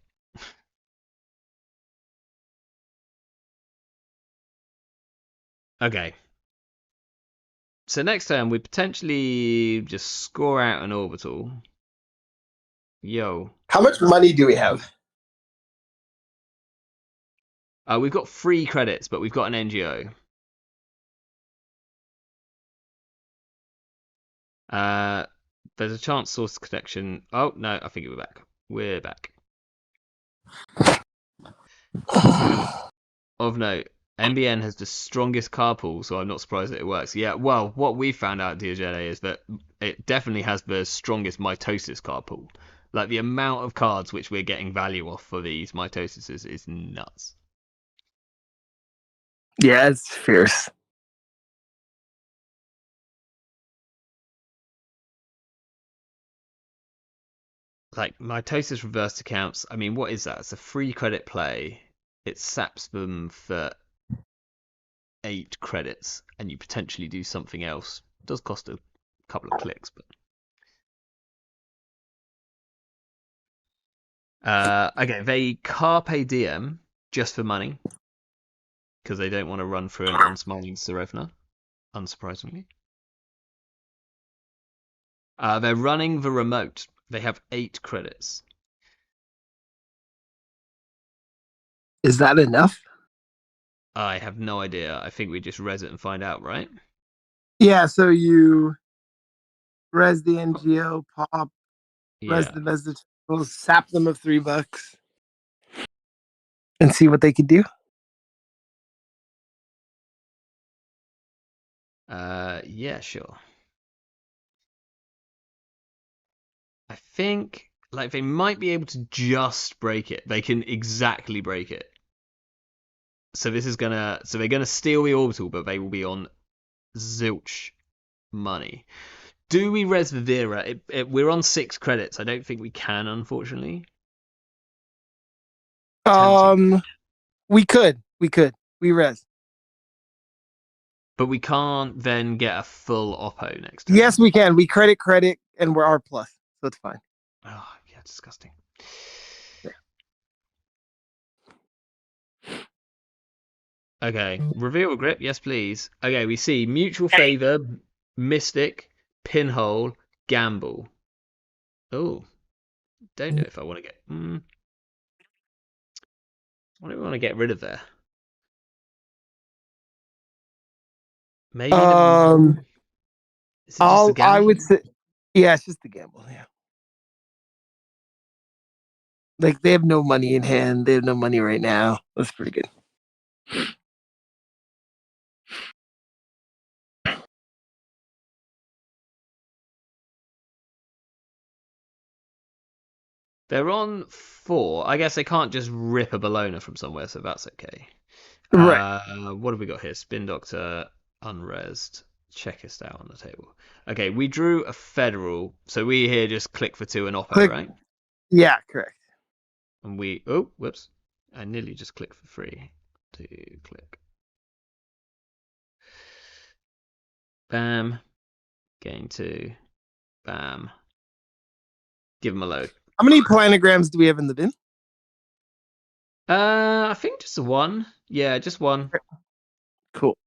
Okay. So next turn, we potentially just score out an orbital. Yo. How much money do we have? We've got 3 credits, but we've got an NGO. There's a chance source connection. Oh, no, I think we're back. We're back. Of note, NBN has the strongest card pool, so I'm not surprised that it works. Yeah, well, what we found out, Diogene, is that it definitely has the strongest Mitosis card pool. Like, the amount of cards which we're getting value off for these Mitosises is nuts. Yeah, it's fierce. Like, Mitosis reversed accounts, I mean, what is that? It's a 3 credit play. It saps them for 8 credits, and you potentially do something else. It does cost a couple of clicks, but okay, they carpe diem just for money because they don't want to run through an unsmiling Serevna, unsurprisingly. They're running the remote. They have 8 credits. Is that enough? I have no idea. I think we just res it and find out, right? Yeah, so you res the NGO, pop, res Yeah. the message, sap them of $3 and see what they can do. Yeah, sure. I think like they might be able to just break it. They can exactly break it. So they're gonna steal the orbital, but they will be on zilch money. Do we res the Vera? We're on 6 credits. I don't think we can, unfortunately. Tempting. We could. We res. But we can't then get a full Oppo next turn. Yes, we can. We credit, and we're R plus, so it's fine. Oh, yeah, disgusting. Yeah. Okay, reveal grip, yes please. Okay, we see mutual favor, mystic, pinhole, gamble. Oh, don't know if I want to get. What do we want to get rid of there? Maybe the. Is it just a gamble? I would say, yeah, it's just the gamble. Yeah, like they have no money in hand. They have no money right now. That's pretty good. They're on 4. I guess they can't just rip a Bologna from somewhere, so that's okay. Right. What have we got here? Spin Doctor, unresed. Check us out on the table. Okay, we drew a federal, so we here just click for 2 and Oppo, Click. right? Yeah, correct. And we, oh, whoops. I nearly just clicked for 3. 2, click. Bam. Gain 2. Bam. Give them a load. How many planograms do we have in the bin? I think just 1. Yeah, just 1. Cool.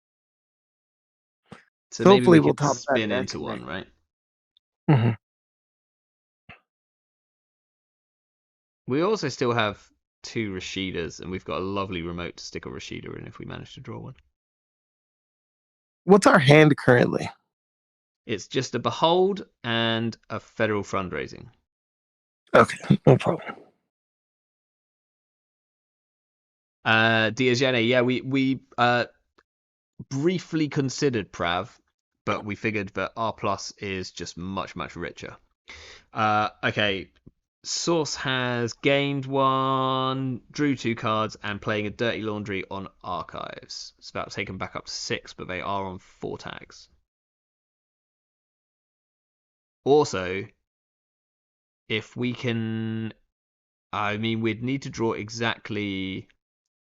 So Hopefully maybe we we'll can top that spin deck into 1, right? Mm-hmm. We also still have 2 Rashidas, and we've got a lovely remote to stick a Rashida in if we manage to draw one. What's our hand currently? It's just a Behold and a Federal Fundraising. Okay, no problem. Diogene, yeah, we briefly considered Prav, but we figured that R plus is just much, much richer. Okay, Source has gained 1, drew 2 cards, and playing a Dirty Laundry on Archives. It's about to take them back up to 6, but they are on 4 tags. Also, if we can, I mean, we'd need to draw exactly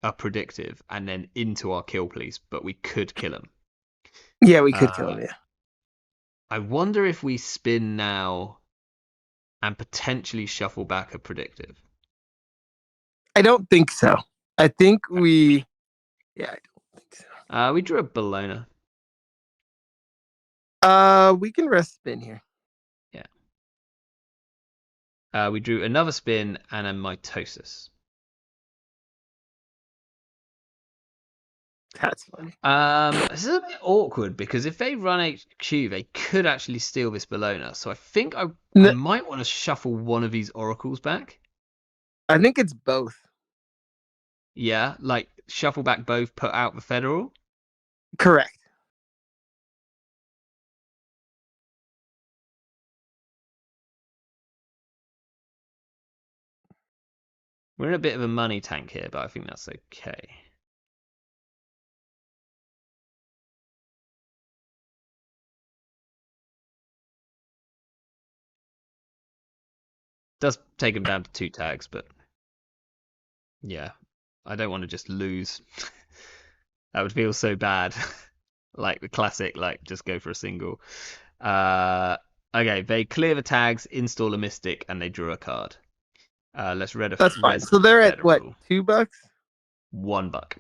a predictive and then into our kill police, but we could kill him. Yeah, we could kill him. Yeah. I wonder if we spin now and potentially shuffle back a predictive. I don't think so. I think we. Yeah, I don't think so. We drew a Bologna. We can rest spin here. Yeah. We drew another spin and a Mitosis. That's funny. This is a bit awkward because if they run HQ, they could actually steal this Bologna. So I think I might want to shuffle one of these oracles back. I think it's both. Yeah, like shuffle back both, put out the federal. Correct. We're in a bit of a money tank here, but I think that's okay. Does take him down to 2 tags, but yeah, I don't want to just lose. That would feel so bad. Like the classic, like just go for a single. Okay, they clear the tags, install a mystic, and they draw a card. Let's read a. That's fine. So they're at what, $2? $1.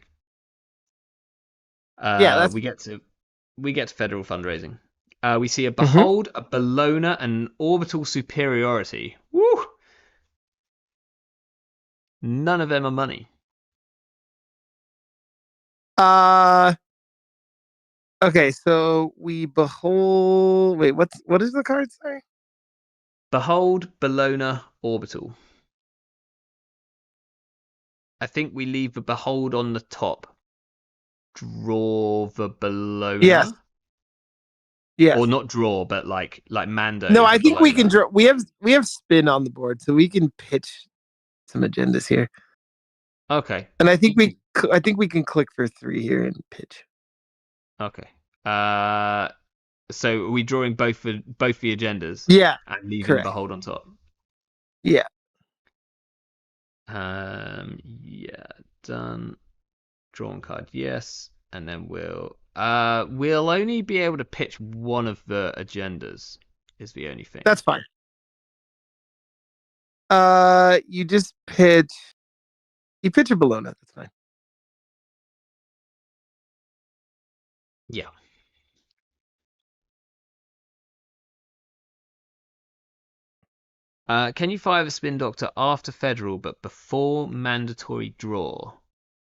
Yeah, that's... we get to federal fundraising. We see a behold, a Bologna, and an orbital superiority. Woo! None of them are money. Okay, so we behold. Wait, what is the card say? Behold, Bologna, orbital. I think we leave the behold on the top. Draw the Bologna. Yes. Yes. Or not draw, but like Mando. No, I think we can draw. We have spin on the board, so we can pitch some agendas here. Okay. And I think we can click for 3 here and pitch. Okay. So are we drawing both the agendas? Yeah. And leaving behold on top. Yeah. Yeah, done. Drawn card, yes. And then we'll only be able to pitch one of the agendas, is the only thing. That's fine. You just pitch. You pitch a Bologna. That's fine. Yeah. Can you fire the Spin Doctor after Federal but before mandatory draw?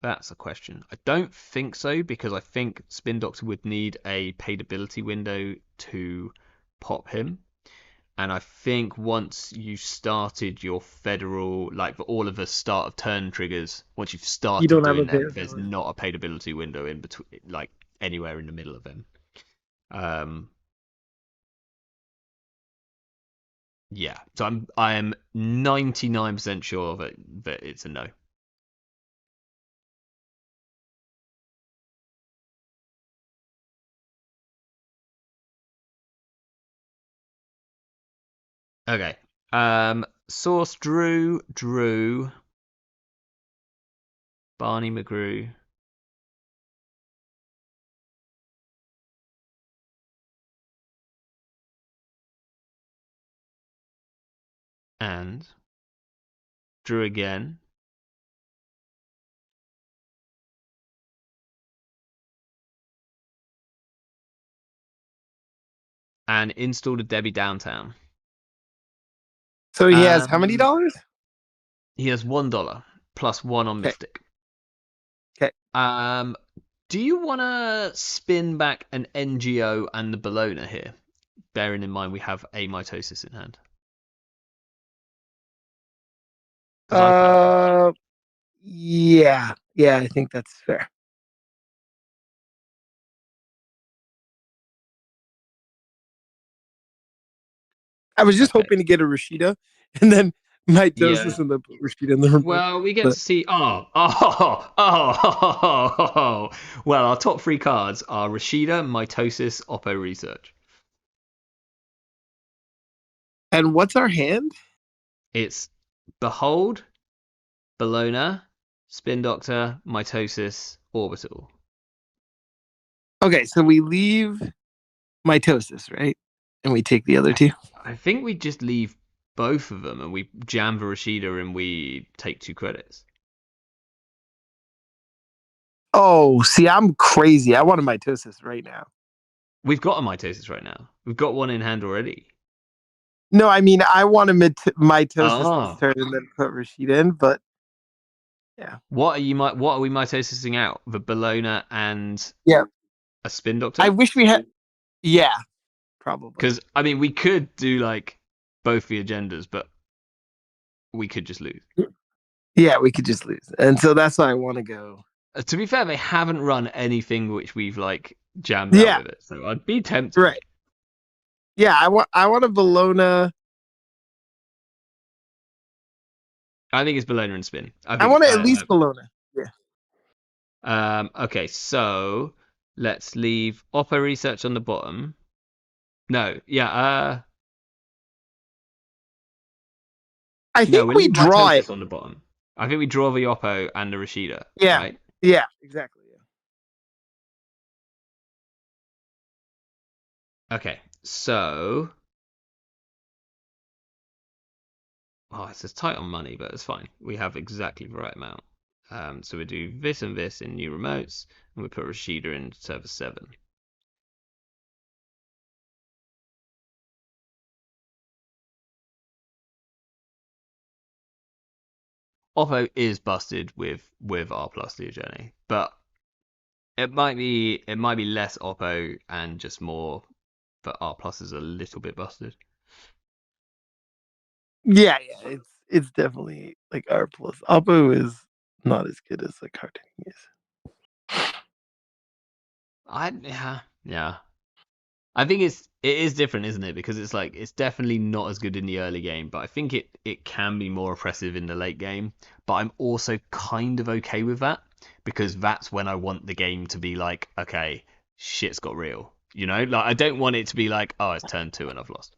That's a question. I don't think so, because I think Spin Doctor would need a paid ability window to pop him. And I think once you started your Federal, like for all of the start of turn triggers, once you've started doing them, there's not a paid ability window in between, like anywhere in the middle of them. Yeah, so I am 99% sure that it's a no. Okay. Source Drew, Barney McGrew. And Drew again. And installed a Debbie Downtown. So he has how many dollars? He has $1 plus 1 on Mystic. Okay. Do you want to spin back an NGO and the Bologna here? Bearing in mind we have a Mitosis in hand. Yeah, I think that's fair. I was just hoping to get a Rashida, and then Mitosis and the Rashida in the remote. Well, we get to see. Well, our top 3 cards are Rashida, Mitosis, Oppo Research. And what's our hand? It's Behold, Bologna, Spin Doctor, Mitosis, Orbital. Okay, so we leave Mitosis, right? And we take the other two. I think we just leave both of them and we jam Rashida and we take 2 credits. Oh, see, I'm crazy. I want a Mitosis right now. We've got a Mitosis right now. We've got one in hand already. No, I mean, I want a Mitosis this Oh. turn and then put Rashida in, but yeah. What are we mitosising out? The Bologna and Yeah. a Spin I Doctor? wish we had. Yeah, probably. Because, I mean, we could do, like, both the agendas, but we could just lose. Yeah, we could just lose. And so that's why I want to go. To be fair, they haven't run anything which we've, like, jammed out Yeah, with it. So I'd be tempted. right. Yeah, I want a Bologna. I think it's Bologna and Spin. I want to at least Bologna. Yeah. Okay, so let's leave Oppo Research on the bottom. No, yeah, I no, think we'll we leave draw it. Mitosis on the bottom. I think we draw the Oppo and the Rashida, Yeah. right? Yeah, exactly. Yeah. Okay, so it's just tight on money, but it's fine. We have exactly the right amount. So we do this and this in new remotes, and we put Rashida in server 7. Oppo is busted with R plus the journey, but it might be less Oppo and just more, but R plus is a little bit busted. Yeah, it's definitely like R plus. Oppo is not as good as like Hardening is. Yeah. I think it is different, isn't it? Because it's like it's definitely not as good in the early game, but I think it can be more oppressive in the late game. But I'm also kind of okay with that because that's when I want the game to be like, okay, shit's got real. You know, like I don't want it to be like, oh, it's turn 2 and I've lost.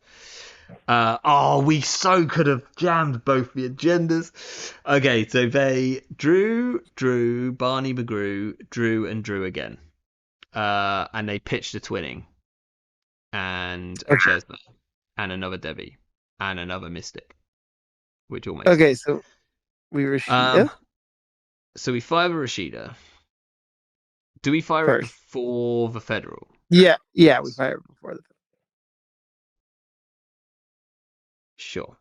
We so could have jammed both the agendas. Okay, so they drew, Barney McGrew, drew again. And they pitched a twinning and a Chesna and another Debbie and another Mystic, which all makes Okay, sense. so we Um, Rashida so we fire the Rashida. Do we fire it first. before the Federal? Yeah, we fired before the. Sure.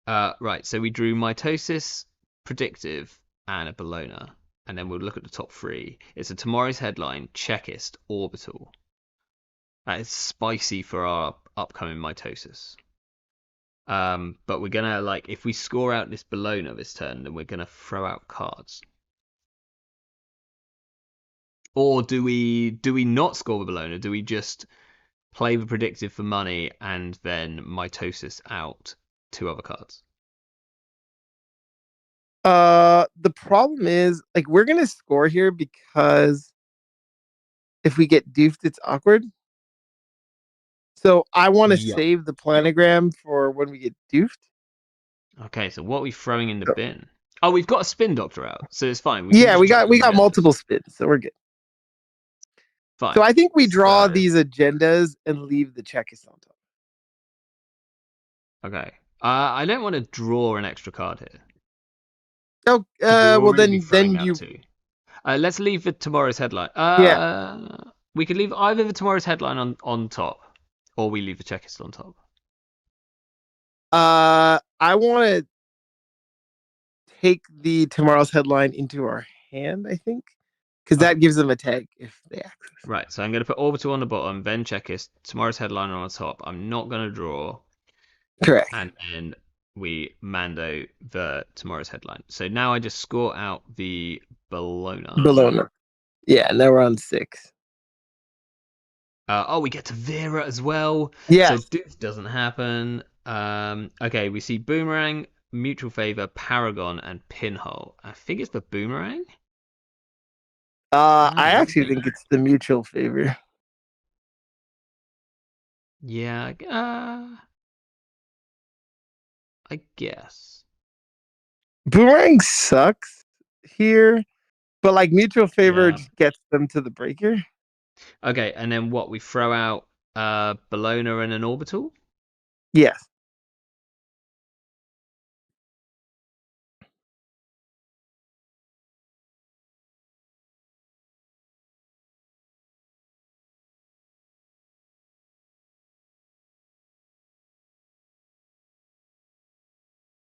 Right, so we drew Mitosis, Predictive, and a Bologna. And then we'll look at the top 3. It's a Tomorrow's Headline, Checkist, Orbital. That is spicy for our upcoming Mitosis. But we're gonna like if we score out this Bologna this turn, then we're gonna throw out cards. Or do we not score the Bologna? Do we just play the predictive for money and then Mitosis out 2 other cards? The problem is like we're gonna score here because if we get doofed, it's awkward. So I want to Yeah. save the planogram for when we get doofed. Okay, so what are we throwing in the bin? Oh, we've got a Spin Doctor out, so it's fine. We got multiple spins, so we're good. Fine. So I think we draw these agendas and leave the checkist on top. Okay. I don't want to draw an extra card here. Oh, well then you. Let's leave the Tomorrow's Headline. We could leave either the Tomorrow's Headline on top, or we leave the checklist on top. I want to take the Tomorrow's Headline into our hand, I think, because that gives them a tag if they access. Right, so I'm going to put Orbital on the bottom, then Checklist, Tomorrow's Headline on the top. I'm not going to draw. Correct. And then we Mando the Tomorrow's Headline. So now I just score out the Bologna. Yeah, now we're on 6. We get to Vera as well. Yeah. So this doesn't happen. Okay, we see Boomerang, Mutual Favor, Paragon, and Pinhole. I think it's the Boomerang. I actually think it's the Mutual Favor. Yeah. I guess. Boomerang sucks, here, but like mutual favor Yeah. just gets them to the breaker. Okay, and then what? We throw out Bologna and an orbital. Yes.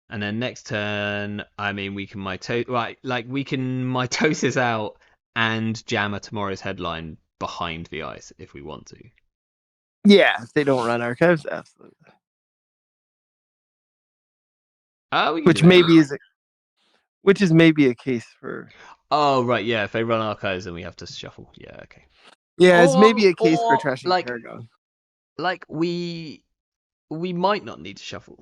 And then next turn, I mean, we can right, like we can mitosis out and jam a tomorrow's headline behind the ice if we want to. Yeah, if they don't run archives, absolutely. We can Which do it. maybe is which is maybe a case for Oh right, yeah. If they run archives, then we have to shuffle. Yeah, okay. yeah, it's maybe a case for Or trashing Paragon. like we might not need to shuffle.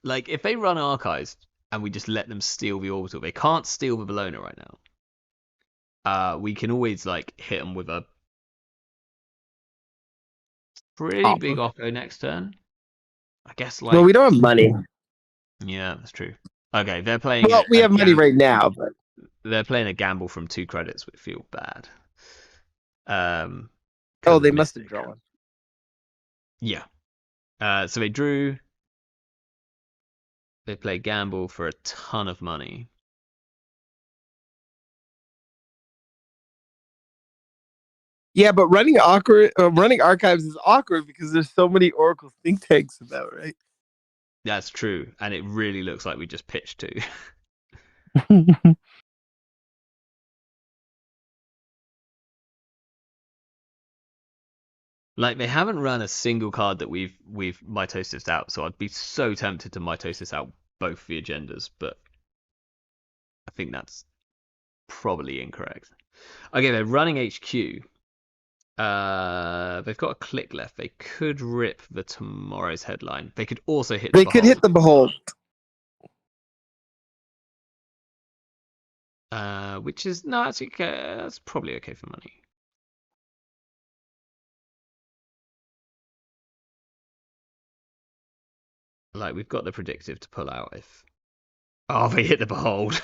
Like if they run archives and we just let them steal the orbital, they can't steal the Bologna right now. We can always like hit them with a pretty big Awful. Oppo next turn. I guess Well, like we don't have money. yeah, that's true. Okay, they're playing Well, we have money right now, but they're playing a gamble from 2 credits, which feel bad. oh, Because of they must have Mystic. drawn. Yeah. So they drew. They play gamble for a ton of money. Yeah, but running archives is awkward because there's so many Oracle think tanks about, right? That's true, and it really looks like we just pitched two. Like they haven't run a single card that we've mitosis out, so I'd be so tempted to mitosis out both the agendas, but I think that's probably incorrect. Okay, they're running HQ. They've got a click left. They could rip the tomorrow's headline. They could also hit the They could hit behold. the behold. Which is no, actually that's probably okay for money. Like we've got the predictive to pull out if oh they hit the behold.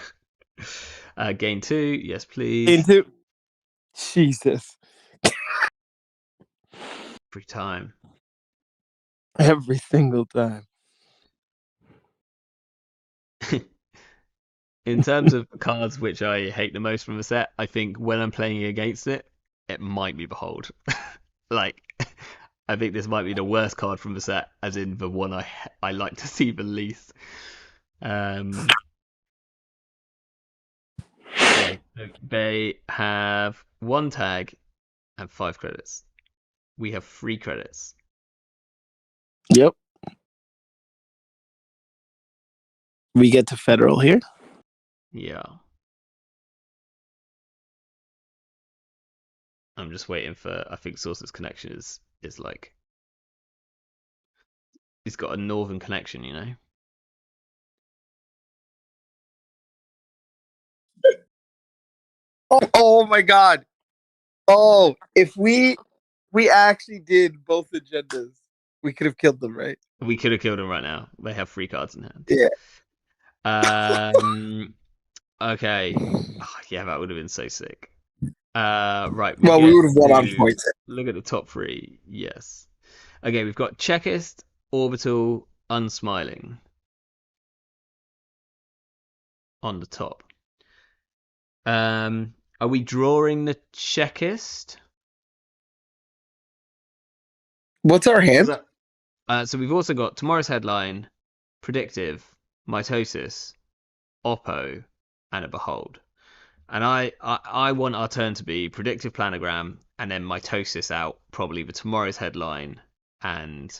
Gain 2, yes please. Into Jesus. Free time. Every single time. In terms of cards which I hate the most from the set, I think when I'm playing against it, it might be Behold. Like, I think this might be the worst card from the set, as in the one I like to see the least. Okay, so they have 1 tag and 5 credits. We have 3 credits. Yep. We get to federal here. Yeah. I'm just waiting for. I think Source's connection is like. He's got a northern connection, you know. Oh my god. Oh, if we actually did both agendas, we could have killed them, right? We could have killed him right now. They have 3 cards in hand. Yeah. Okay. Oh, yeah, that would have been so sick. Right, we Well, we get would have won on to points. look at the top 3. Yes. Okay, we've got Checkist, Orbital, Unsmiling on the top. Are we drawing the Checkist? What's our hand? So we've also got Tomorrow's Headline, Predictive, Mitosis, Oppo, and a Behold. And I want our turn to be Predictive Planogram and then Mitosis out, probably the Tomorrow's Headline and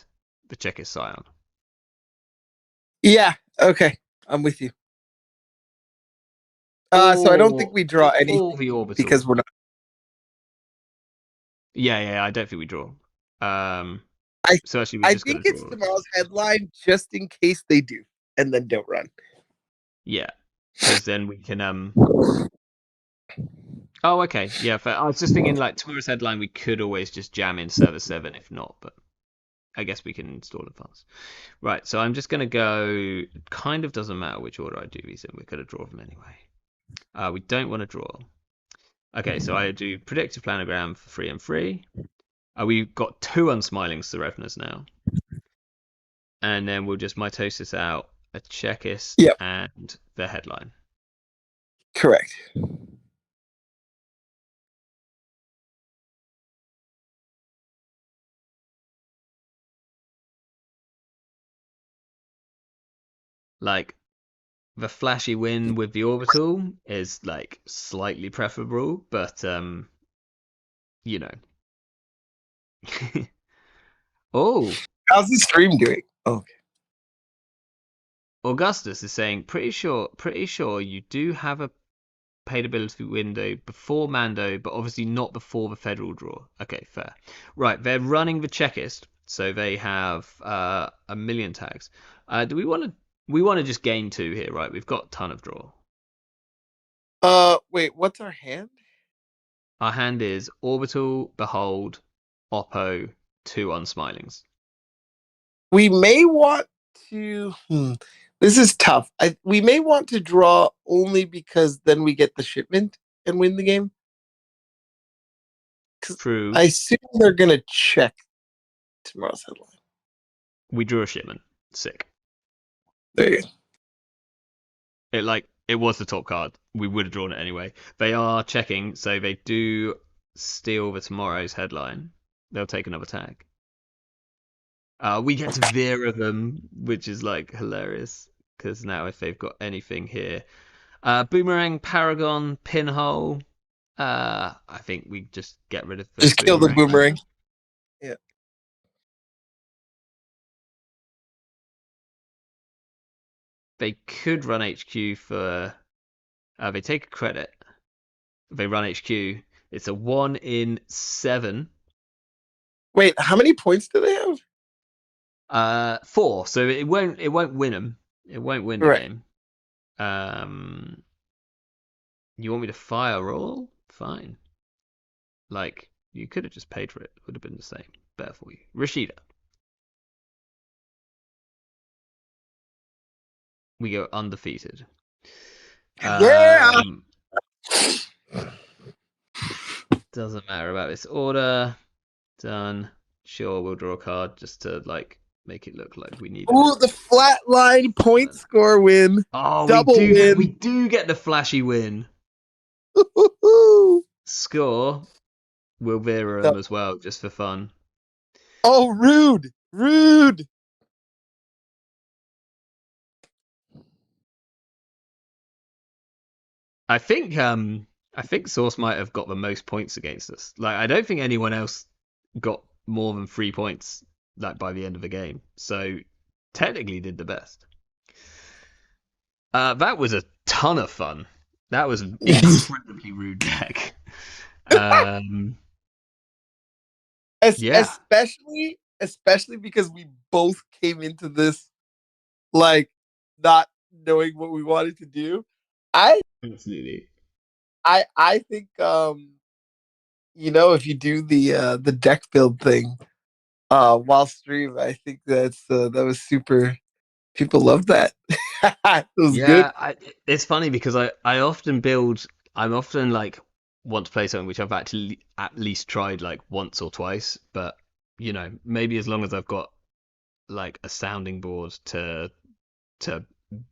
the Checkist Scion. Okay. I'm with you. So I don't think we draw any the Orbital. because we're not. Yeah, I don't think we draw. I So actually, we just got to think it's draw. tomorrow's headline just in case they do, and then don't run. Yeah, because then we can Oh, okay. Yeah, fair. I was just thinking like Tomorrow's Headline, we could always just jam in Server 7 if not, but I guess we can install it fast. Right, so I'm just going to go. Kind of doesn't matter which order I do these in. We're going to draw them anyway. We don't want to draw. Okay, so I do predictive planogram for 3 and 3. We've got 2 unsmilings to Reveners now. And then we'll just mitosis out a checklist Yep, and the headline. correct. Like the flashy win with the orbital is like slightly preferable, but you know. Oh, How's the stream doing? Okay. Augustus is saying pretty sure you do have a paid ability window before Mando, but obviously not before the federal draw. Okay, fair. Right, they're running the checklist, so they have 1,000,000 tags. Do we want to just gain 2 here, right? We've got a ton of draw. Wait, what's our hand? Our hand is Orbital, Behold, Oppo, 2 unsmilings. We may want to. This is tough. We may want to draw only because then we get the shipment and win the game. True. I assume they're gonna check tomorrow's headline. We drew a shipment. Sick. There you go. It was the top card. We would have drawn it anyway. They are checking, so they do steal the tomorrow's headline. They'll take another tag. We get to Vera them, which is like hilarious because now if they've got anything here, Boomerang, Paragon, Pinhole. I think we just get rid of the Just kill the boomerang. Yeah. They could run HQ for. They take a credit. They run HQ. It's a 1 in 7. Wait, how many points do they have? 4. So it won't win them. It won't win the Right. game. You want me to fire roll? Fine. Like you could have just paid for it. It would have been the same. Better for you. Rashida. We go undefeated. Yeah. Doesn't matter about this order. Done. Sure, we'll draw a card just to like make it look like we need. Ooh, the flatline point score win. Oh, Double win. We do get the flashy win. Score. We'll Vera them as well, just for fun. Oh, rude. I think Source might have got the most points against us. Like I don't think anyone else got more than 3 points like by the end of the game. So technically did the best. That was a ton of fun. That was an incredibly rude deck. Yeah. Especially because we both came into this like not knowing what we wanted to do. Absolutely. I think if you do the deck build thing while stream, I think that was super. People love that. It was good. It's funny because I often build. I'm often like want to play something which I've actually at least tried like once or twice, but maybe as long as I've got like a sounding board to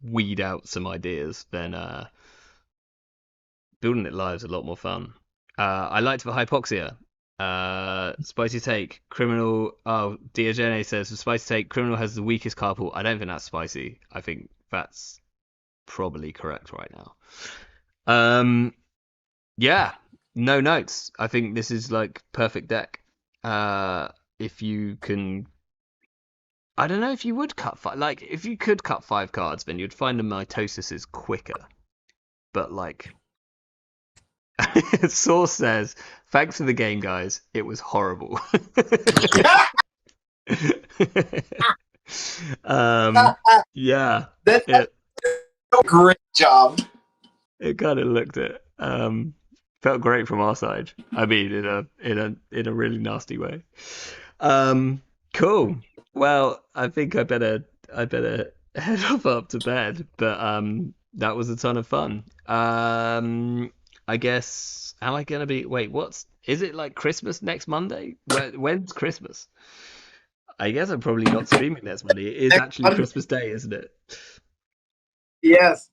weed out some ideas, then building it live is a lot more fun. I liked the hypoxia. Spicy take criminal. Oh, Diogene says for spicy take criminal has the weakest card pool. I don't think that's spicy. I think that's probably correct right now. Yeah, no notes. I think this is like perfect deck. If you can, I don't know if you would cut 5. Like if you could cut 5 cards, then you'd find the mitosis is quicker. But like. Source says, "Thanks for the game, guys. It was horrible." Yeah, That's a great job. It kind of looked it. Felt great from our side. I mean, in a really nasty way. Cool. Well, I think I better head off up to bed. But That was a ton of fun. I guess, am I gonna be? Wait, is it like Christmas next Monday? When's Christmas? I guess I'm probably not streaming next Monday. It is Next actually Monday. Christmas Day, isn't it? Yes.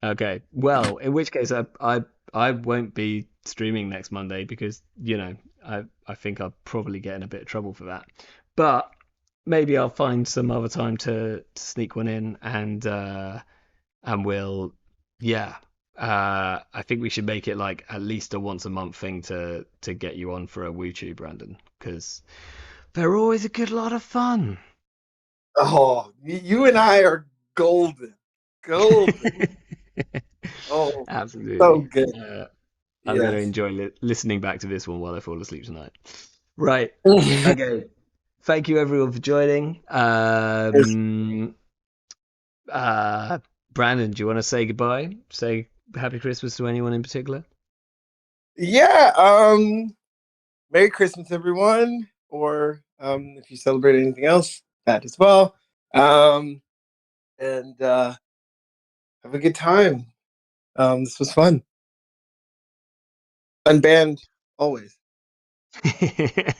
Okay. Well, in which case I won't be streaming next Monday because, I think I'll probably get in a bit of trouble for that. But maybe I'll find some other time to sneak one in and we'll yeah. I think we should make it like at least a once a month thing to get you on for a WooTube, Brandon, because they're always a good lot of fun. Oh, you and I are golden. Golden. Oh, so Absolutely. good. I'm going to Yes. enjoy listening back to this one while I fall asleep tonight. Right. Okay. Thank you everyone for joining. Yes. Uh, Brandon, do you want to say goodbye? Say Happy Christmas to anyone in particular? Yeah. Merry Christmas, everyone. Or if you celebrate anything else, that as well. Um, and have a good time. This was fun. Unbanned always. The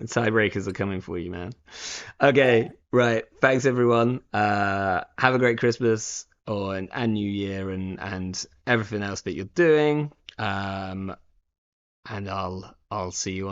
tiebreakers are coming for you, man. Okay, right. Thanks everyone. Have a great Christmas and New Year and everything else that you're doing. And I'll see you on